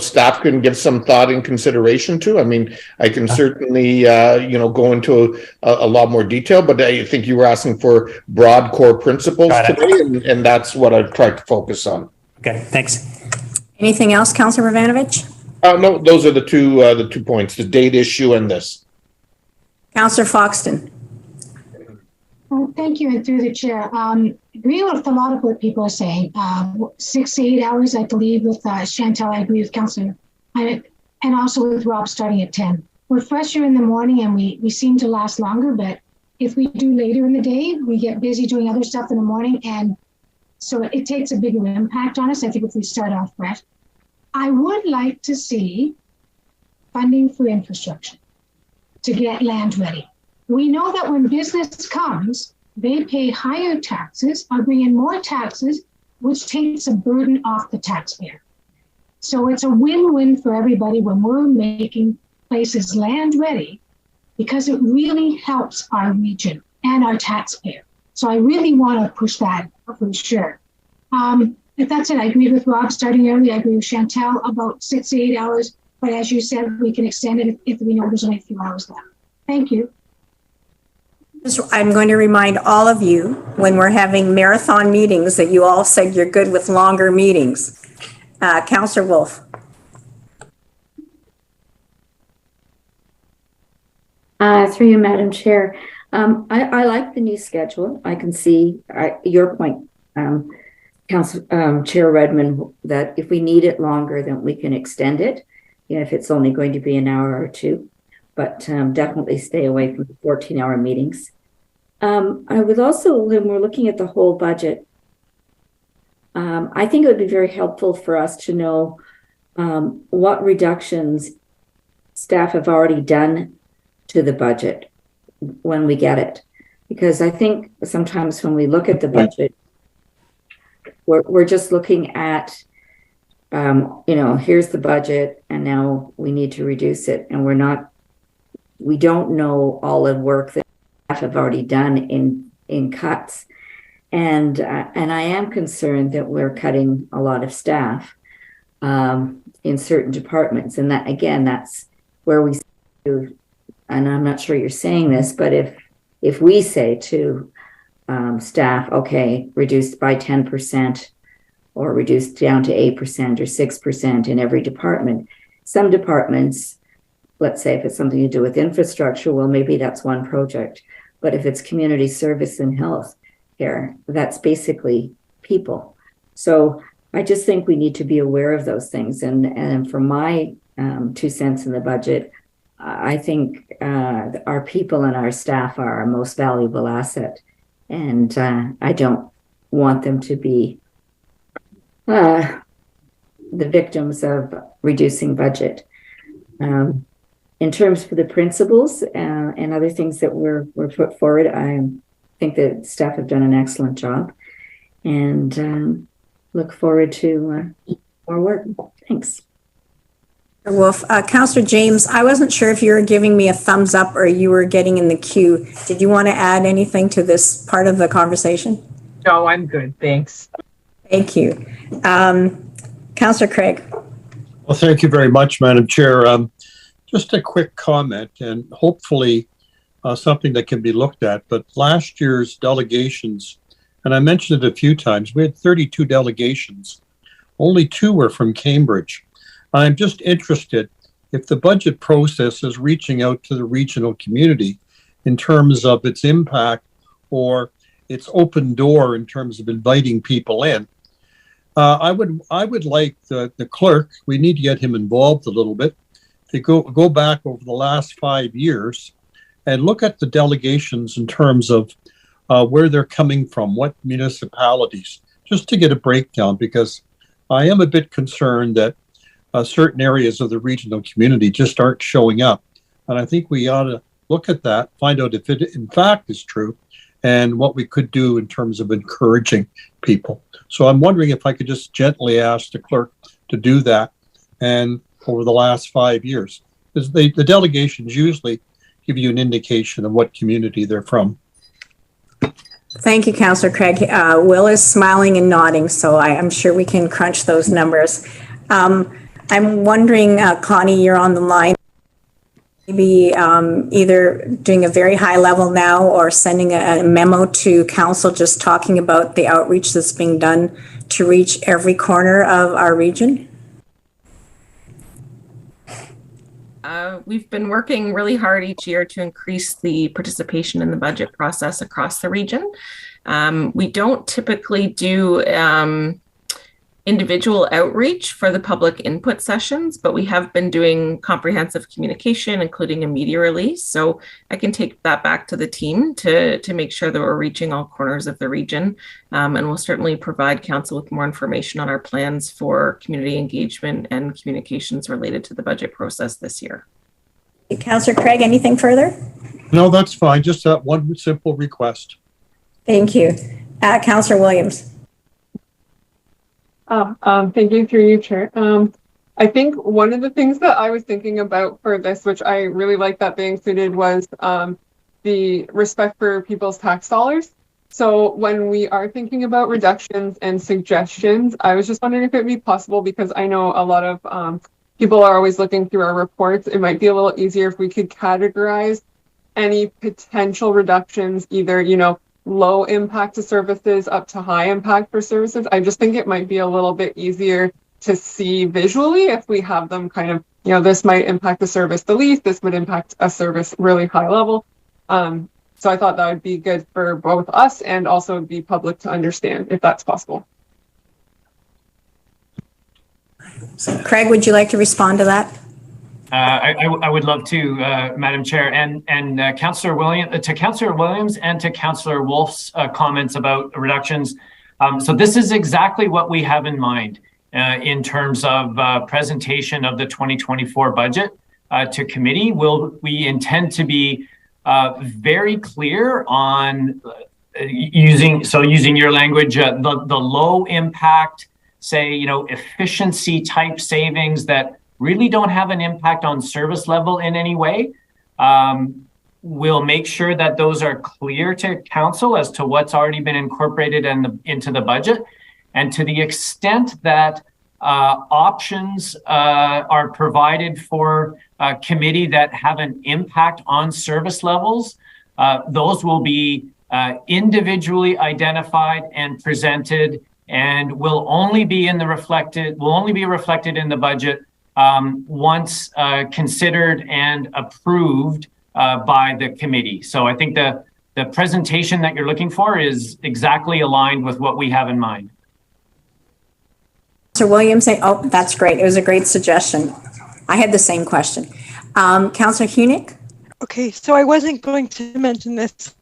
staff can give some thought and consideration to. I mean, I can certainly go into a lot more detail, but I think you were asking for broad core principles today, and that's what I've tried to focus on. Okay, thanks. Anything else, Councillor Ravanovich? No, those are the two points: the date issue and this. Councillor Foxton. Well, thank you, and through the chair. Agree with a lot of what people are saying. 6 to 8 hours, I believe, with Chantal. I agree with Councillor, and also with Rob starting at 10. We're fresher in the morning, and we seem to last longer. But if we do later in the day, we get busy doing other stuff in the morning, and so it takes a bigger impact on us. I think if we start off fresh, I would like to see funding for infrastructure to get land ready. We know that when business comes, they pay higher taxes or bring in more taxes, which takes a burden off the taxpayer. So it's a win-win for everybody when we're making places land ready, because it really helps our region and our taxpayer. So I really want to push that for sure. If that's it, I agree with Rob starting early. I agree with Chantal about 6 to 8 hours, but as you said, we can extend it if we know there's only a few hours left. Thank you. I'm going to remind all of you when we're having marathon meetings that you all said you're good with longer meetings. Councillor Wolf. Through you, Madam Chair. I like the new schedule. I can see your point, Chair Redmond, that if we need it longer, then we can extend it, if it's only going to be an hour or two. But definitely stay away from the 14-hour meetings. I would also, when we're looking at the whole budget, I think it would be very helpful for us to know what reductions staff have already done to the budget when we get it. Because I think sometimes when we look at the budget, we're just looking at, here's the budget and now we need to reduce it. And we don't know all the work that staff have already done in cuts. And I am concerned that we're cutting a lot of staff in certain departments. And that, again, that's where we, and I'm not sure you're saying this, but if we say to staff, okay, reduced by 10% or reduced down to 8% or 6% in every department, some departments, let's say if it's something to do with infrastructure, well, maybe that's one project. But if it's community service and health care, that's basically people. So I just think we need to be aware of those things. And for my 2 cents in the budget, I think our people and our staff are our most valuable asset. And I don't want them to be the victims of reducing budget. In terms of the principles and other things that were put forward, I think that staff have done an excellent job and look forward to more work. Thanks. Wolf. Councillor James, I wasn't sure if you were giving me a thumbs up or you were getting in the queue. Did you want to add anything to this part of the conversation? No, I'm good. Thanks. Thank you. Councillor Craig. Well, thank you very much, Madam Chair. Just a quick comment and hopefully something that can be looked at. But last year's delegations, and I mentioned it a few times, we had 32 delegations. Only 2 were from Cambridge. I'm just interested if the budget process is reaching out to the regional community in terms of its impact or its open door in terms of inviting people in. I would like the clerk, we need to get him involved a little bit, to go back over the last 5 years and look at the delegations in terms of where they're coming from, what municipalities, just to get a breakdown, because I am a bit concerned that certain areas of the regional community just aren't showing up. And I think we ought to look at that, find out if it in fact is true, and what we could do in terms of encouraging people. So I'm wondering if I could just gently ask the clerk to do that, and over the last 5 years, because the delegations usually give you an indication of what community they're from. Thank you, Councillor Craig. Will is smiling and nodding, so I'm sure we can crunch those numbers. I'm wondering, Connie, you're on the line, maybe either doing a very high level now or sending a memo to council just talking about the outreach that's being done to reach every corner of our region? We've been working really hard each year to increase the participation in the budget process across the region. We don't typically do individual outreach for the public input sessions, but we have been doing comprehensive communication, including a media release. So I can take that back to the team to make sure that we're reaching all corners of the region. And we'll certainly provide council with more information on our plans for community engagement and communications related to the budget process this year. Councillor Craig, anything further? No, that's fine. Just that one simple request. Thank you. Councillor Williams. Thank you through you, Chair. I think one of the things that I was thinking about for this, which I really like that they included, was the respect for people's tax dollars. So when we are thinking about reductions and suggestions, I was just wondering if it would be possible, because I know a lot of people are always looking through our reports. It might be a little easier if we could categorize any potential reductions, either, low impact to services up to high impact for services. I just think it might be a little bit easier to see visually if we have them kind of, this might impact the service the least, this would impact a service really high level. So I thought that would be good for both us and also be public to understand, if that's possible. Craig, would you like to respond to that? I would love to, Madam Chair, and Councillor Williams and to Councillor Wolf's comments about reductions. So this is exactly what we have in mind in terms of presentation of the 2024 budget to committee. We intend to be very clear on using your language, the low impact, say, efficiency type savings that really don't have an impact on service level in any way. We'll make sure that those are clear to council as to what's already been incorporated into the budget. And to the extent that options are provided for committee that have an impact on service levels, those will be individually identified and presented, and will only be reflected in the budget once considered and approved by the committee. So I think the presentation that you're looking for is exactly aligned with what we have in mind. Councillor Williams, oh, that's great. It was a great suggestion. I had the same question. Councillor Hunick? Okay, so I wasn't going to mention this.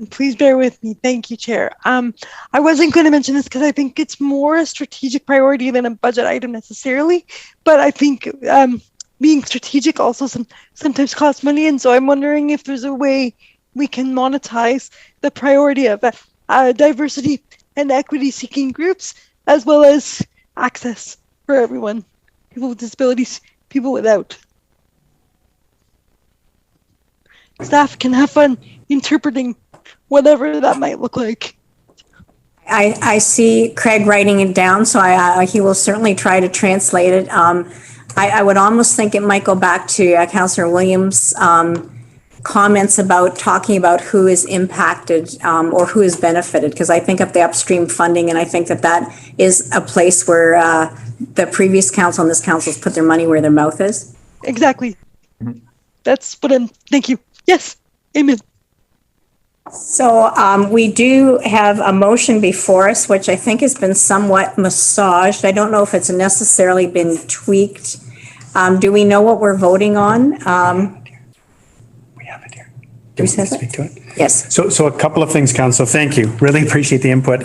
Please bear with me. Thank you, Chair. I wasn't going to mention this because I think it's more a strategic priority than a budget item necessarily. But I think being strategic also sometimes costs money. And so I'm wondering if there's a way we can monetize the priority of diversity and equity seeking groups, as well as access for everyone, people with disabilities, people without. Staff can have fun interpreting whatever that might look like. I see Craig writing it down, so he will certainly try to translate it. I would almost think it might go back to Councillor Williams' comments about talking about who is impacted or who is benefited, because I think of the upstream funding, and I think that is a place where the previous council and this council has put their money where their mouth is. Exactly. That's what I'm, thank you. Yes, amen. So we do have a motion before us, which I think has been somewhat massaged. I don't know if it's necessarily been tweaked. Do we know what we're voting on? We have it here. Do we speak to it? Yes. So a couple of things, Council. Thank you. Really appreciate the input.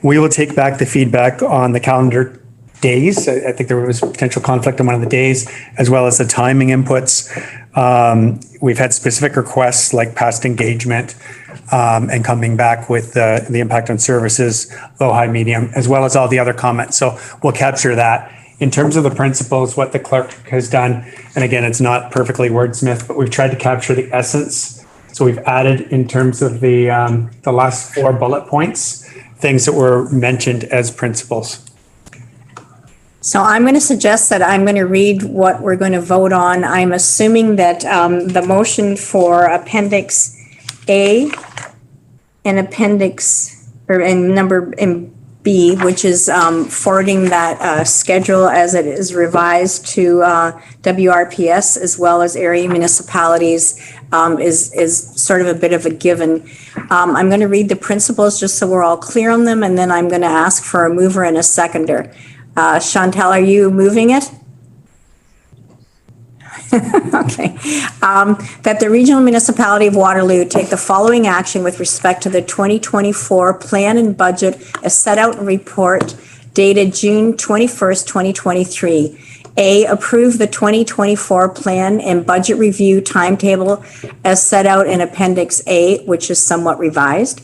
We will take back the feedback on the calendar days. I think there was potential conflict on one of the days, as well as the timing inputs. We've had specific requests like past engagement and coming back with the impact on services, low, high, medium, as well as all the other comments. So we'll capture that. In terms of the principles, what the clerk has done, and again, it's not perfectly wordsmith, but we've tried to capture the essence. So we've added, in terms of the last 4 bullet points, things that were mentioned as principles. So I'm going to suggest that I'm going to read what we're going to vote on. I'm assuming that the motion for Appendix A and Appendix, or in number in B, which is forwarding that schedule as it is revised to WRPS as well as area municipalities, is sort of a bit of a given. I'm going to read the principles just so we're all clear on them, and then I'm going to ask for a mover and a seconder. Chantal, are you moving it? Okay. That the Regional Municipality of Waterloo take the following action with respect to the 2024 plan and budget as set out in report dated June 21st, 2023. A, approve the 2024 plan and budget review timetable as set out in Appendix A, which is somewhat revised.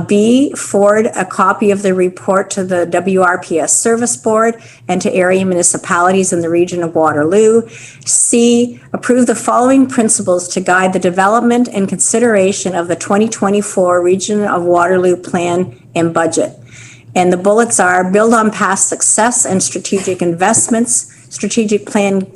B, forward a copy of the report to the WRPS Service Board and to area municipalities in the region of Waterloo. C, approve the following principles to guide the development and consideration of the 2024 Region of Waterloo Plan and Budget. And the bullets are: build on past success and strategic investments. Strategic plan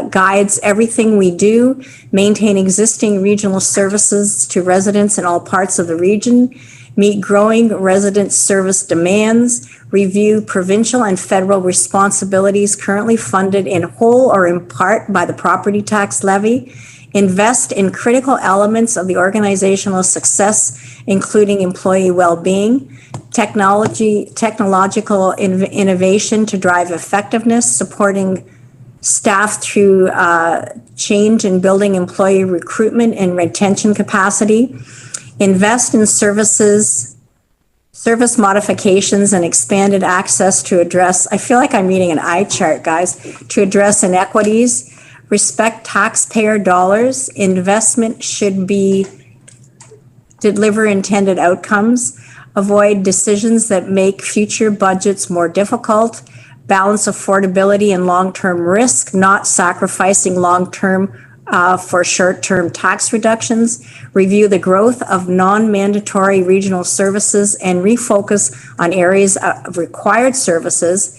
guides everything we do. Maintain existing regional services to residents in all parts of the region. Meet growing resident service demands. Review provincial and federal responsibilities currently funded in whole or in part by the property tax levy. Invest in critical elements of the organizational success, including employee well-being. Technological innovation to drive effectiveness, supporting staff through change in building employee recruitment and retention capacity. Invest in service modifications and expanded access to address, I feel like I'm reading an eye chart, guys, to address inequities. Respect taxpayer dollars. Investment should be deliver intended outcomes. Avoid decisions that make future budgets more difficult. Balance affordability and long-term risk, not sacrificing long-term for short-term tax reductions. Review the growth of non-mandatory regional services and refocus on areas of required services.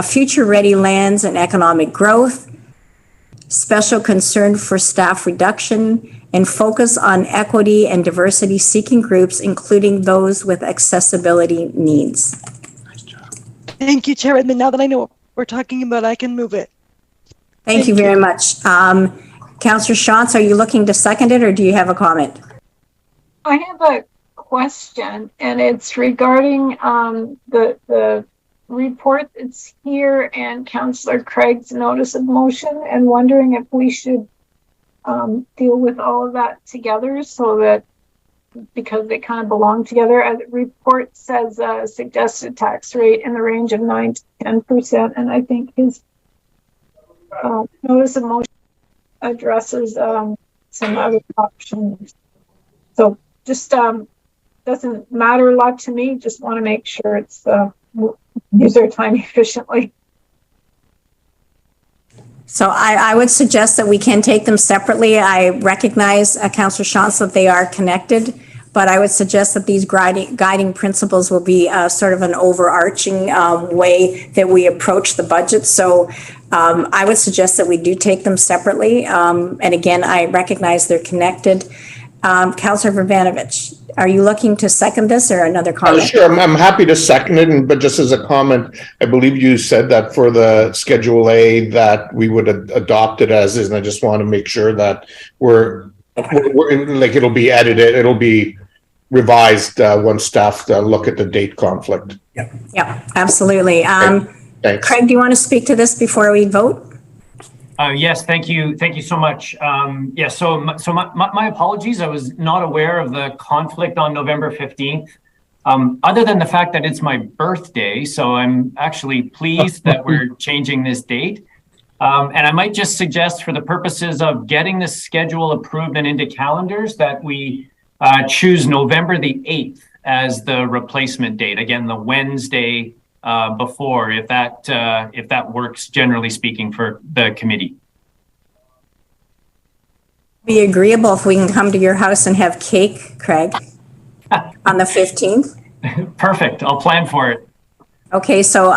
Future-ready lands and economic growth. Special concern for staff reduction, and focus on equity and diversity seeking groups, including those with accessibility needs. Thank you, Chair Edmund. Now that I know what we're talking about, I can move it. Thank you very much. Councillor Shantz, are you looking to second it, or do you have a comment? I have a question, and it's regarding the report that's here and Councillor Craig's notice of motion, and wondering if we should deal with all of that together, so that, because they kind of belong together. The report says suggested tax rate in the range of 9 to 10%, and I think his notice of motion addresses some other options. So just doesn't matter a lot to me. Just want to make sure it's use our time efficiently. So I would suggest that we can take them separately. I recognize, Councillor Shantz, that they are connected, but I would suggest that these guiding principles will be sort of an overarching way that we approach the budget. So I would suggest that we do take them separately. And again, I recognize they're connected. Councillor Vrbanovich, are you looking to second this or another comment? Sure, I'm happy to second it, but just as a comment, I believe you said that for the Schedule A that we would adopt it as is, and I just want to make sure that we're like it'll be edited, it'll be revised once staff look at the date conflict. Yeah, absolutely. Thanks. Craig, do you want to speak to this before we vote? Yes, thank you so much. So my apologies. I was not aware of the conflict on November 15th. Other than the fact that it's my birthday, so I'm actually pleased that we're changing this date. And I might just suggest, for the purposes of getting this schedule approved and into calendars, that we choose November the 8th as the replacement date. Again, the Wednesday before, if that works, generally speaking, for the committee. Be agreeable if we can come to your house and have cake, Craig, on the 15th. Perfect. I'll plan for it. Okay, so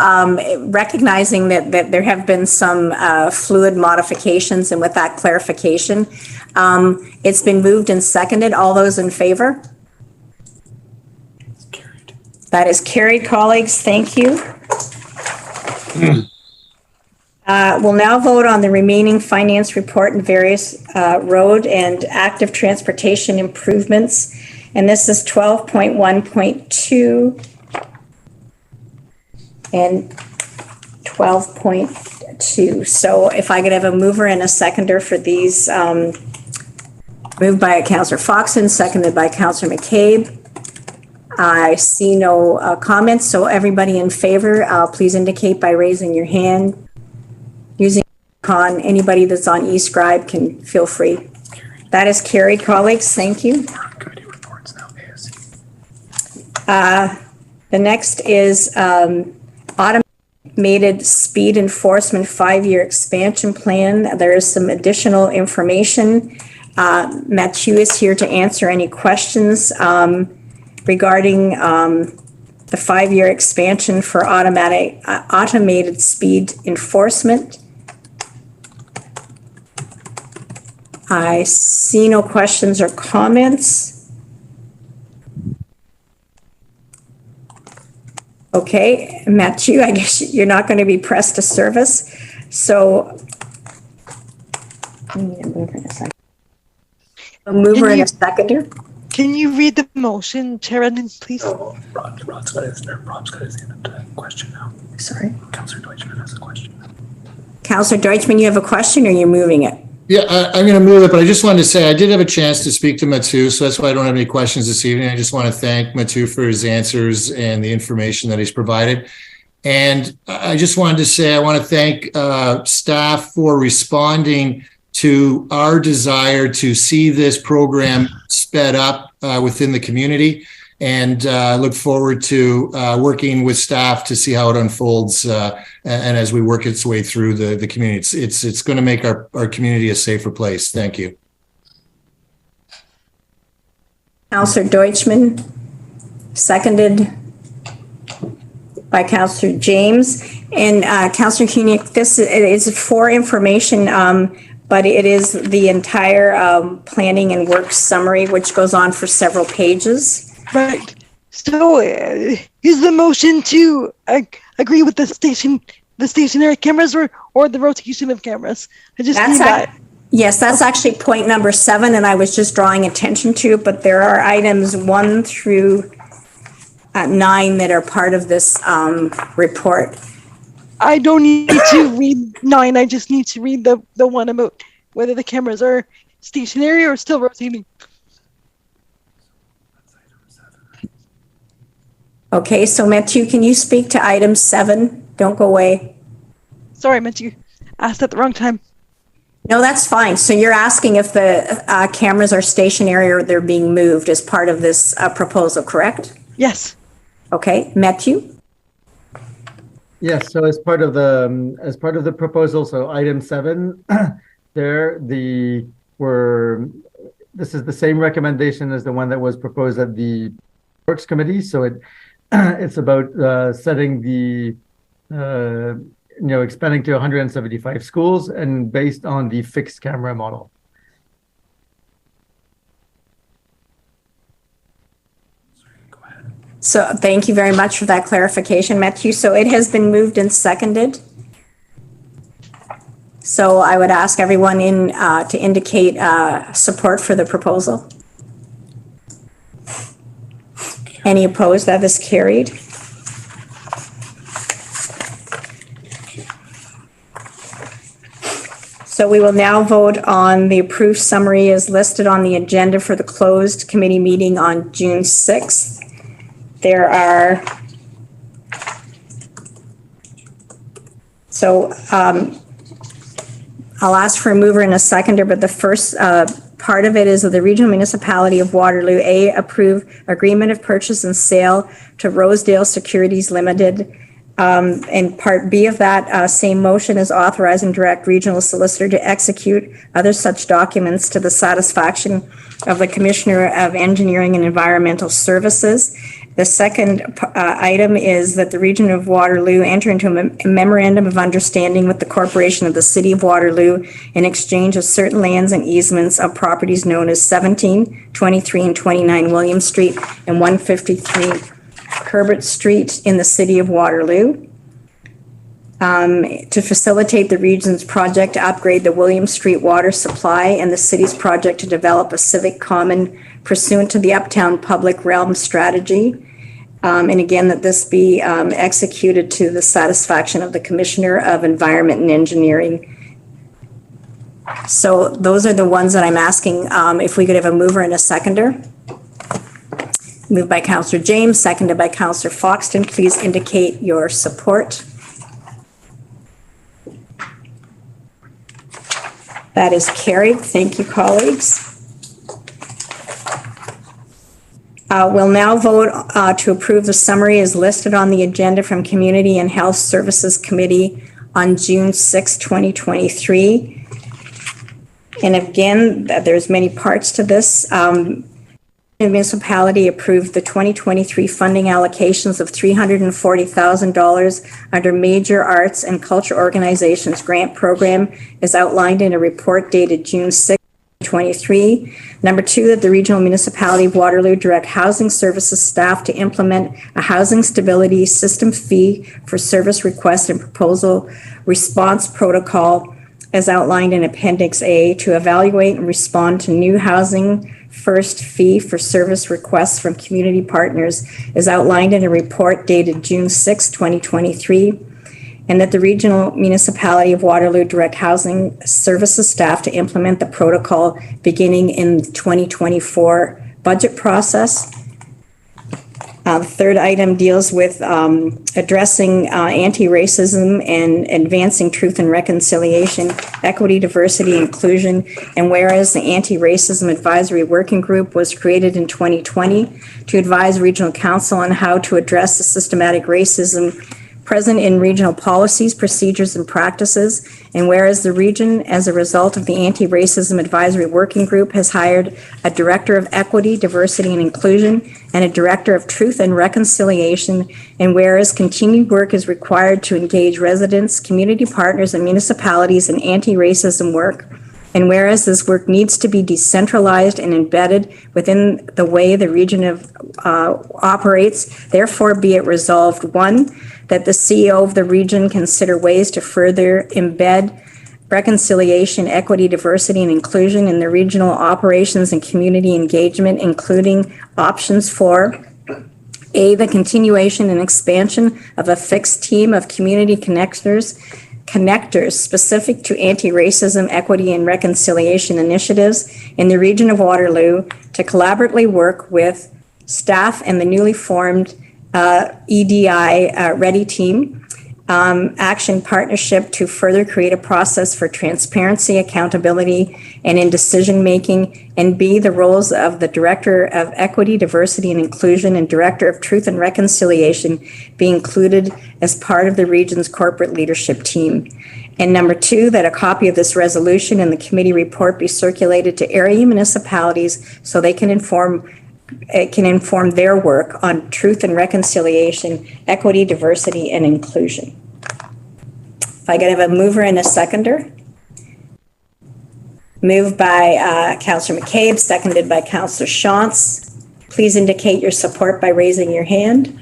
recognizing that there have been some fluid modifications, and with that clarification, it's been moved and seconded. All those in favor? That is carried, colleagues. Thank you. We'll now vote on the remaining finance report and various road and active transportation improvements. And this is 12.1.2 and 12.2. So if I could have a mover and a seconder for these, moved by Councillor Foxton, seconded by Councillor McCabe. I see no comments, so everybody in favor, please indicate by raising your hand. Using icon, anybody that's on eScribe can feel free. That is carried, colleagues. Thank you. The next is automated speed enforcement 5-year expansion plan. There is some additional information. Mathieu is here to answer any questions regarding the 5-year expansion for automated speed enforcement. I see no questions or comments. Okay, Mathieu, I guess you're not going to be pressed to service. So, a mover and a seconder. Can you read the motion, Chair Redmond, please? Oh, Rob's got his hand up to question now. Sorry. Councillor Deutschman has a question. Councillor Deutschman, you have a question, or you're moving it? Yeah, I'm going to move it, but I just wanted to say I did have a chance to speak to Mathieu, so that's why I don't have any questions this evening. I just want to thank Mathieu for his answers and the information that he's provided. And I just wanted to say I want to thank staff for responding to our desire to see this program sped up within the community, and look forward to working with staff to see how it unfolds and as we work its way through the community. It's going to make our community a safer place. Thank you. Councillor Deutschman, seconded by Councillor James. And Councillor Hunick, this is for information, but it is the entire planning and work summary, which goes on for several pages. Right. So is the motion to agree with the stationary cameras or the rotation of cameras? I just need that. Yes, that's actually point number 7, and I was just drawing attention to, but there are items 1 through 9 that are part of this report. I don't need to read 9. I just need to read the one about whether the cameras are stationary or still rotating. Okay, so Mathieu, can you speak to item 7? Don't go away. Sorry, Mathieu. Asked at the wrong time. No, that's fine. So you're asking if the cameras are stationary or they're being moved as part of this proposal, correct? Yes. Okay, Mathieu? Yes, so as part of the proposal, so item 7, this is the same recommendation as the one that was proposed at the Works Committee. So it's about setting the expanding to 175 schools and based on the fixed camera model. So thank you very much for that clarification, Matthew. So it has been moved and seconded. So I would ask everyone to indicate support for the proposal. Any opposed? That is carried. So we will now vote on the approved summary as listed on the agenda for the closed committee meeting on June 6th. There are, I'll ask for a mover and a seconder, but the first part of it is that the Regional Municipality of Waterloo, A, approve agreement of purchase and sale to Rosedale Securities Limited. And part B of that same motion is authorize and direct regional solicitor to execute other such documents to the satisfaction of the Commissioner of Engineering and Environmental Services. The second item is that the Region of Waterloo enter into a Memorandum of Understanding with the Corporation of the City of Waterloo in exchange of certain lands and easements of properties known as 17, 23, and 29 Williams Street and 153 Herbert Street in the City of Waterloo. To facilitate the region's project to upgrade the Williams Street water supply and the city's project to develop a civic common pursuant to the Uptown Public Realm strategy. And again, that this be executed to the satisfaction of the Commissioner of Environment and Engineering. So those are the ones that I'm asking if we could have a mover and a seconder. Moved by Councillor James, seconded by Councillor Foxton. Please indicate your support. That is carried. Thank you, colleagues. We'll now vote to approve the summary as listed on the agenda from Community and Health Services Committee on June 6, 2023. And again, there's many parts to this. The municipality approved the 2023 funding allocations of $340,000 under Major Arts and Culture Organizations Grant Program as outlined in a report dated June 6, 2023. Number 2, that the Regional Municipality of Waterloo direct housing services staff to implement a housing stability system fee for service request and proposal response protocol as outlined in Appendix A to evaluate and respond to new housing first fee for service requests from community partners is outlined in a report dated June 6, 2023, and that the Regional Municipality of Waterloo direct housing services staff to implement the protocol beginning in the 2024 budget process. The third item deals with addressing anti-racism and advancing truth and reconciliation, equity, diversity, inclusion. And whereas the Anti-Racism Advisory Working Group was created in 2020 to advise Regional Council on how to address the systematic racism present in regional policies, procedures, and practices. And whereas the region, as a result of the Anti-Racism Advisory Working Group, has hired a Director of Equity, Diversity, and Inclusion and a Director of Truth and Reconciliation, and whereas continued work is required to engage residents, community partners, and municipalities in anti-racism work, and whereas this work needs to be decentralized and embedded within the way the region operates, therefore be it resolved, 1, that the CEO of the region consider ways to further embed reconciliation, equity, diversity, and inclusion in the regional operations and community engagement, including options for A, the continuation and expansion of a fixed team of community connectors specific to anti-racism, equity, and reconciliation initiatives in the region of Waterloo to collaboratively work with staff and the newly formed EDI Ready team action partnership to further create a process for transparency, accountability, and in decision-making. And B, the roles of the Director of Equity, Diversity, and Inclusion and Director of Truth and Reconciliation be included as part of the region's corporate leadership team. And number 2, that a copy of this resolution and the committee report be circulated to area municipalities so they can inform their work on truth and reconciliation, equity, diversity, and inclusion. If I could have a mover and a seconder. Moved by Councillor McCabe, seconded by Councillor Shantz. Please indicate your support by raising your hand.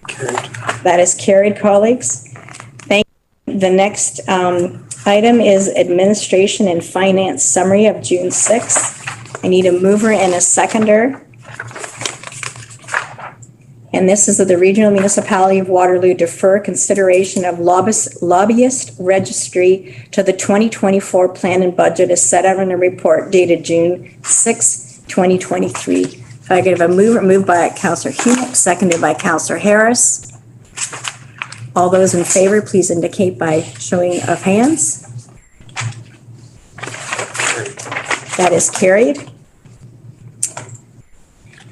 Carried. That is carried, colleagues. Thank you. The next item is Administration and Finance Summary of June 6th. I need a mover and a seconder. And this is of the Regional Municipality of Waterloo defer consideration of lobbyist registry to the 2024 plan and budget as set out in a report dated June 6, 2023. If I could have a mover, moved by Councillor Hugh, seconded by Councillor Harris. All those in favor, please indicate by showing of hands. That is carried.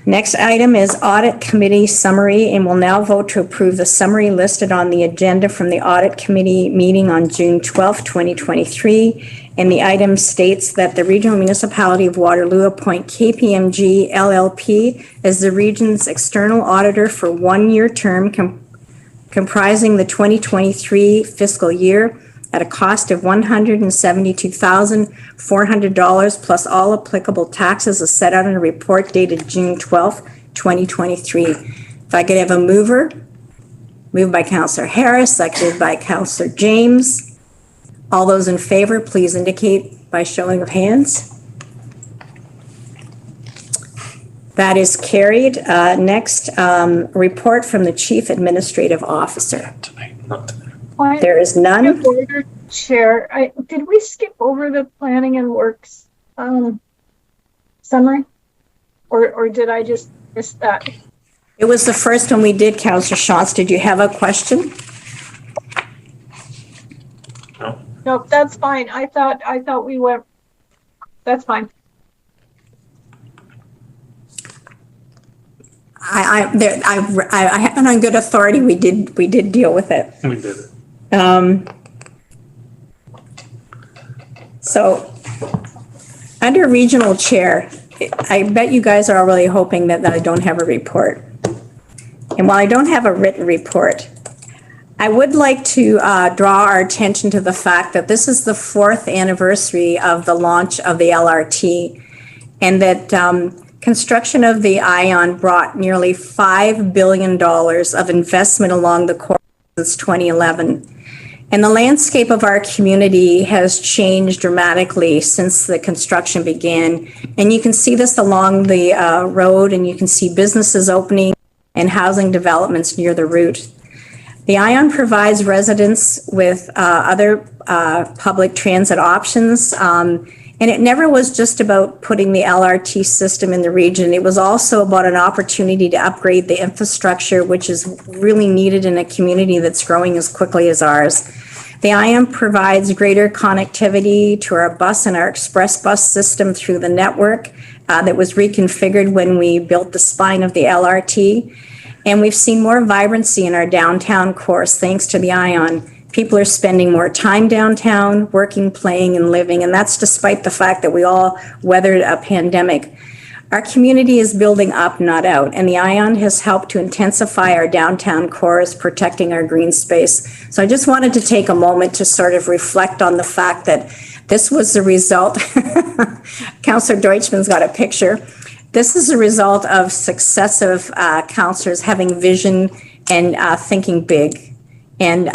Next item is Audit Committee Summary, and we'll now vote to approve the summary listed on the agenda from the Audit Committee meeting on June 12, 2023. And the item states that the Regional Municipality of Waterloo appoint KPMG LLP as the region's external auditor for one-year term comprising the 2023 fiscal year at a cost of $172,400 plus all applicable taxes as set out in a report dated June 12th, 2023. If I could have a mover, moved by Councillor Harris, seconded by Councillor James. All those in favor, please indicate by showing of hands. That is carried. Next, report from the Chief Administrative Officer. There is none. Order, Chair, did we skip over the planning and works summary? Or did I just miss that? It was the first one we did, Councillor Shantz. Did you have a question? No. No, that's fine. I thought we went, that's fine. I have it on good authority. We did deal with it. We did it. So under regional chair, I bet you guys are already hoping that I don't have a report. And while I don't have a written report, I would like to draw our attention to the fact that this is the 4th anniversary of the launch of the LRT, and that construction of the ION brought nearly $5 billion of investment along the course since 2011. And the landscape of our community has changed dramatically since the construction began. And you can see this along the road, and you can see businesses opening and housing developments near the route. The ION provides residents with other public transit options. And it never was just about putting the LRT system in the region. It was also about an opportunity to upgrade the infrastructure, which is really needed in a community that's growing as quickly as ours. The ION provides greater connectivity to our bus and our express bus system through the network that was reconfigured when we built the spine of the LRT. And we've seen more vibrancy in our downtown course thanks to the ION. People are spending more time downtown, working, playing, and living, and that's despite the fact that we all weathered a pandemic. Our community is building up, not out, and the ION has helped to intensify our downtown cores, protecting our green space. So I just wanted to take a moment to sort of reflect on the fact that this was the result. Councillor Deutschman's got a picture. This is a result of successive councillors having vision and thinking big. And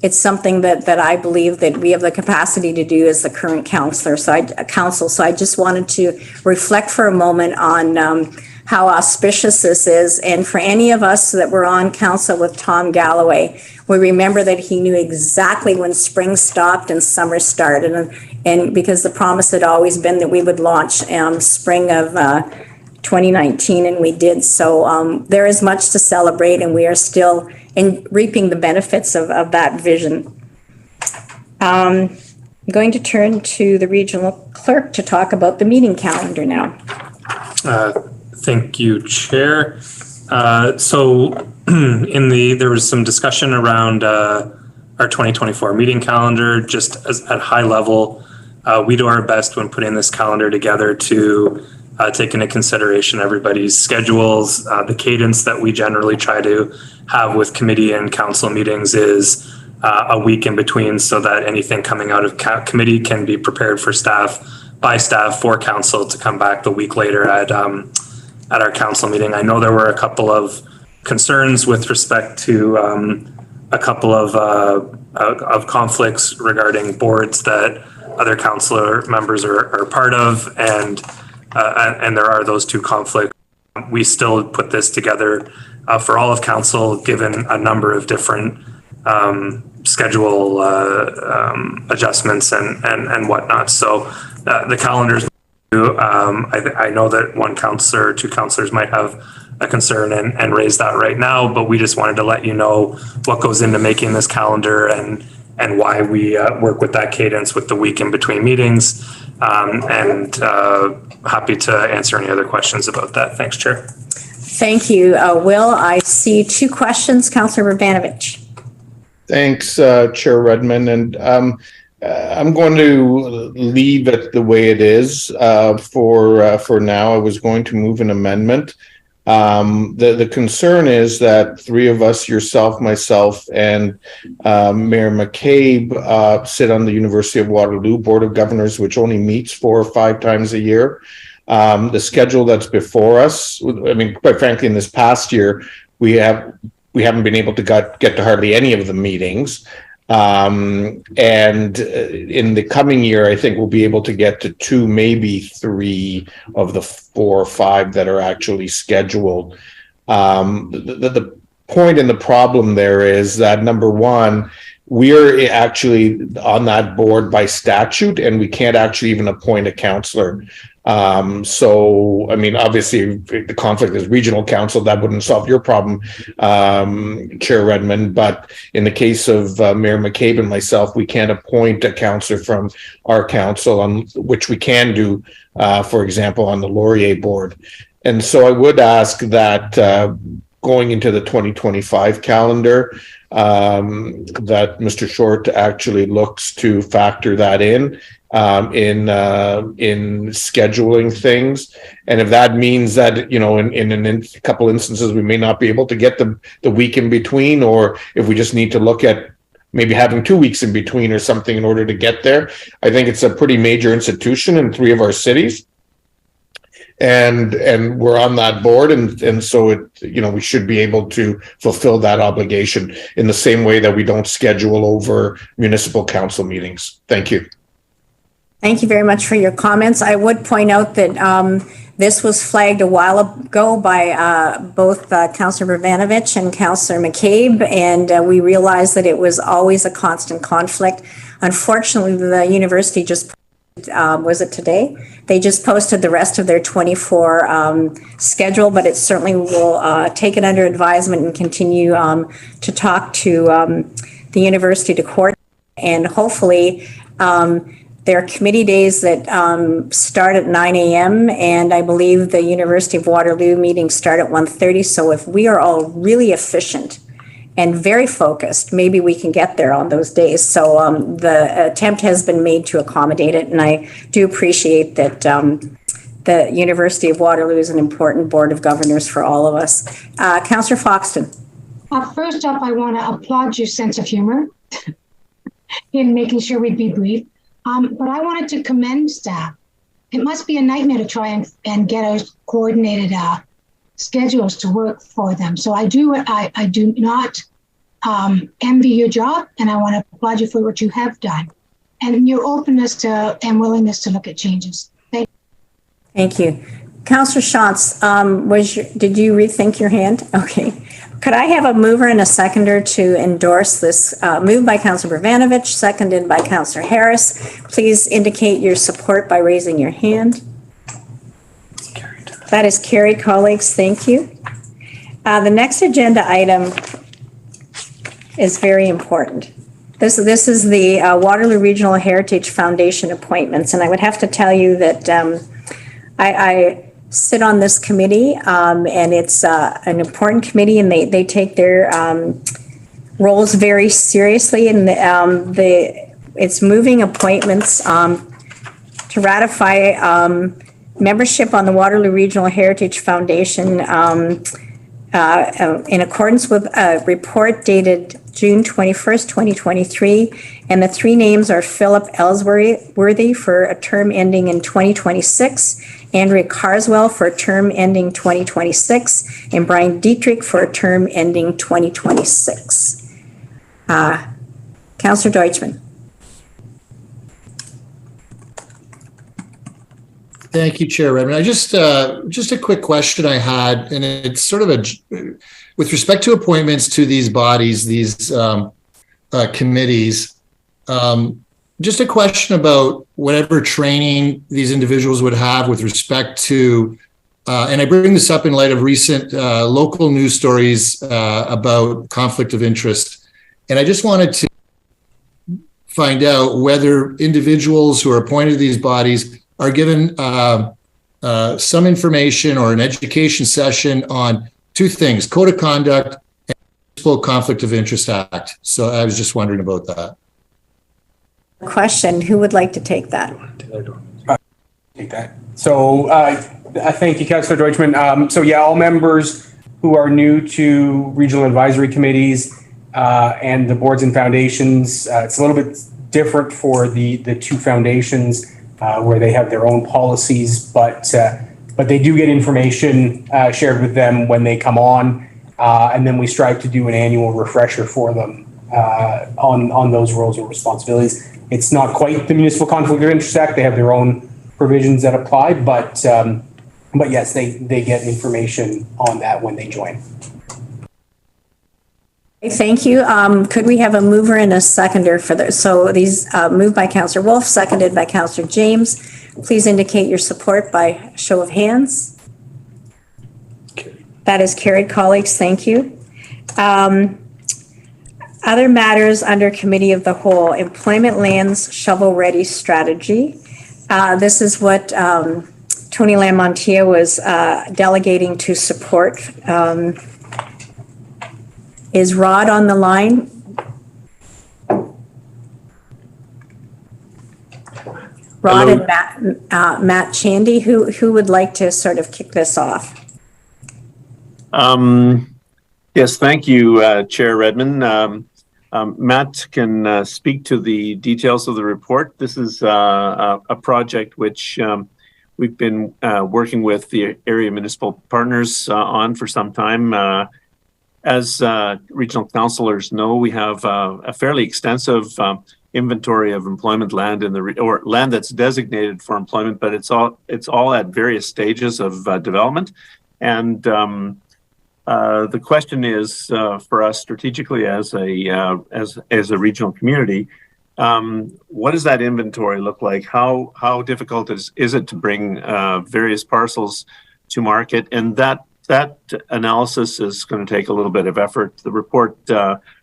it's something that I believe that we have the capacity to do as the current council. So I just wanted to reflect for a moment on how auspicious this is. And for any of us that were on council with Tom Galloway, we remember that he knew exactly when spring stopped and summer started. And because the promise had always been that we would launch spring of 2019, and we did. So there is much to celebrate, and we are still reaping the benefits of that vision. I'm going to turn to the regional clerk to talk about the meeting calendar now. Thank you, Chair. So there was some discussion around our 2024 meeting calendar. Just at high level, we do our best when putting this calendar together to take into consideration everybody's schedules. The cadence that we generally try to have with committee and council meetings is a week in between, so that anything coming out of committee can be prepared for by staff for council to come back the week later at our council meeting. I know there were a couple of concerns with respect to a couple of conflicts regarding boards that other councillor members are part of, and there are those two conflicts. We still put this together for all of council, given a number of different schedule adjustments and whatnot. So the calendars, I know that one councillor or two councillors might have a concern and raise that right now, but we just wanted to let you know what goes into making this calendar and why we work with that cadence with the week in between meetings, and happy to answer any other questions about that. Thanks, Chair. Thank you, Will. I see two questions. Councillor Urbanovich. Thanks, Chair Redmond. And I'm going to leave it the way it is for now. I was going to move an amendment. The concern is that three of us, yourself, myself, and Mayor McCabe, sit on the University of Waterloo Board of Governors, which only meets 4 or 5 times a year. The schedule that's before us, I mean, quite frankly, in this past year, we haven't been able to get to hardly any of the meetings. And in the coming year, I think we'll be able to get to 2, maybe 3 of the 4 or 5 that are actually scheduled. The point and the problem there is that, number one, we're actually on that board by statute, and we can't actually even appoint a councillor. So, I mean, obviously, the conflict is regional council. That wouldn't solve your problem, Chair Redmond. But in the case of Mayor McCabe and myself, we can't appoint a councillor from our council, which we can do, for example, on the Laurier board. And so I would ask that going into the 2025 calendar, that Mr. Short actually looks to factor that in scheduling things. And if that means that, you know, in a couple instances, we may not be able to get the week in between, or if we just need to look at maybe having 2 weeks in between or something in order to get there. I think it's a pretty major institution in 3 of our cities. And we're on that board, and so it, you know, we should be able to fulfill that obligation in the same way that we don't schedule over municipal council meetings. Thank you. Thank you very much for your comments. I would point out that this was flagged a while ago by both Councillor Urbanovich and Councillor McCabe, and we realized that it was always a constant conflict. Unfortunately, the university just was it today? They just posted the rest of their 24 schedule, but it certainly will take it under advisement and continue to talk to the university to coordinate, and hopefully there are committee days that start at 9 a.m. and I believe the University of Waterloo meetings start at 1:30. So if we are all really efficient and very focused, maybe we can get there on those days. So the attempt has been made to accommodate it, and I do appreciate that the University of Waterloo is an important board of governors for all of us. Councillor Foxton. First up, I want to applaud your sense of humor in making sure we'd be brief. But I wanted to commend staff. It must be a nightmare to try and get our coordinated schedules to work for them. So I do not envy your job, and I want to applaud you for what you have done and your openness to and willingness to look at changes. Thank you. Councillor Shantz, did you rethink your hand? Okay. Could I have a mover and a seconder to endorse this? Moved by Councillor Urbanovich, seconded by Councillor Harris. Please indicate your support by raising your hand. That is carried, colleagues. Thank you. The next agenda item is very important. This is the Waterloo Regional Heritage Foundation appointments, and I would have to tell you that I sit on this committee, and it's an important committee, and they take their roles very seriously, and it's moving appointments to ratify membership on the Waterloo Regional Heritage Foundation in accordance with a report dated June 21st, 2023, and the three names are Philip Ellsworthy for a term ending in 2026, Andrea Carswell for a term ending 2026, and Brian Dietrich for a term ending 2026. Councillor Deutschmann. Thank you, Chair Redmond. I just a quick question I had, and it's sort of with respect to appointments to these bodies, these committees. Just a question about whatever training these individuals would have with respect to, and I bring this up in light of recent local news stories about conflict of interest, and I just wanted to find out whether individuals who are appointed to these bodies are given some information or an education session on two things: Code of Conduct and Municipal Conflict of Interest Act. So I was just wondering about that. Question, who would like to take that? Take that. So thank you, Councillor Deutschmann. So yeah, all members who are new to regional advisory committees and the boards and foundations, it's a little bit different for the two foundations where they have their own policies, but they do get information shared with them when they come on, and then we strive to do an annual refresher for them on those roles and responsibilities. It's not quite the Municipal Conflict of Interest Act; they have their own provisions that apply, but yes, they get information on that when they join. Thank you. Could we have a mover and a seconder for this? So these moved by Councillor Wolf, seconded by Councillor James. Please indicate your support by show of hands. That is carried, colleagues. Thank you. Other matters under Committee of the Whole: Employment Lands Shovel Ready Strategy. This is what Tony Lamontia was delegating to support. Is Rod on the line? Rod and Matt Chandy, who would like to sort of kick this off? Yes, thank you, Chair Redmond. Matt can speak to the details of the report. This is a project which we've been working with the area municipal partners on for some time. As regional councillors know, we have a fairly extensive inventory of employment land in or land that's designated for employment, but it's all at various stages of development. And the question is for us strategically as a regional community, what does that inventory look like? How difficult is it to bring various parcels to market? And that analysis is going to take a little bit of effort. The report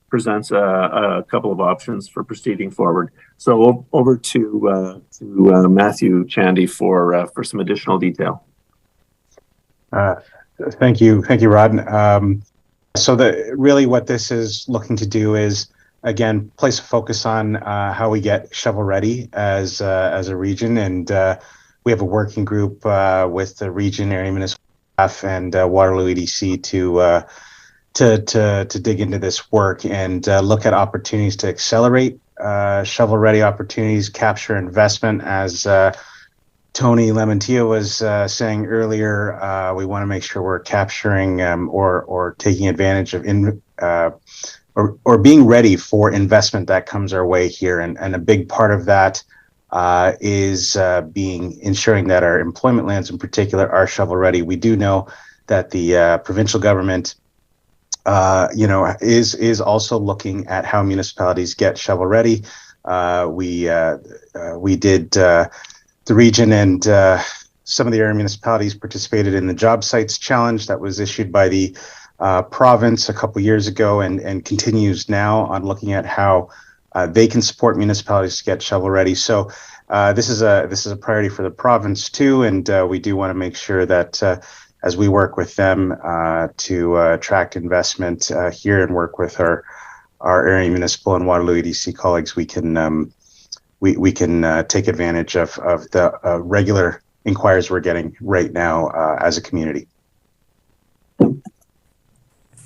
presents a couple of options for proceeding forward. So over to Matthew Chandy for some additional detail. Thank you, Rod. So really what this is looking to do is, again, place a focus on how we get shovel ready as a region, and we have a working group with the region area municipal staff and Waterloo EDC to dig into this work and look at opportunities to accelerate shovel ready opportunities, capture investment. As Tony Lamontia was saying earlier, we want to make sure we're capturing or taking advantage of or being ready for investment that comes our way here. And a big part of that is ensuring that our employment lands in particular are shovel ready. We do know that the provincial government is also looking at how municipalities get shovel ready. We did the region and some of the area municipalities participated in the Job Sites Challenge that was issued by the province a couple years ago, and continues now on looking at how they can support municipalities to get shovel ready. So this is a priority for the province too, and we do want to make sure that as we work with them to attract investment here and work with our area municipal and Waterloo EDC colleagues, we can take advantage of the regular inquiries we're getting right now as a community.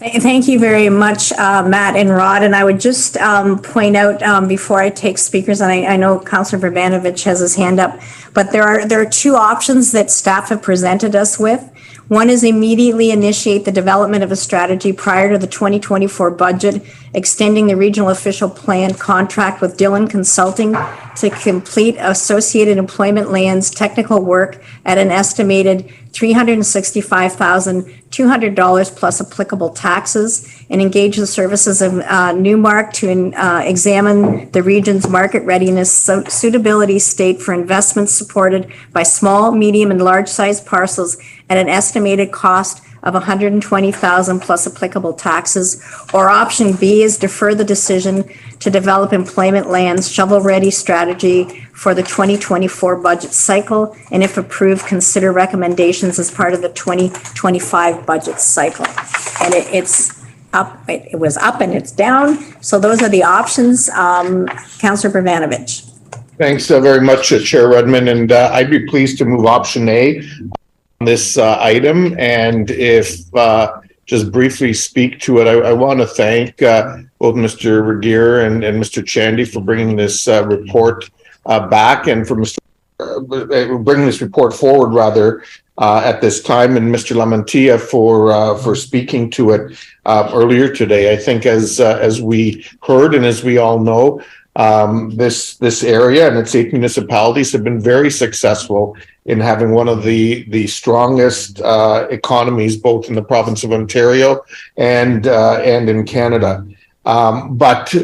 Thank you very much, Matt and Rod. And I would just point out before I take speakers, and I know Councillor Vrbanovich has his hand up, but there are two options that staff have presented us with. One is immediately initiate the development of a strategy prior to the 2024 budget, extending the regional official plan contract with Dillon Consulting to complete associated employment lands technical work at an estimated $365,200 plus applicable taxes, and engage the services of Newmark to examine the region's market readiness suitability state for investments supported by small, medium, and large-sized parcels at an estimated cost of $120,000 plus applicable taxes. Or option B is defer the decision to develop employment lands shovel-ready strategy for the 2024 budget cycle, and if approved, consider recommendations as part of the 2025 budget cycle. And it's up, it was up and it's down. So those are the options. Councillor Vrbanovich. Thanks very much, Chair Redmond, and I'd be pleased to move option A on this item. And if just briefly speak to it, I want to thank both Mr. Regier and Mr. Chandy for bringing this report back, and for bringing this report forward rather at this time, and Mr. Lamantia for speaking to it earlier today. I think as we heard and as we all know, this area and its 8 municipalities have been very successful in having one of the strongest economies, both in the province of Ontario and in Canada. But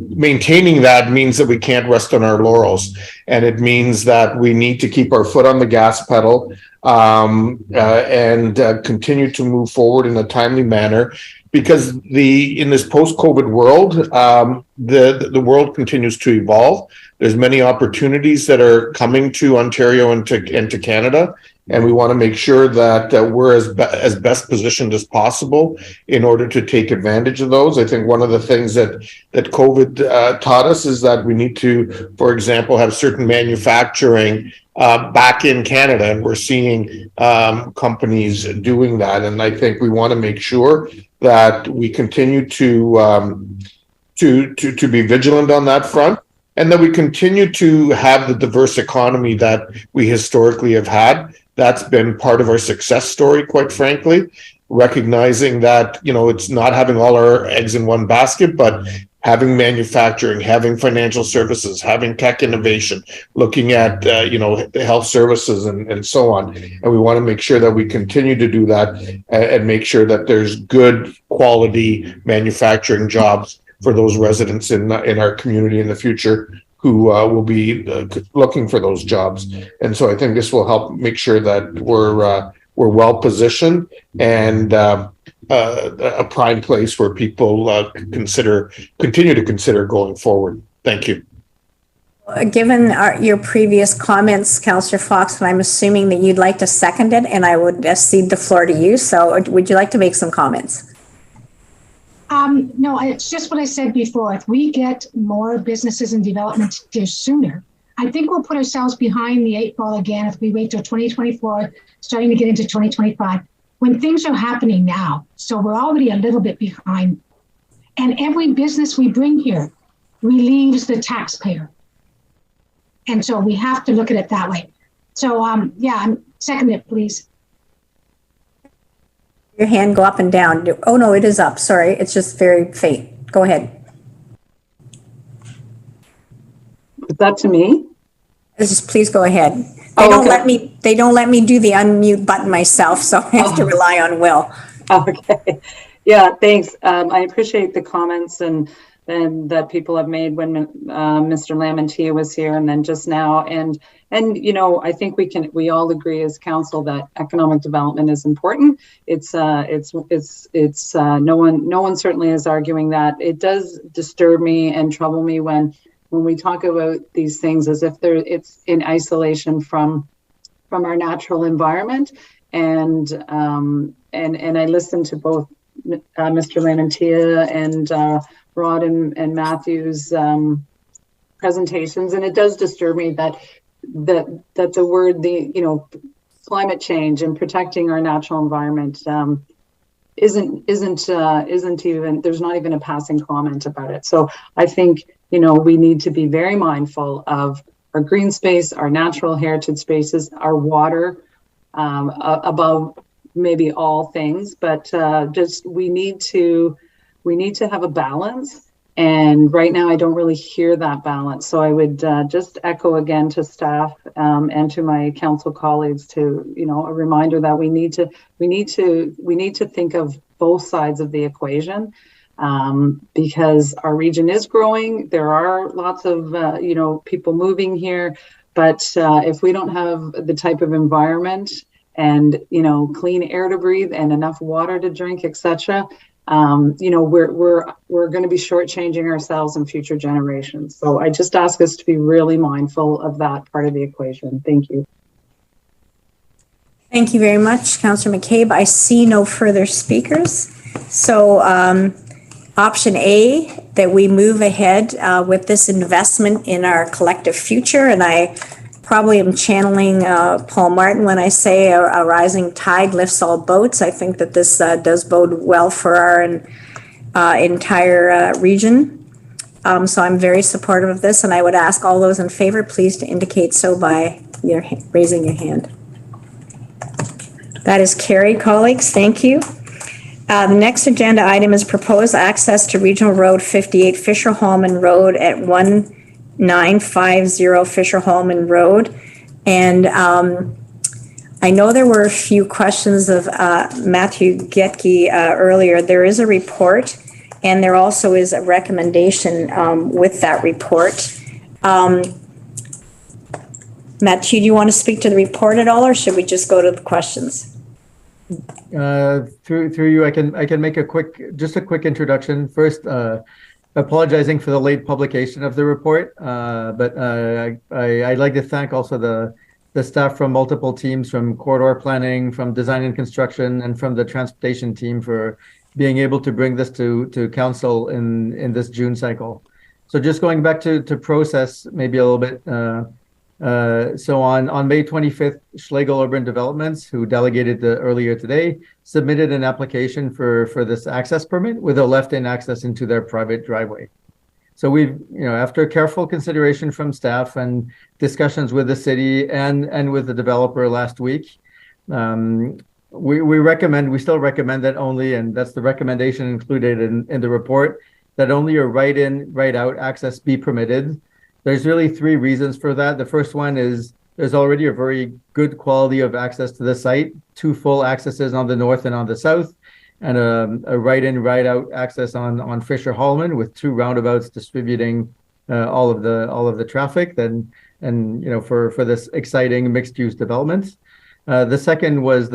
maintaining that means that we can't rest on our laurels, and it means that we need to keep our foot on the gas pedal and continue to move forward in a timely manner, because in this post-COVID world, the world continues to evolve. There's many opportunities that are coming to Ontario and to Canada, and we want to make sure that we're as best positioned as possible in order to take advantage of those. I think one of the things that COVID taught us is that we need to, for example, have certain manufacturing back in Canada, and we're seeing companies doing that. And I think we want to make sure that we continue to be vigilant on that front, and that we continue to have the diverse economy that we historically have had. That's been part of our success story, quite frankly, recognizing that, it's not having all our eggs in one basket, but having manufacturing, having financial services, having tech innovation, looking at, health services and so on. And we want to make sure that we continue to do that and make sure that there's good quality manufacturing jobs for those residents in our community in the future who will be looking for those jobs. And so I think this will help make sure that we're well positioned and a prime place where people continue to consider going forward. Thank you. Given your previous comments, Councillor Fox, I'm assuming that you'd like to second it, and I would cede the floor to you. So would you like to make some comments? No, it's just what I said before. If we get more businesses and development here sooner, I think we'll put ourselves behind the 8 ball again if we wait till 2024, starting to get into 2025, when things are happening now. So we're already a little bit behind. And every business we bring here relieves the taxpayer. And so we have to look at it that way. So, second it, please. Your hand go up and down. Oh, no, it is up. Sorry. It's just very faint. Go ahead. Is that to me? Just please go ahead. They don't let me do the unmute button myself, so I have to rely on Will. Okay. Yeah, thanks. I appreciate the comments and that people have made when Mr. Lamantia was here, and then just now. And you know, I think we all agree as council that economic development is important. It's no one certainly is arguing that. It does disturb me and trouble me when we talk about these things as if it's in isolation from our natural environment. And I listened to both Mr. Lamantia and Rod and Matthew's presentations, and it does disturb me that the word, you know, climate change and protecting our natural environment isn't even, there's not even a passing comment about it. So I think, you know, we need to be very mindful of our green space, our natural heritage spaces, our water, above maybe all things, but just we need to have a balance. And right now I don't really hear that balance. So I would just echo again to staff and to my council colleagues to, you know, a reminder that we need to think of both sides of the equation, because our region is growing. There are lots of you know, people moving here, but if we don't have the type of environment and, you know, clean air to breathe and enough water to drink, etc., you know, we're going to be shortchanging ourselves and future generations. So I just ask us to be really mindful of that part of the equation. Thank you. Thank you very much, Councillor McCabe. I see no further speakers. So option A, that we move ahead with this investment in our collective future. And I probably am channeling Paul Martin when I say a rising tide lifts all boats. I think that this does bode well for our entire region. So I'm very supportive of this, and I would ask all those in favor, please, to indicate so by raising your hand. That is carried, colleagues. Thank you. The next agenda item is proposed access to Regional Road 58 Fischer-Hallman Road at 1950 Fischer-Hallman Road. And I know there were a few questions of Matthew Getke earlier. There is a report, and there also is a recommendation with that report. Matthew, do you want to speak to the report at all, or should we just go to the questions? Through you, I can make a quick introduction. First, apologizing for the late publication of the report, but I'd like to thank also the staff from multiple teams, from corridor planning, from design and construction, and from the transportation team for being able to bring this to council in this June cycle. So just going back to process maybe a little bit. So on May 25th, Schlegel Urban Developments, who delegated earlier today, submitted an application for this access permit with a left-in access into their private driveway. So we've, you know, after careful consideration from staff and discussions with the city and with the developer last week, we still recommend that only, and that's the recommendation included in the report, that only a right-in, right-out access be permitted. There's really three reasons for that. The first one is there's already a very good quality of access to the site, 2 full accesses on the north and on the south, and a right-in, right-out access on Fischer-Hallman with 2 roundabouts distributing all of the traffic. And you know, for this exciting mixed-use development. The second was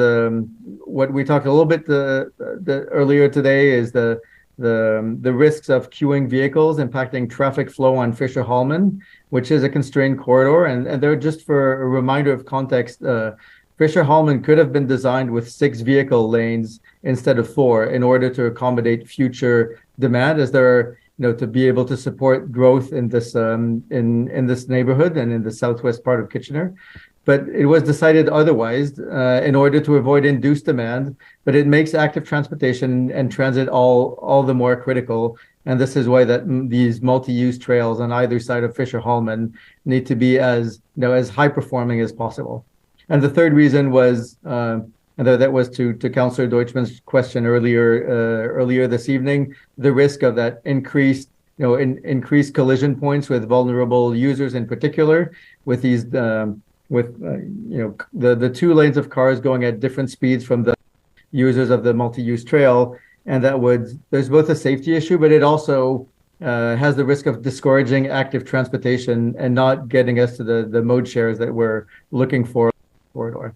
what we talked a little bit earlier today is the risks of queuing vehicles impacting traffic flow on Fischer-Hallman, which is a constrained corridor. And they're just for a reminder of context, Fischer-Hallman could have been designed with 6 vehicle lanes instead of 4 in order to accommodate future demand, as there are, you know, to be able to support growth in this in this neighborhood and in the southwest part of Kitchener. But it was decided otherwise in order to avoid induced demand, but it makes active transportation and transit all the more critical. And this is why that these multi-use trails on either side of Fischer-Hallman need to be as high performing as possible. And the third reason was, and that was to Councillor Deutschman's question earlier this evening, the risk of that increased collision points with vulnerable users in particular, with these the 2 lanes of cars going at different speeds from the users of the multi-use trail. And there's both a safety issue, but it also has the risk of discouraging active transportation and not getting us to the mode shares that we're looking for corridor.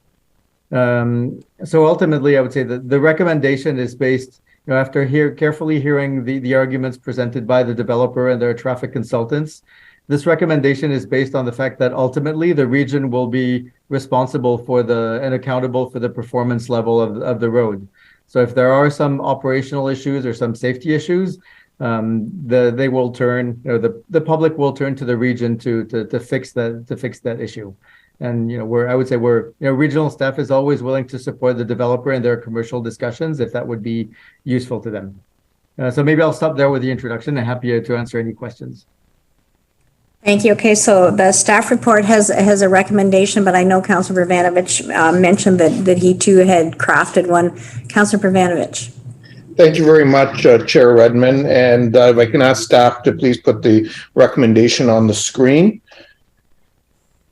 So ultimately, I would say that the recommendation is based, after carefully hearing the arguments presented by the developer and their traffic consultants. This recommendation is based on the fact that ultimately the region will be responsible for and accountable for the performance level of the road. So if there are some operational issues or some safety issues, they will turn, the public will turn to the region to fix that issue. And I would say regional staff is always willing to support the developer in their commercial discussions if that would be useful to them. So maybe I'll stop there with the introduction and happy to answer any questions. Thank you. Okay, so the staff report has a recommendation, but I know Councillor Pravanovich mentioned that he too had crafted one. Councillor Pravanovich. Thank you very much, Chair Redmond. And if I can ask staff to please put the recommendation on the screen.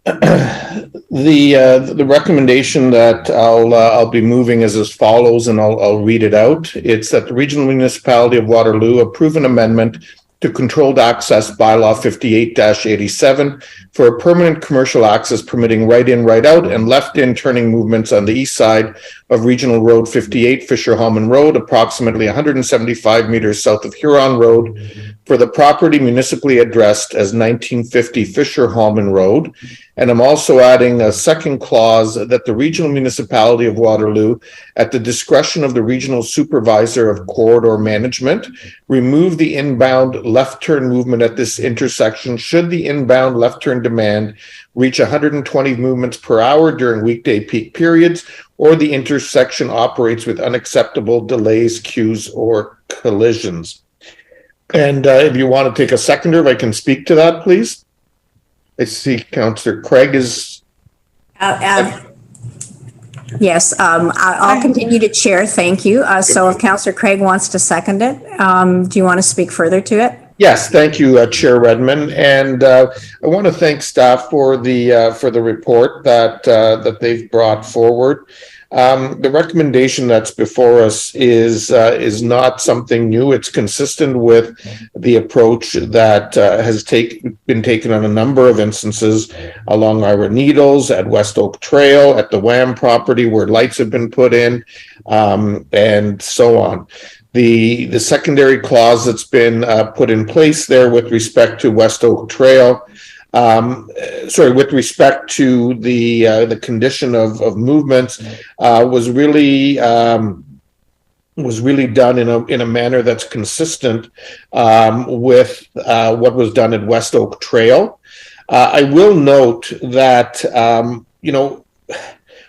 The recommendation that I'll be moving is as follows, and I'll read it out. It's that the Regional Municipality of Waterloo approve an amendment to Controlled Access Bylaw 58-87 for a permanent commercial access permitting right-in, right-out, and left-in turning movements on the east side of Regional Road 58, Fischer-Hallman Road, approximately 175 meters south of Huron Road, for the property municipally addressed as 1950 Fischer-Hallman Road. And I'm also adding a second clause that the Regional Municipality of Waterloo, at the discretion of the Regional Supervisor of Corridor Management, remove the inbound left turn movement at this intersection should the inbound left turn demand reach 120 movements per hour during weekday peak periods, or the intersection operates with unacceptable delays, queues, or collisions. And if you want to take a seconder, if I can speak to that, please. I see Councillor Craig is... Yes, I'll continue to chair. Thank you. So if Councillor Craig wants to second it, do you want to speak further to it? Yes, thank you, Chair Redmond, and I want to thank staff for the report that they've brought forward. The recommendation that's before us is not something new. It's consistent with the approach that has been taken on a number of instances along Ira Needles, at West Oak Trail, at the Wham property where lights have been put in, and so on. The secondary clause that's been put in place there with respect to West Oak Trail, with respect to the condition of movements, was really done in a manner that's consistent with what was done at West Oak Trail. I will note that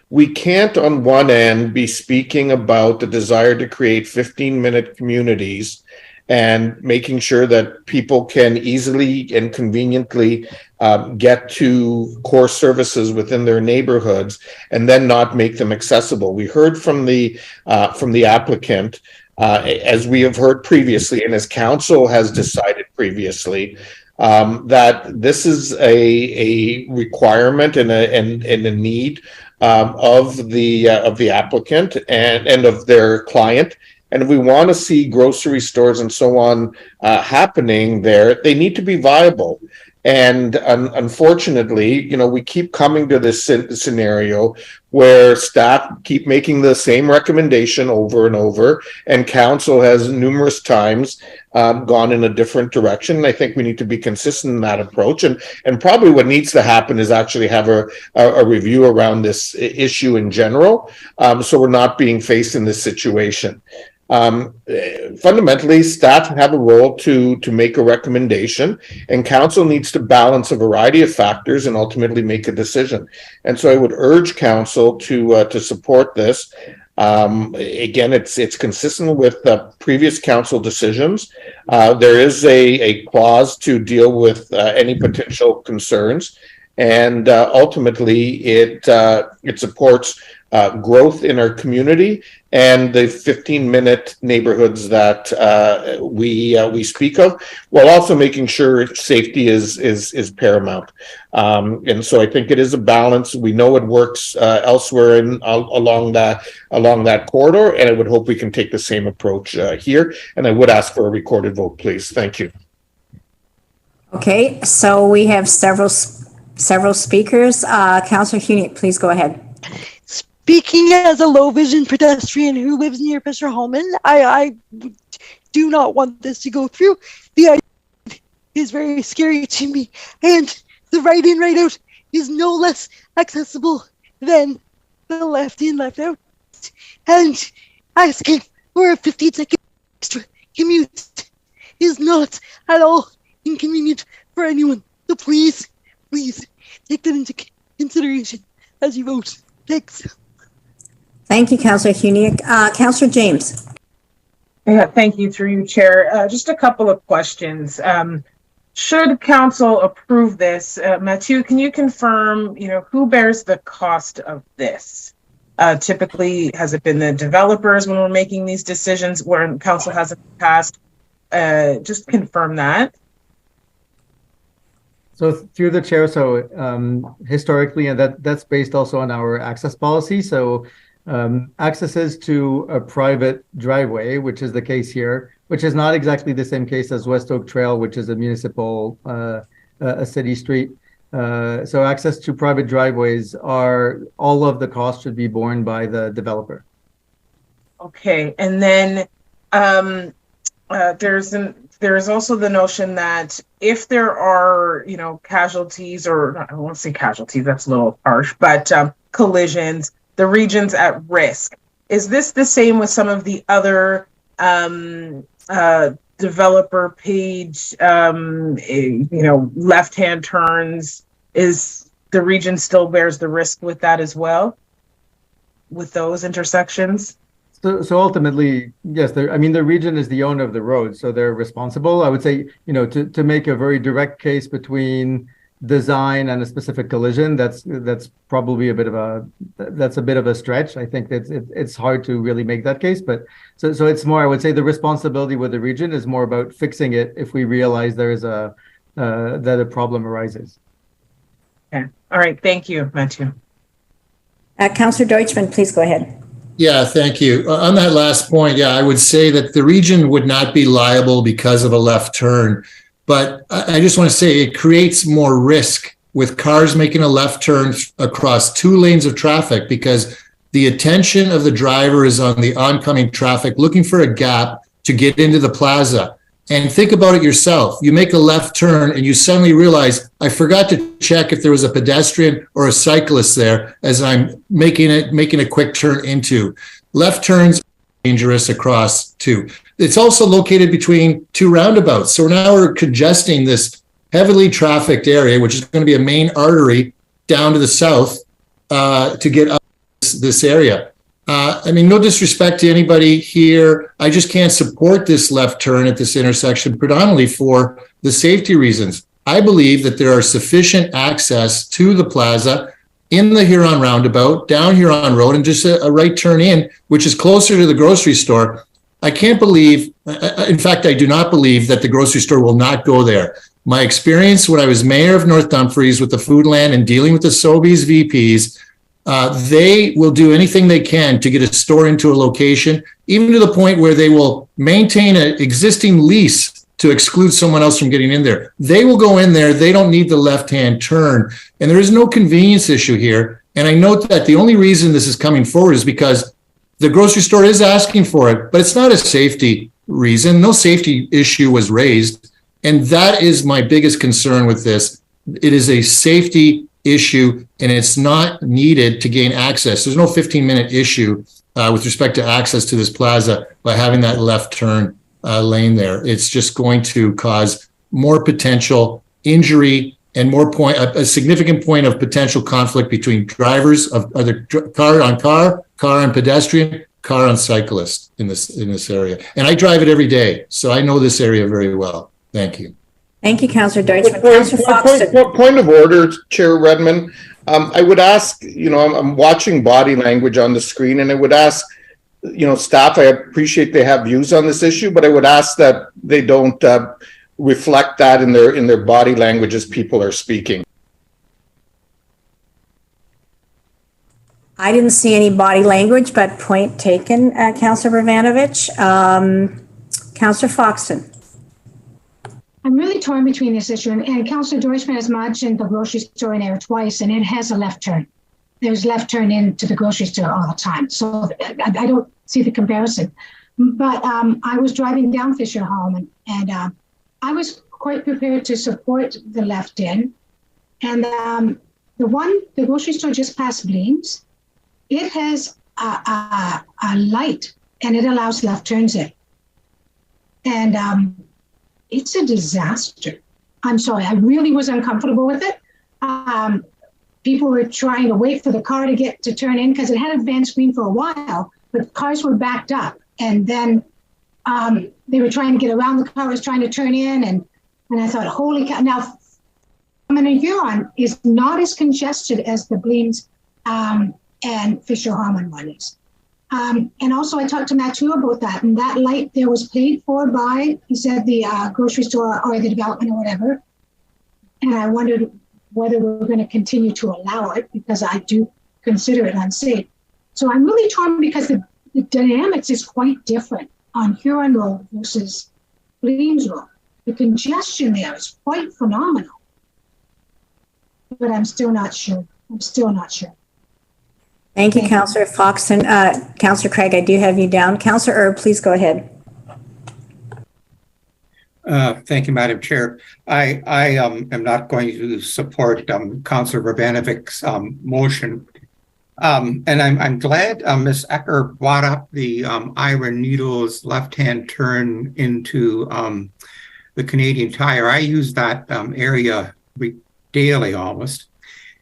we can't on one end be speaking about the desire to create 15-minute communities and making sure that people can easily and conveniently get to core services within their neighborhoods and then not make them accessible. We heard from the applicant, as we have heard previously and as council has decided previously, that this is a requirement and a need of the applicant and of their client. And if we want to see grocery stores and so on happening there, they need to be viable. And unfortunately, we keep coming to this scenario where staff keep making the same recommendation over and over, and council has numerous times gone in a different direction. And I think we need to be consistent in that approach. And probably what needs to happen is actually have a review around this issue in general, so we're not being faced in this situation. Fundamentally, staff have a role to make a recommendation, and council needs to balance a variety of factors and ultimately make a decision. And so I would urge council to support this. Again, it's consistent with previous council decisions. There is a clause to deal with any potential concerns, and ultimately it supports growth in our community and the 15-minute neighborhoods that we speak of, while also making sure safety is paramount. And so I think it is a balance. We know it works elsewhere along that corridor, and I would hope we can take the same approach here. And I would ask for a recorded vote, please. Thank you. Okay, so we have several speakers. Councillor Hunick, please go ahead. Speaking as a low vision pedestrian who lives near Fischer-Hallman, I do not want this to go through. The idea is very scary to me, and the right in, right out is no less accessible than the left in, left out. And asking for a 15-second extra commute is not at all inconvenient for anyone. So please take that into consideration as you vote. Thanks. Thank you, Councillor Hunick. Councillor James. Yeah, thank you, through you, Chair. Just a couple of questions. Should council approve this, Mathieu, can you confirm, who bears the cost of this? Typically, has it been the developers when we're making these decisions where council hasn't passed? Just confirm that. So through the chair, historically, and that's based also on our access policy. So accesses to a private driveway, which is the case here, which is not exactly the same case as West Oak Trail, which is a municipal, a city street. So access to private driveways all of the costs should be borne by the developer. Okay, and then there's also the notion that if there are, casualties, or I won't say casualties, that's a little harsh, but collisions, the region's at risk. Is this the same with some of the other developer paid, left-hand turns? Is the region still bears the risk with that as well, with those intersections? So ultimately, yes, the region is the owner of the road, so they're responsible. I would say, to make a very direct case between design and a specific collision, that's probably a bit of a stretch. I think that it's hard to really make that case, but so it's more, I would say the responsibility with the region is more about fixing it if we realize there is that a problem arises. Okay, all right, thank you, Mathieu. Councillor Deutschmann, please go ahead. Yeah, thank you. On that last point, I would say that the region would not be liable because of a left turn. But I just want to say it creates more risk with cars making a left turn across 2 lanes of traffic, because the attention of the driver is on the oncoming traffic looking for a gap to get into the plaza. And think about it yourself. You make a left turn and you suddenly realize, I forgot to check if there was a pedestrian or a cyclist there as I'm making a quick turn into. Left turns are dangerous across 2. It's also located between 2 roundabouts. So now we're congesting this heavily trafficked area, which is going to be a main artery down to the south to get up this area. No disrespect to anybody here. I just can't support this left turn at this intersection, predominantly for the safety reasons. I believe that there are sufficient access to the plaza in the Huron roundabout, down Huron Road, and just a right turn in, which is closer to the grocery store. I can't believe, in fact, I do not believe that the grocery store will not go there. My experience when I was mayor of North Dumfries with the Foodland and dealing with the Sobeys VPs, they will do anything they can to get a store into a location, even to the point where they will maintain an existing lease to exclude someone else from getting in there. They will go in there. They don't need the left-hand turn. And there is no convenience issue here. And I note that the only reason this is coming forward is because the grocery store is asking for it, but it's not a safety reason. No safety issue was raised. And that is my biggest concern with this. It is a safety issue, and it's not needed to gain access. There's no 15-minute issue with respect to access to this plaza by having that left turn lane there. It's just going to cause more potential injury and a significant point of potential conflict between drivers of other car on pedestrian, car on cyclist in this area. And I drive it every day, so I know this area very well. Thank you. Thank you, Councillor Deutschmann. Councillor Foxton. Point of order, Chair Redmond. I would ask, I'm watching body language on the screen, and I would ask, staff, I appreciate they have views on this issue, but I would ask that they don't reflect that in their body language as people are speaking. I didn't see any body language, but point taken, Councillor Bravanovich. Councillor Foxton. I'm really torn between this issue, and Councillor Deutschmann has mentioned the grocery store in there twice, and it has a left turn. There's left turn into the grocery store all the time, so I don't see the comparison. But I was driving down Fischer-Hallman, and I was quite prepared to support the left in. And the grocery store just past Bleams, it has a light, and it allows left turns in. And it's a disaster. I'm sorry, I really was uncomfortable with it. People were trying to wait for the car to turn in because it had advanced green for a while, but cars were backed up. And then they were trying to get around the car, was trying to turn in. And I thought, holy cow. Now, Huron is not as congested as the Bleams and Fischer-Hallman one is. And also I talked to Matthew about that, and that light there was paid for by, he said, the grocery store or the development or whatever. And I wondered whether we're going to continue to allow it, because I do consider it unsafe. So I'm really torn because the dynamics is quite different on Huron Road versus Bleams Road. The congestion there is quite phenomenal. But I'm still not sure. Thank you, Councillor Foxton. Councillor Craig, I do have you down. Councillor Erb, please go ahead. Thank you, Madam Chair. I am not going to support Councillor Urbanovic's motion. And I'm glad Ms. Ecker brought up the Ira Needles left-hand turn into the Canadian Tire. I use that area daily almost.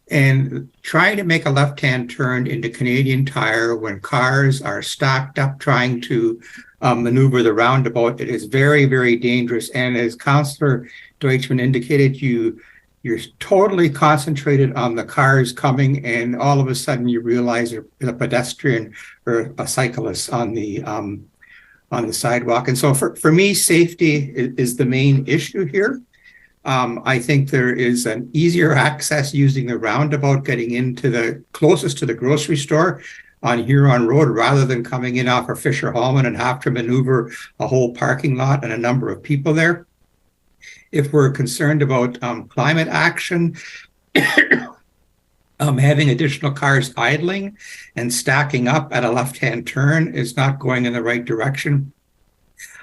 And trying to make a left-hand turn into Canadian Tire when cars are stacked up trying to maneuver the roundabout, it is very, very dangerous. And as Councillor Deutschmann indicated, you're totally concentrated on the cars coming, and all of a sudden you realize there's a pedestrian or a cyclist on the sidewalk. And so for me, safety is the main issue here. I think there is an easier access using the roundabout, getting into the closest to the grocery store on Huron Road, rather than coming in off of Fischer-Hallman and have to maneuver a whole parking lot and a number of people there. If we're concerned about climate action, having additional cars idling and stacking up at a left-hand turn is not going in the right direction.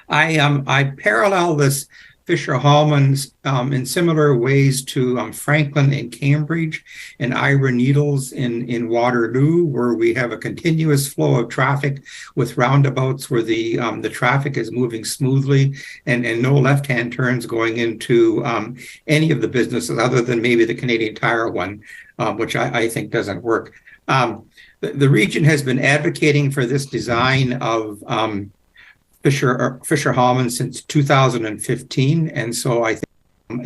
I parallel this Fischer-Hallman's in similar ways to Franklin and Cambridge and Ira Needles in Waterloo, where we have a continuous flow of traffic with roundabouts where the traffic is moving smoothly and no left-hand turns going into any of the businesses other than maybe the Canadian Tire one, which I think doesn't work. The region has been advocating for this design of Fischer-Hallman since 2015, and so I think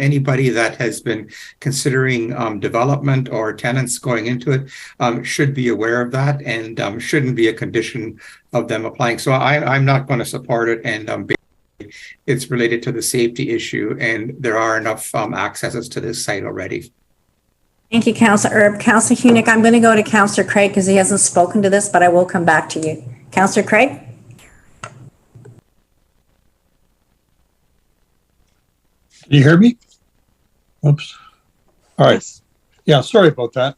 anybody that has been considering development or tenants going into it should be aware of that, and shouldn't be a condition of them applying. So I'm not going to support it, and it's related to the safety issue, and there are enough accesses to this site already. Thank you, Councillor Erb. Councillor Hunick, I'm going to go to Councillor Craig because he hasn't spoken to this, but I will come back to you. Councillor Craig? Can you hear me? Oops. All right. Yes. Yeah, sorry about that.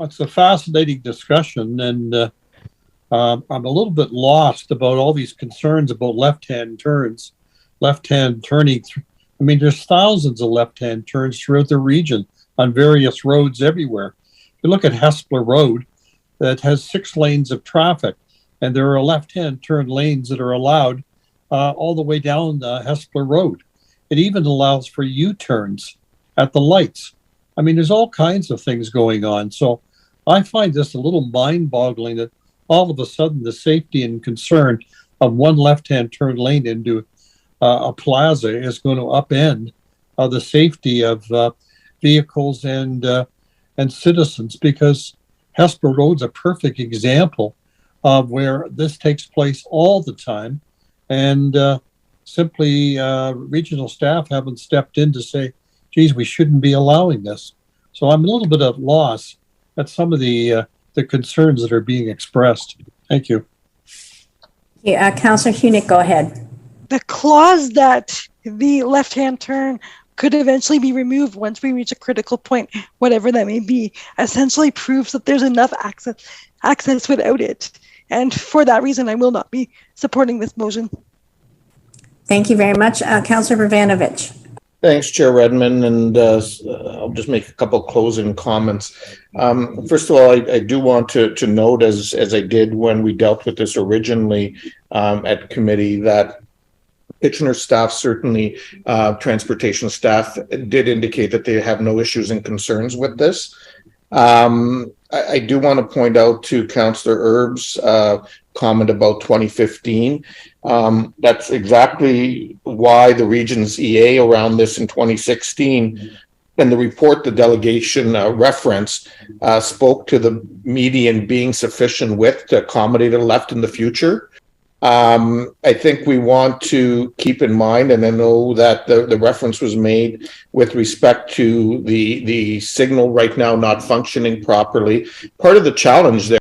It's a fascinating discussion, and I'm a little bit lost about all these concerns about left-hand turns, left-hand turning. I mean, there's thousands of left-hand turns throughout the region on various roads everywhere. If you look at Hespeler Road, that has 6 lanes of traffic, and there are left-hand turn lanes that are allowed all the way down Hespeler Road. It even allows for U-turns at the lights. I mean, there's all kinds of things going on. So I find this a little mind-boggling that all of a sudden the safety and concern of one left-hand turn lane into a plaza is going to upend the safety of vehicles and citizens, because Hespeler Road's a perfect example of where this takes place all the time. And simply regional staff haven't stepped in to say, geez, we shouldn't be allowing this. So I'm a little bit at loss at some of the concerns that are being expressed. Thank you. Yeah, Councillor Hunick, go ahead. The clause that the left-hand turn could eventually be removed once we reach a critical point, whatever that may be, essentially proves that there's enough access without it. And for that reason, I will not be supporting this motion. Thank you very much. Councillor Bravanovich. Thanks, Chair Redmond, and I'll just make a couple closing comments. First of all, I do want to note, as I did when we dealt with this originally at committee, that Kitchener staff, certainly transportation staff, did indicate that they have no issues and concerns with this. I do want to point out to Councillor Erb's comment about 2015. That's exactly why the region's EA around this in 2016, and the report the delegation reference spoke to the median being sufficient width to accommodate a left in the future. I think we want to keep in mind, and I know that the reference was made with respect to the signal right now not functioning properly. Part of the challenge there,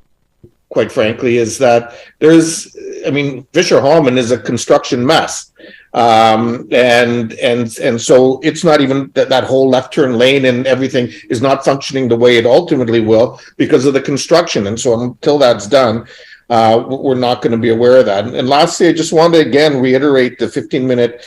quite frankly, is that Fischer-Hallman is a construction mess. And so it's not even that whole left turn lane and everything is not functioning the way it ultimately will because of the construction. And so until that's done, we're not going to be aware of that. And lastly, I just want to again reiterate the 15-minute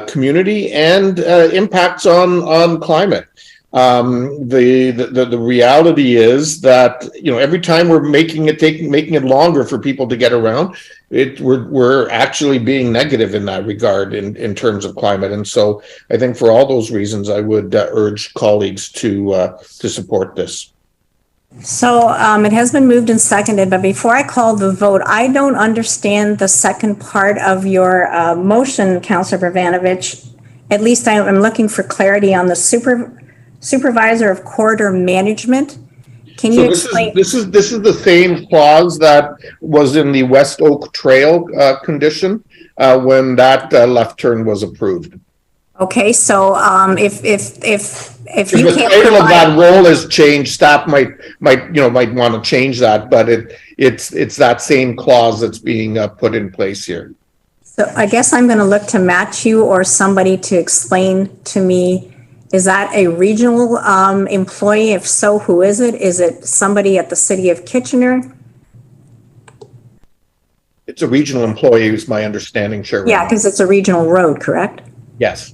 community and impacts on climate. The reality is that every time we're making it longer for people to get around, we're actually being negative in that regard in terms of climate. And so I think for all those reasons, I would urge colleagues to support this. So it has been moved and seconded, but before I call the vote, I don't understand the second part of your motion, Councillor Bravanovich. At least I'm looking for clarity on the supervisor of corridor management. Can you explain? This is the same clause that was in the West Oak Trail condition when that left turn was approved. Okay, so if you the can't title provide, of that role has changed, staff might want to change that, but it's that same clause that's being put in place here. So I guess I'm going to look to Matthew or somebody to explain to me. Is that a regional employee? If so, who is it? Is it somebody at the City of Kitchener? It's a regional employee, is my understanding, Chair. Yeah, because it's a regional road, correct? Yes.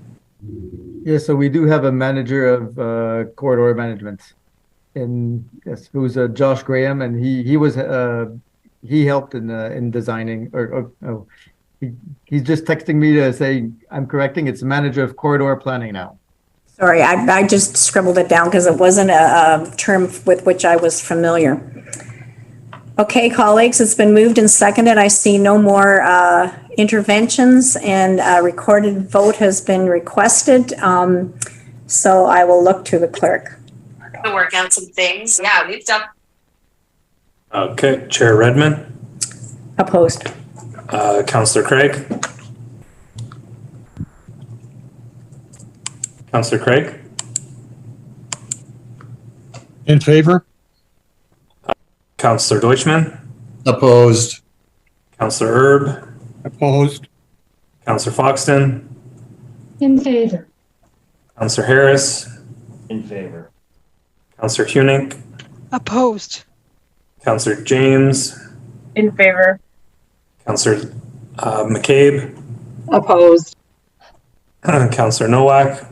Yeah, so we do have a manager of corridor management, who's Josh Graham, and he helped in designing. He's just texting me to say I'm correcting. It's manager of corridor planning now. Sorry, I just scribbled it down because it wasn't a term with which I was familiar. Okay, colleagues, it's been moved and seconded. I see no more interventions, and a recorded vote has been requested. So I will look to the clerk. To work out some things. Yeah, we've done. Okay, Chair Redmond. Opposed. Councillor Craig. Councillor Craig. In favor. Councillor Deutschmann. Opposed. Councillor Erb. Opposed. Councillor Foxton. In favor. Councillor Harris. In favor. Councillor Hunick. Opposed. Councillor James. In favor. Councillor McCabe. Opposed. Councillor Nowak.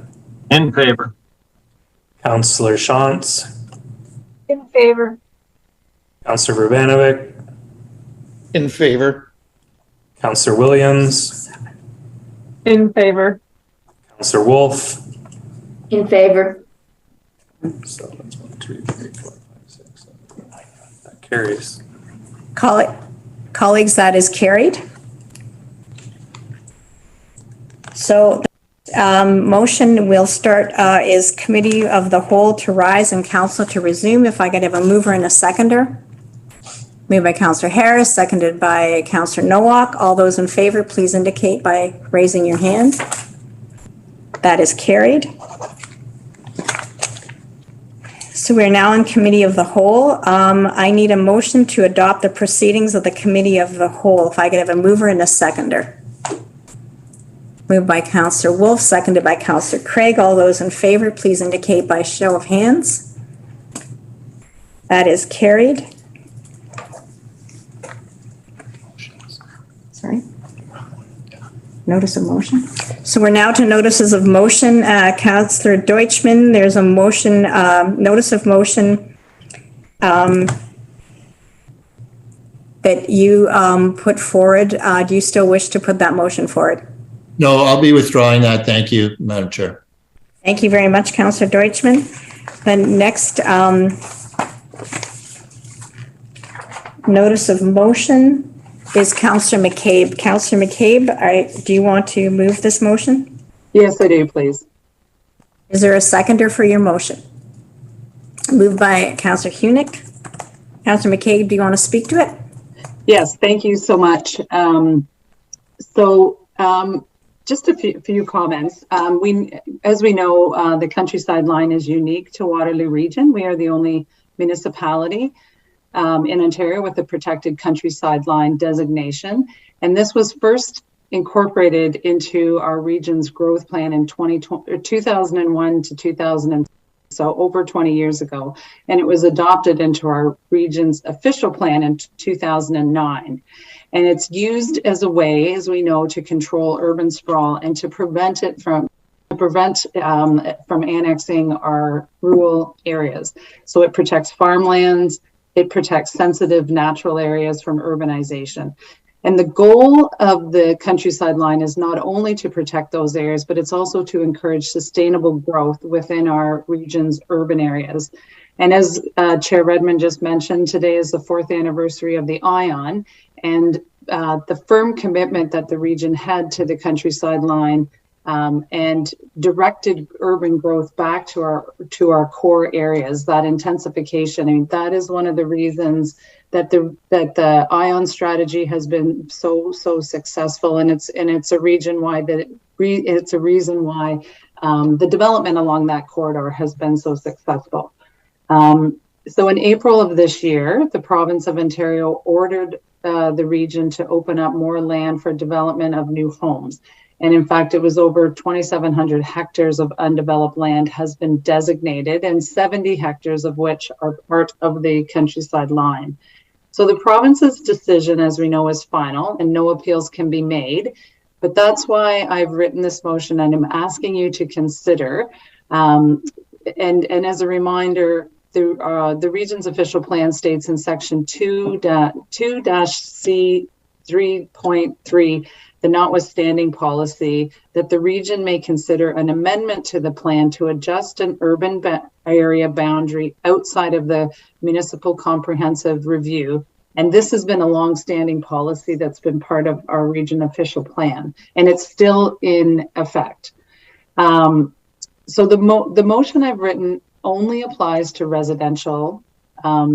In favor. Councillor Shantz. In favor. Councillor Verbanovic. In favor. Councillor Williams. In favor. Councillor Wolf. In favor. So that's 1, 2, 3, 4, 5, 6, 7, 8, 9. That carries. Colleagues, that is carried. So motion will start is committee of the whole to rise and council to resume. If I could have a mover and a seconder. Moved by Councillor Harris, seconded by Councillor Nowak. All those in favor, please indicate by raising your hand. That is carried. So we're now in committee of the whole. I need a motion to adopt the proceedings of the committee of the whole. If I could have a mover and a seconder. Moved by Councillor Wolf, seconded by Councillor Craig. All those in favor, please indicate by show of hands. That is carried. Sorry. Notice of motion. So we're now to notices of motion. Councillor Deutschmann, there's a motion, notice of motion that you put forward. Do you still wish to put that motion forward? No, I'll be withdrawing that. Thank you, Madam Chair. Thank you very much, Councillor Deutschmann. The next notice of motion is Councillor McCabe. Councillor McCabe, do you want to move this motion? Yes, I do, please. Is there a seconder for your motion? Moved by Councillor Hunick. Councillor McCabe, do you want to speak to it? Yes, thank you so much. Just a few comments. As we know, the countryside line is unique to Waterloo region. We are the only municipality in Ontario with a protected countryside line designation. And this was first incorporated into our region's growth plan in 2001 to 2000, so over 20 years ago. And it was adopted into our region's official plan in 2009. And it's used as a way, as we know, to control urban sprawl and to prevent it from annexing our rural areas. So it protects farmlands, it protects sensitive natural areas from urbanization. And the goal of the countryside line is not only to protect those areas, but it's also to encourage sustainable growth within our region's urban areas. And as Chair Redmond just mentioned, today is the 4th anniversary of the ION, and the firm commitment that the region had to the countryside line and directed urban growth back to our core areas, that intensification. I mean, that is one of the reasons that the ION strategy has been so successful, and it's a reason why the development along that corridor has been so successful. So in April of this year, the province of Ontario ordered the region to open up more land for development of new homes. And in fact, it was over 2,700 hectares of undeveloped land has been designated, and 70 hectares of which are part of the countryside line. So the province's decision, as we know, is final and no appeals can be made. But that's why I've written this motion, and I'm asking you to consider. And as a reminder, the region's official plan states in section 2-C3.3, the notwithstanding policy, that the region may consider an amendment to the plan to adjust an urban area boundary outside of the municipal comprehensive review. And this has been a long-standing policy that's been part of our region official plan, and it's still in effect. So the motion I've written only applies to residential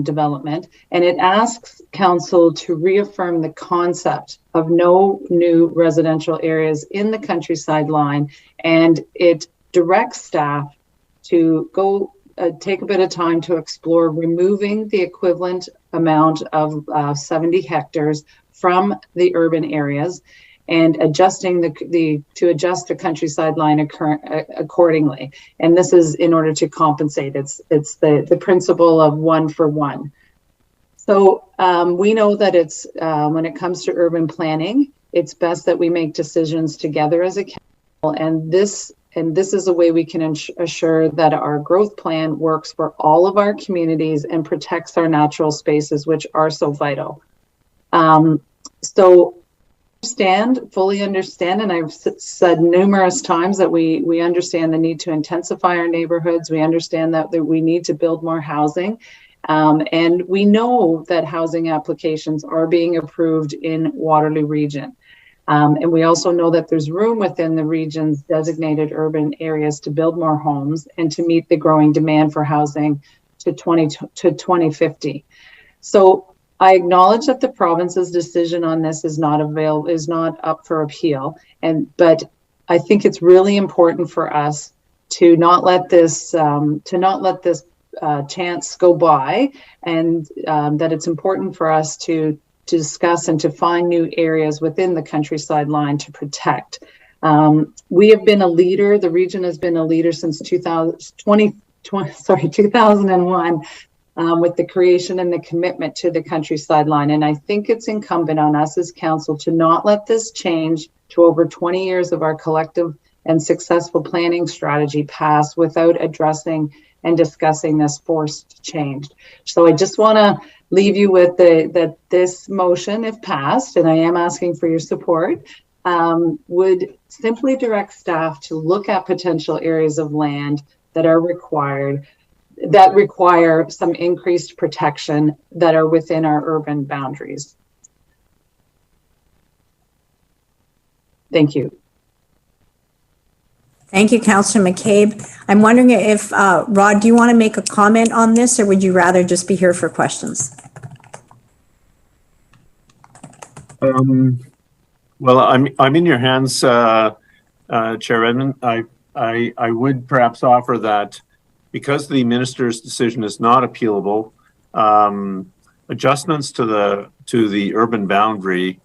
development, and it asks council to reaffirm the concept of no new residential areas in the countryside line, and it directs staff to go take a bit of time to explore removing the equivalent amount of 70 hectares from the urban areas and adjusting to adjust the countryside line accordingly. And this is in order to compensate. It's the principle of 1 for 1. So we know that it's when it comes to urban planning, it's best that we make decisions together as a council, and this is a way we can assure that our growth plan works for all of our communities and protects our natural spaces, which are so vital. So fully understand, and I've said numerous times that we understand the need to intensify our neighborhoods. We understand that we need to build more housing. And we know that housing applications are being approved in Waterloo region. And we also know that there's room within the region's designated urban areas to build more homes and to meet the growing demand for housing to 2050. So I acknowledge that the province's decision on this is not up for appeal, but I think it's really important for us to not let this chance go by, and that it's important for us to discuss and to find new areas within the countryside line to protect. We have been a leader. The region has been a leader since 2001 with the creation and the commitment to the countryside line. And I think it's incumbent on us as council to not let this change to over 20 years of our collective and successful planning strategy pass without addressing and discussing this forced change. So I just want to leave you with that this motion, if passed, and I am asking for your support, would simply direct staff to look at potential areas of land that are required, that require some increased protection that are within our urban boundaries. Thank you. Thank you, Councillor McCabe. I'm wondering if, Rod, do you want to make a comment on this, or would you rather just be here for questions? Well, I'm in your hands, Chair Redmond. I would perhaps offer that because the minister's decision is not appealable, adjustments to the urban boundary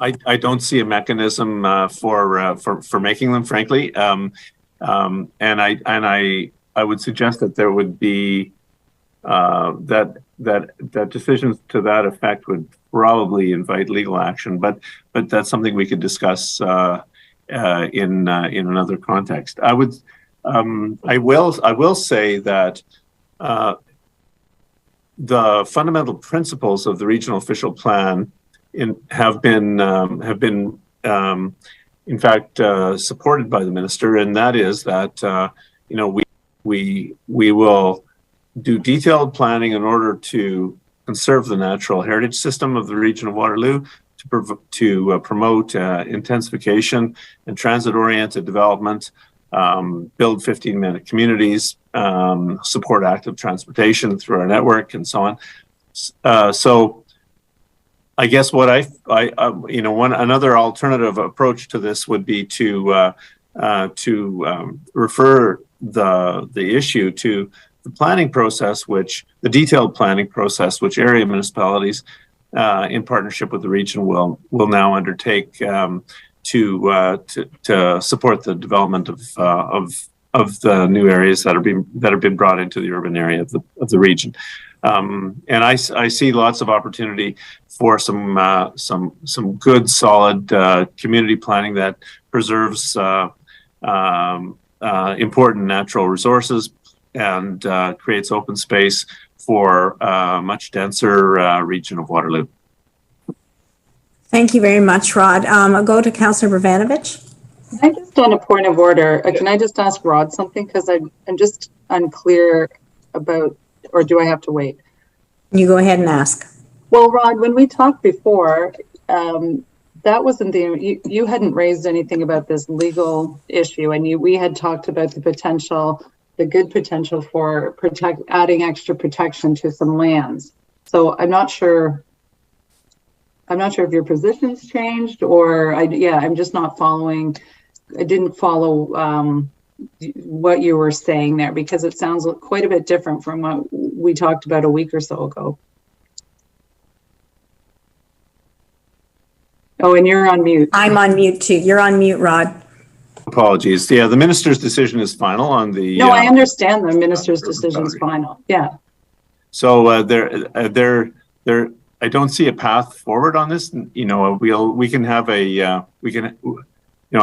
I don't see a mechanism for making them, frankly, and I would suggest that there would be that decisions to that effect would probably invite legal action, but that's something we could discuss in another context. I will say that the fundamental principles of the regional official plan have been in fact supported by the minister, and that is that we will do detailed planning in order to conserve the natural heritage system of the region of Waterloo, to promote intensification and transit-oriented development, build 15-minute communities, support active transportation through our network, and so on. So I guess what another alternative approach to this would be to refer the issue to the planning process, the detailed planning process, which area municipalities in partnership with the region will now undertake to support the development of the new areas that have been brought into the urban area of the region. And I see lots of opportunity for some good, solid community planning that preserves important natural resources and creates open space for a much denser region of Waterloo. Thank you very much, Rod. I'll go to Councillor Bravanovich. I just on a point of order, can I just ask Rod something? Because I'm just unclear about, or do I have to wait? You go ahead and ask. Well, Rod, when we talked before, that wasn't you hadn't raised anything about this legal issue, and we had talked about the good potential for adding extra protection to some lands. So I'm not sure if your position's changed, or I'm just not following. I didn't follow what you were saying there, because it sounds quite a bit different from what we talked about a week or so ago. Oh, and you're on mute. I'm on mute too. You're on mute, Rod. Apologies. Yeah, the minister's decision is final on the. No, I understand the minister's decision is final. Yeah. So I don't see a path forward on this. We can have I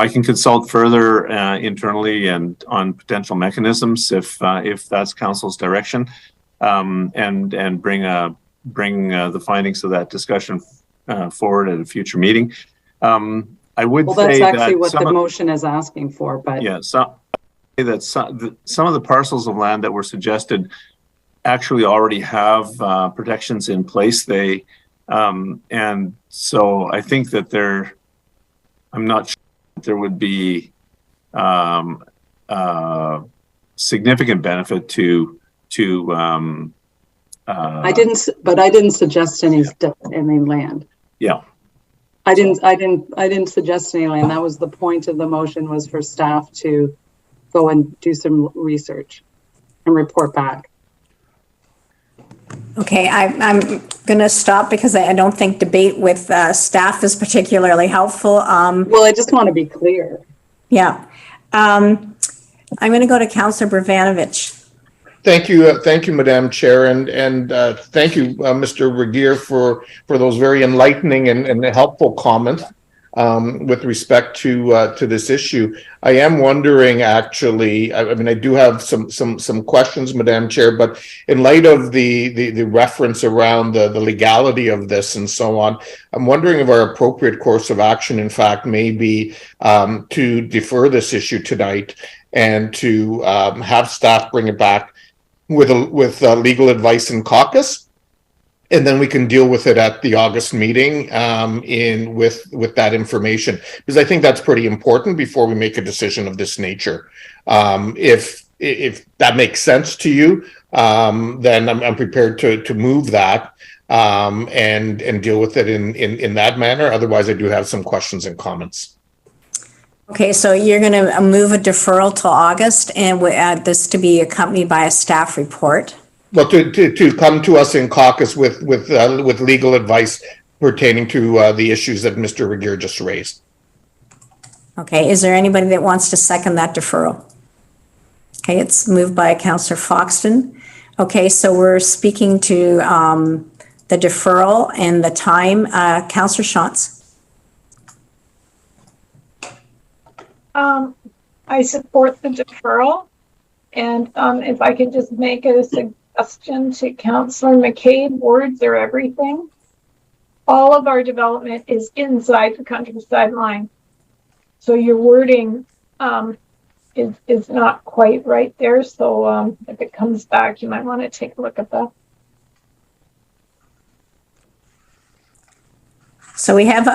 can consult further internally and on potential mechanisms if that's council's direction, and bring the findings of that discussion forward at a future meeting. I would say that's actually that what the motion is asking for, but yeah, some of the parcels of land that were suggested actually already have protections in place. And so I think that I'm not sure that there would be significant benefit to I didn't suggest any land. Yeah. I didn't suggest any land. That was the point of the motion, was for staff to go and do some research and report back. Okay, I'm going to stop because I don't think debate with staff is particularly helpful. Well, I just want to be clear. Yeah. I'm going to go to Councillor Bravanovich. Thank you, Madam Chair, and thank you, Mr. Regier, for those very enlightening and helpful comments with respect to this issue. I am wondering, actually, I mean, I do have some questions, Madam Chair, but in light of the reference around the legality of this and so on, I'm wondering if our appropriate course of action, in fact, may be to defer this issue tonight and to have staff bring it back with legal advice in caucus, and then we can deal with it at the August meeting with that information, because I think that's pretty important before we make a decision of this nature. If that makes sense to you, then I'm prepared to move that and deal with it in that manner. Otherwise, I do have some questions and comments. Okay, so you're going to move a deferral till August, and we add this to be accompanied by a staff report. Well, to come to us in caucus with legal advice pertaining to the issues that Mr. Regier just raised. Okay, is there anybody that wants to second that deferral? Okay, it's moved by Councillor Foxton. Okay, so we're speaking to the deferral and the time. Councillor Shantz. I support the deferral, and if I could just make a suggestion to Councillor McCabe, words are everything. All of our development is inside the countryside line, so your wording is not quite right there. So if it comes back, you might want to take a look at that. So we have,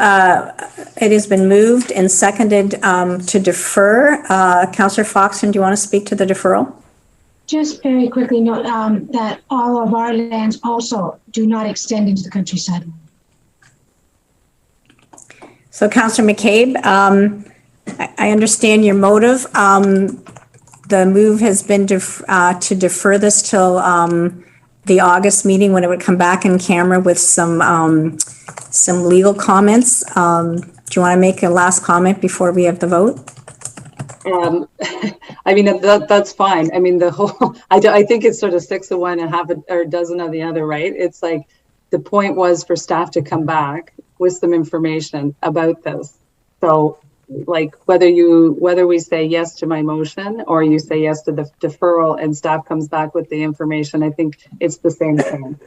it has been moved and seconded to defer. Councillor Foxton, do you want to speak to the deferral? Just very quickly note that all of our lands also do not extend into the countryside. So Councillor McCabe, I understand your motive. The move has been to defer this till the August meeting, when it would come back in camera with some legal comments. Do you want to make a last comment before we have the vote? I mean, that's fine. I mean, the whole, I think it's sort of 6 of one and half a dozen of the other, right? It's like, the point was for staff to come back with some information about this. So like whether we say yes to my motion or you say yes to the deferral and staff comes back with the information, I think it's the same thing.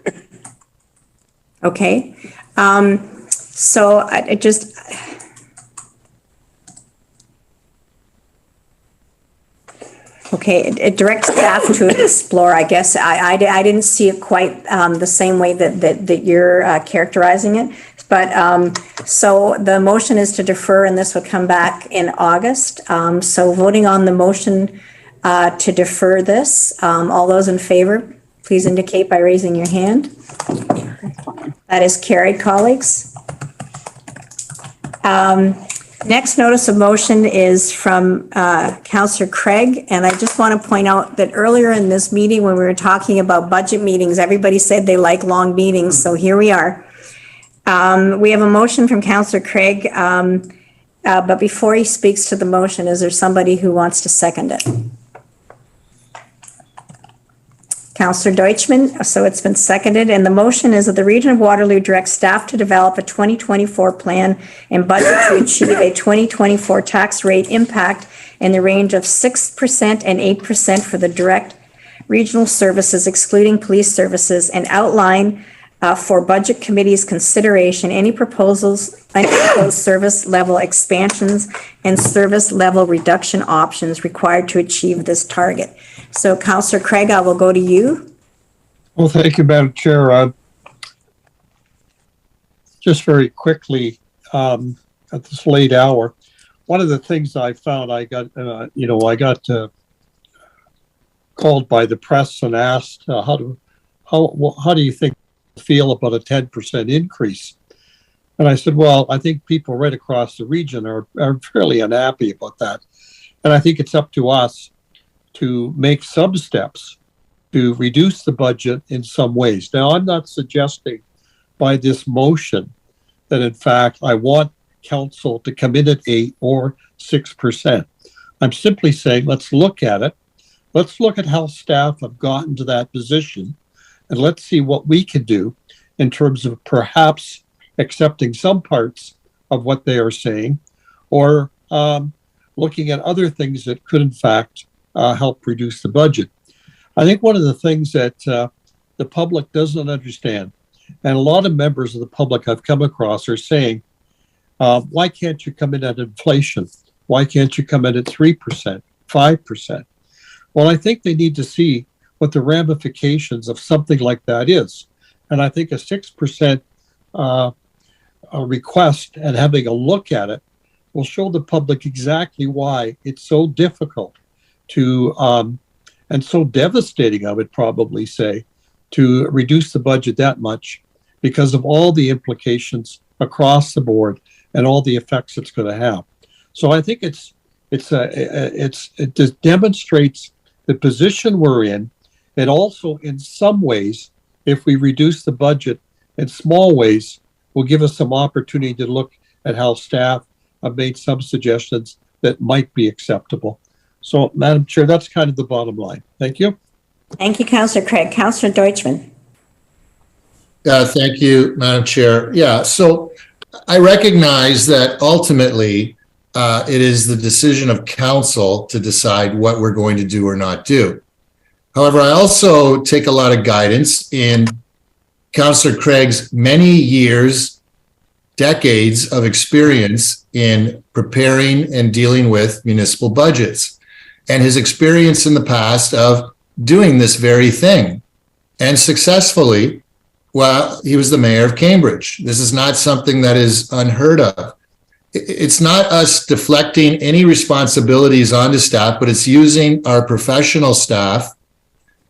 Okay. So I just, okay, it directs staff to explore. I guess I didn't see it quite the same way that you're characterizing it. But so the motion is to defer, and this would come back in August. So voting on the motion to defer this, all those in favor, please indicate by raising your hand. That is carried, colleagues. Next notice of motion is from Councillor Craig, and I just want to point out that earlier in this meeting when we were talking about budget meetings, everybody said they like long meetings, so here we are. We have a motion from Councillor Craig, but before he speaks to the motion, is there somebody who wants to second it? Councillor Deutschman, so it's been seconded, and the motion is that the Region of Waterloo directs staff to develop a 2024 plan and budget to achieve a 2024 tax rate impact in the range of 6% and 8% for the direct regional services, excluding police services, and outline for budget committee's consideration any proposed service level expansions and service level reduction options required to achieve this target. So Councillor Craig, I will go to you. Well, thank you, Madam Chair. Just very quickly, at this late hour, one of the things I found, I got called by the press and asked, how do you think feel about a 10% increase? And I said, well, I think people right across the region are fairly unhappy about that. And I think it's up to us to make some steps to reduce the budget in some ways. Now, I'm not suggesting by this motion that in fact I want council to come in at 8 or 6%. I'm simply saying, let's look at it. Let's look at how staff have gotten to that position, and let's see what we can do in terms of perhaps accepting some parts of what they are saying, or looking at other things that could in fact help reduce the budget. I think one of the things that the public doesn't understand, and a lot of members of the public I've come across are saying, why can't you come in at inflation? Why can't you come in at 3%, 5%? Well, I think they need to see what the ramifications of something like that is. And I think a 6% request and having a look at it will show the public exactly why it's so difficult to, and so devastating, I would probably say, to reduce the budget that much because of all the implications across the board and all the effects it's going to have. So I think it just demonstrates the position we're in. It also, in some ways, if we reduce the budget in small ways, will give us some opportunity to look at how staff have made some suggestions that might be acceptable. So, Madam Chair, that's kind of the bottom line. Thank you. Thank you, Councillor Craig. Councillor Deutschmann. Thank you, Madam Chair. Yeah, so I recognize that ultimately it is the decision of council to decide what we're going to do or not do. However, I also take a lot of guidance in Councillor Craig's many years, decades of experience in preparing and dealing with municipal budgets, and his experience in the past of doing this very thing, and successfully while he was the mayor of Cambridge. This is not something that is unheard of. It's not us deflecting any responsibilities onto staff, but it's using our professional staff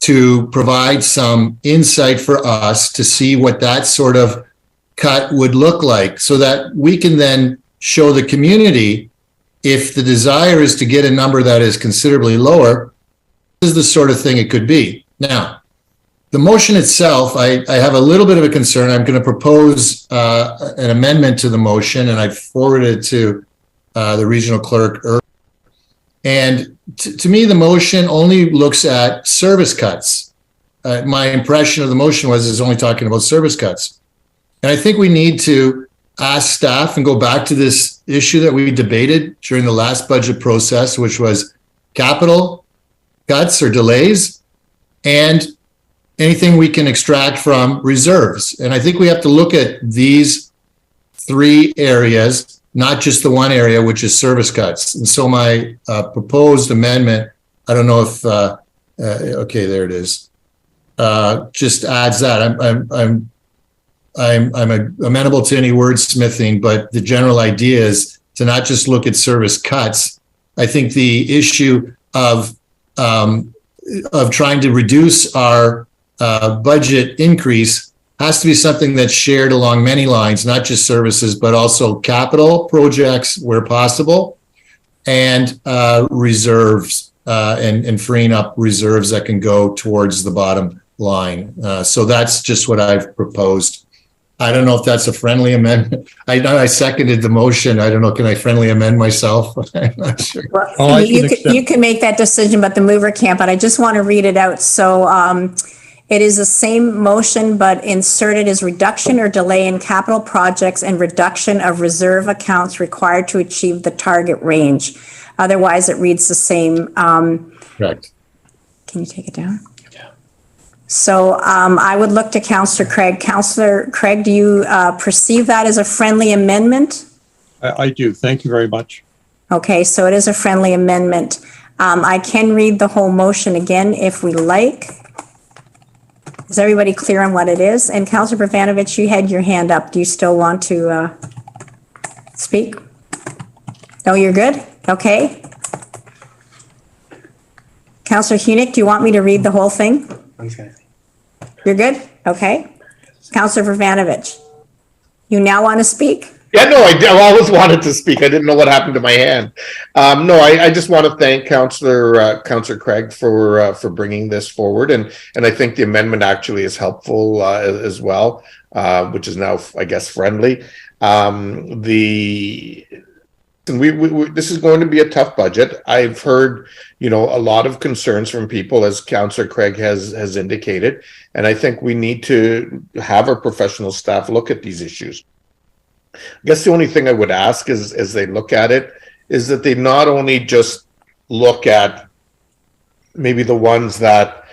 to provide some insight for us to see what that sort of cut would look like, so that we can then show the community, if the desire is to get a number that is considerably lower, this is the sort of thing it could be. Now, the motion itself, I have a little bit of a concern. I'm going to propose an amendment to the motion, and I've forwarded it to the regional clerk. And to me, the motion only looks at service cuts. My impression of the motion was it's only talking about service cuts. And I think we need to ask staff and go back to this issue that we debated during the last budget process, which was capital cuts or delays, and anything we can extract from reserves. And I think we have to look at these three areas, not just the one area, which is service cuts. And so my proposed amendment, I don't know if, okay, there it is, just adds that. I'm amenable to any wordsmithing, but the general idea is to not just look at service cuts. I think the issue of trying to reduce our budget increase has to be something that's shared along many lines, not just services, but also capital projects where possible, and reserves and freeing up reserves that can go towards the bottom line. So that's just what I've proposed. I don't know if that's a friendly amendment. I know I seconded the motion. I don't know, can I friendly amend myself? I'm not sure. Well, you can make that decision, but the mover can't. But I just want to read it out. So it is the same motion, but inserted as reduction or delay in capital projects and reduction of reserve accounts required to achieve the target range. Otherwise, it reads the same. Correct. Can you take it down? So I would look to Councillor Craig. Councillor Craig, do you perceive that as a friendly amendment? I do. Thank you very much. Okay, so it is a friendly amendment. I can read the whole motion again if we like. Is everybody clear on what it is? And Councillor Bravanovich, you had your hand up. Do you still want to speak? No, you're good? Okay. Councillor Hunick, do you want me to read the whole thing? You're good? Okay. Councillor Bravanovich, you now want to speak? Yeah, no, I always wanted to speak. I didn't know what happened to my hand. No, I just want to thank Councillor Craig for bringing this forward, and I think the amendment actually is helpful as well, which is now, I guess, friendly. This is going to be a tough budget. I've heard, a lot of concerns from people, as Councillor Craig has indicated, and I think we need to have our professional staff look at these issues. I guess the only thing I would ask is, as they look at it, is that they not only just look at maybe the ones that,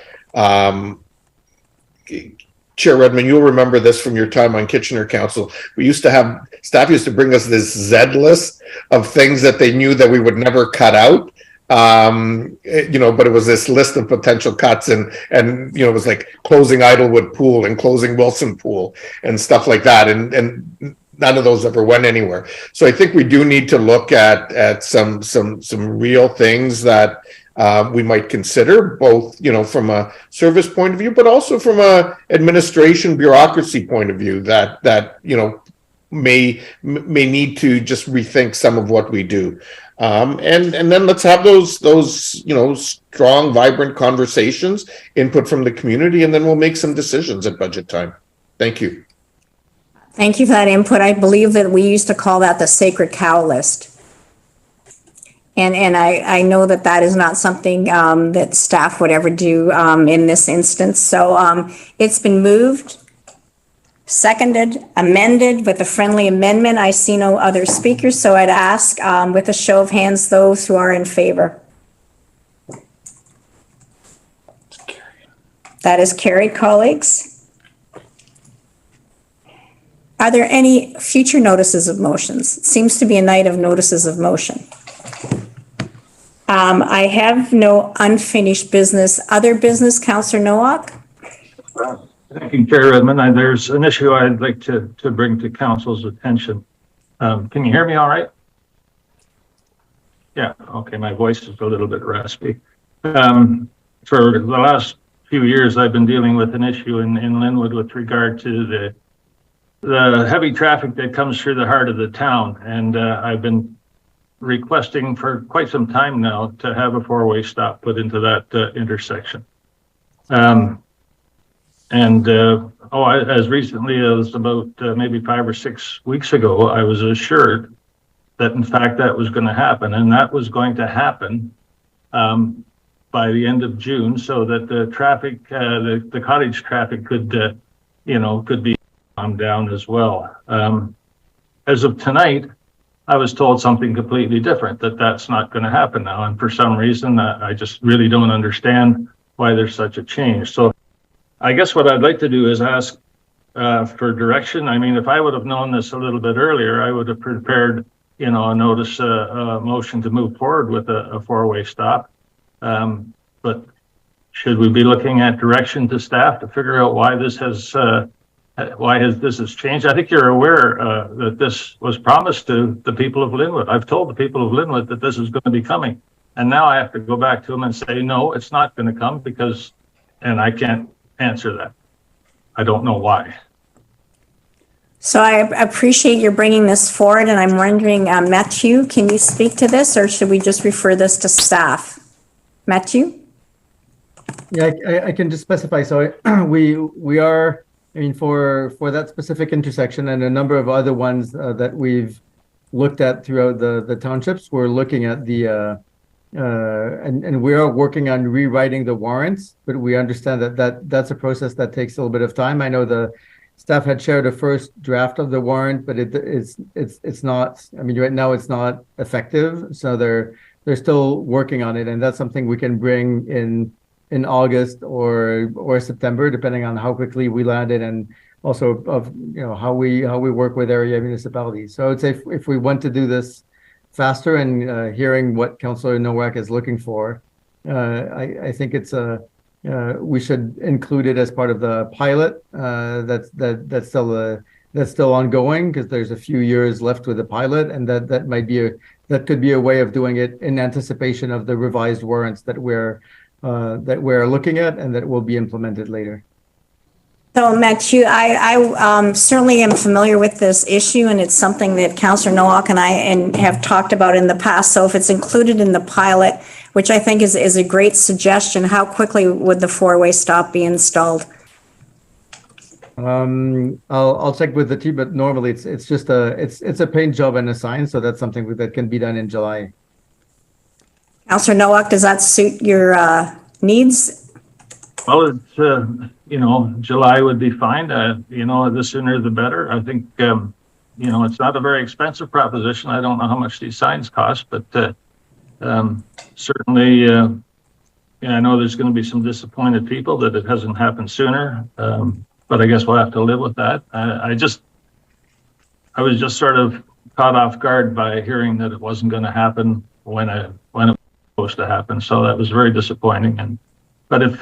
Chair Redmond, you'll remember this from your time on Kitchener Council. Staff used to bring us this Z list of things that they knew that we would never cut out. But it was this list of potential cuts, and it was like closing Idlewood Pool and closing Wilson Pool and stuff like that. And none of those ever went anywhere. So I think we do need to look at some real things that we might consider, both from a service point of view, but also from a administration bureaucracy point of view that may need to just rethink some of what we do. And then let's have those strong, vibrant conversations, input from the community, and then we'll make some decisions at budget time. Thank you. Thank you for that input. I believe that we used to call that the sacred cow list. And I know that is not something that staff would ever do in this instance. So it's been moved, seconded, amended with a friendly amendment. I see no other speakers, so I'd ask with a show of hands those who are in favor. That is carried, colleagues. Are there any future notices of motions? It seems to be a night of notices of motion. I have no unfinished business. Other business, Councillor Nowak? Thank you, Chair Redmond. There's an issue I'd like to bring to Council's attention. Can you hear me all right? Yeah, okay, my voice is a little bit raspy. For the last few years, I've been dealing with an issue in Linwood with regard to the heavy traffic that comes through the heart of the town. And I've been requesting for quite some time now to have a four-way stop put into that intersection. As recently as about maybe 5 or 6 weeks ago, I was assured that in fact that was going to happen, and that was going to happen by the end of June, so that the traffic, the cottage traffic could be calmed down as well. As of tonight, I was told something completely different, that's not going to happen now. And for some reason, I just really don't understand why there's such a change. So I guess what I'd like to do is ask for direction. I mean, if I would have known this a little bit earlier, I would have prepared, a notice, a motion to move forward with a four-way stop. But should we be looking at direction to staff to figure out why this has changed? I think you're aware that this was promised to the people of Linwood. I've told the people of Linwood that this is going to be coming. And now I have to go back to them and say, no, it's not going to come and I can't answer that. I don't know why. So I appreciate your bringing this forward, and I'm wondering, Matthew, can you speak to this, or should we just refer this to staff? Matthew? Yeah, I can just specify. So we are, for that specific intersection and a number of other ones that we've looked at throughout the townships, we're looking at and we are working on rewriting the warrants, but we understand that's a process that takes a little bit of time. I know the staff had shared a first draft of the warrant, but it's not, right now it's not effective. So they're still working on it. And that's something we can bring in August or September, depending on how quickly we land it, and also of how we work with area municipalities. So I would say if we want to do this faster, and hearing what Councillor Nowak is looking for, I think it's we should include it as part of the pilot that's still ongoing, because there's a few years left with the pilot, and that could be a way of doing it in anticipation of the revised warrants that we're looking at and that will be implemented later. So Matthew, I certainly am familiar with this issue, and it's something that Councillor Nowak and I have talked about in the past. So if it's included in the pilot, which I think is a great suggestion, how quickly would the four-way stop be installed? I'll check with the team, but normally it's just it's a paint job and a sign, so that's something that can be done in July. Councillor Nowak, does that suit your needs? Well, it's, you know, July would be fine. You know, the sooner the better. I think, you know, it's not a very expensive proposition. I don't know how much these signs cost, but certainly, yeah, I know there's going to be some disappointed people that it hasn't happened sooner, but I guess we'll have to live with that. I was just sort of caught off guard by hearing that it wasn't going to happen when it was supposed to happen. So that was very disappointing. But if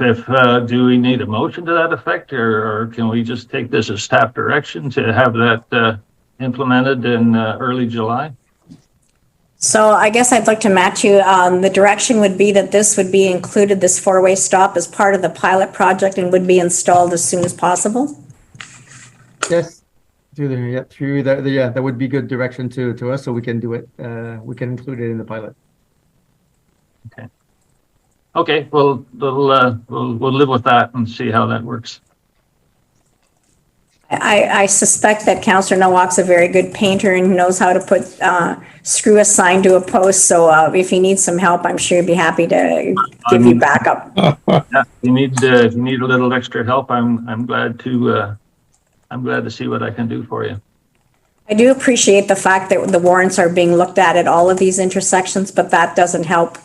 do we need a motion to that effect, or can we just take this as staff direction to have that implemented in early July? So I guess I'd like to match you. The direction would be that this would be included, this four-way stop, as part of the pilot project and would be installed as soon as possible. Yes, that would be good direction to us, so we can do it. We can include it in the pilot. Okay. Okay, well, we'll live with that and see how that works. I suspect that Councillor Nowak's a very good painter and knows how to screw a sign to a post. So if he needs some help, I'm sure he'd be happy to give you backup. Yeah, if you need a little extra help, I'm glad to see what I can do for you. I do appreciate the fact that the warrants are being looked at all of these intersections, but that doesn't help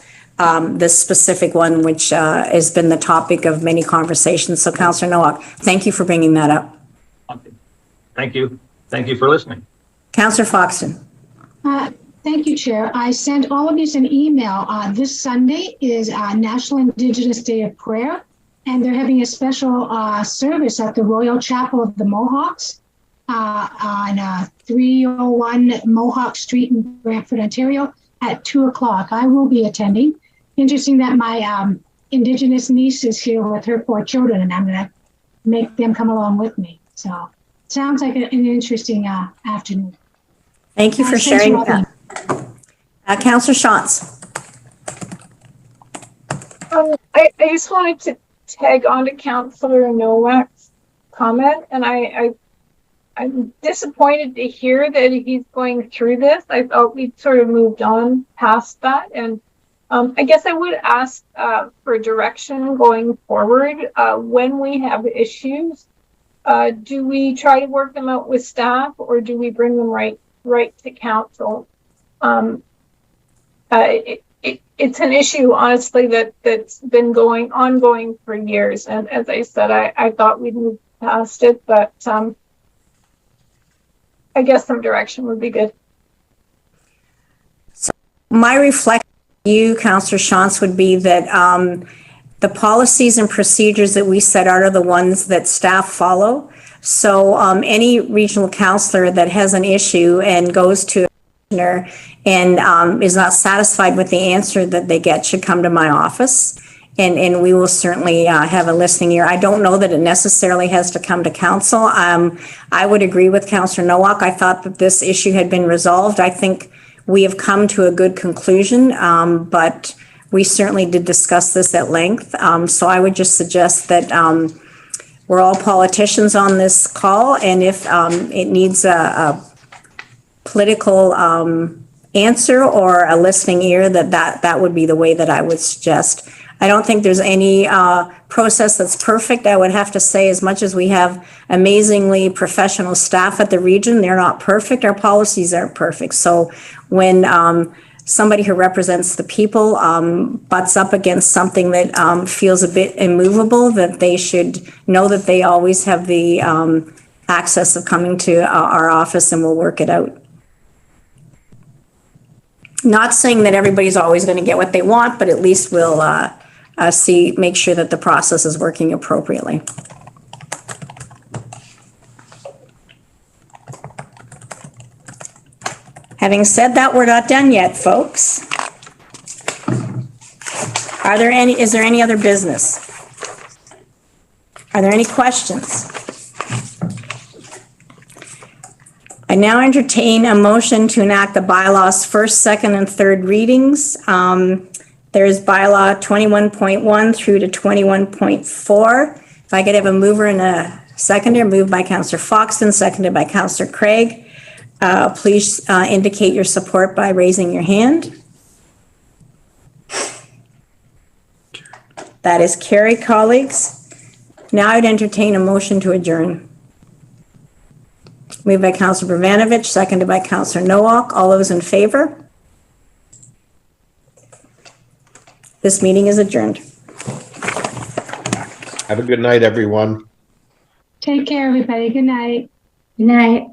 this specific one, which has been the topic of many conversations. So Councillor Nowak, thank you for bringing that up. Okay. Thank you. Thank you for listening. Councillor Foxton. Thank you, Chair. I sent all of you an email. This Sunday is National Indigenous Day of Prayer, and they're having a special service at the Royal Chapel of the Mohawks on 301 Mohawk Street in Brantford, Ontario at 2:00. I will be attending. Interesting that my Indigenous niece is here with her 4 children, and I'm going to make them come along with me. So sounds like an interesting afternoon. Thank you for sharing that. Councillor Shantz. I just wanted to tag on to Councillor Nowak's comment, and I'm disappointed to hear that he's going through this. I thought we'd sort of moved on past that, and I guess I would ask for direction going forward. When we have issues, do we try to work them out with staff, or do we bring them right to council? It's an issue, honestly, that's been ongoing for years, and as I said, I thought we'd moved past it, but I guess some direction would be good. So my reflection to you, Councillor Shantz, would be that the policies and procedures that we set out are the ones that staff follow. So any regional councillor that has an issue and goes to a commissioner and is not satisfied with the answer that they get should come to my office. And we will certainly have a listening ear. I don't know that it necessarily has to come to council. I would agree with Councillor Nowak. I thought that this issue had been resolved. I think we have come to a good conclusion, but we certainly did discuss this at length. So I would just suggest that we're all politicians on this call, and if it needs a political answer or a listening ear, that would be the way that I would suggest. I don't think there's any process that's perfect. I would have to say, as much as we have amazingly professional staff at the region, they're not perfect. Our policies aren't perfect. So when somebody who represents the people butts up against something that feels a bit immovable, that they should know that they always have the access of coming to our office, and we'll work it out. Not saying that everybody's always going to get what they want, but at least we'll make sure that the process is working appropriately. Having said that, we're not done yet, folks. Is there any other business? Are there any questions? I now entertain a motion to enact the bylaws first, second, and third readings. There is bylaw 21.1 through to 21.4. If I could have a mover and a seconder, moved by Councillor Foxton, seconded by Councillor Craig. Please indicate your support by raising your hand. That is carried, colleagues. Now I'd entertain a motion to adjourn. Moved by Councillor Bravanovich, seconded by Councillor Nowak. All those in favor? This meeting is adjourned. Have a good night, everyone. Take care, everybody. Good night. Good night.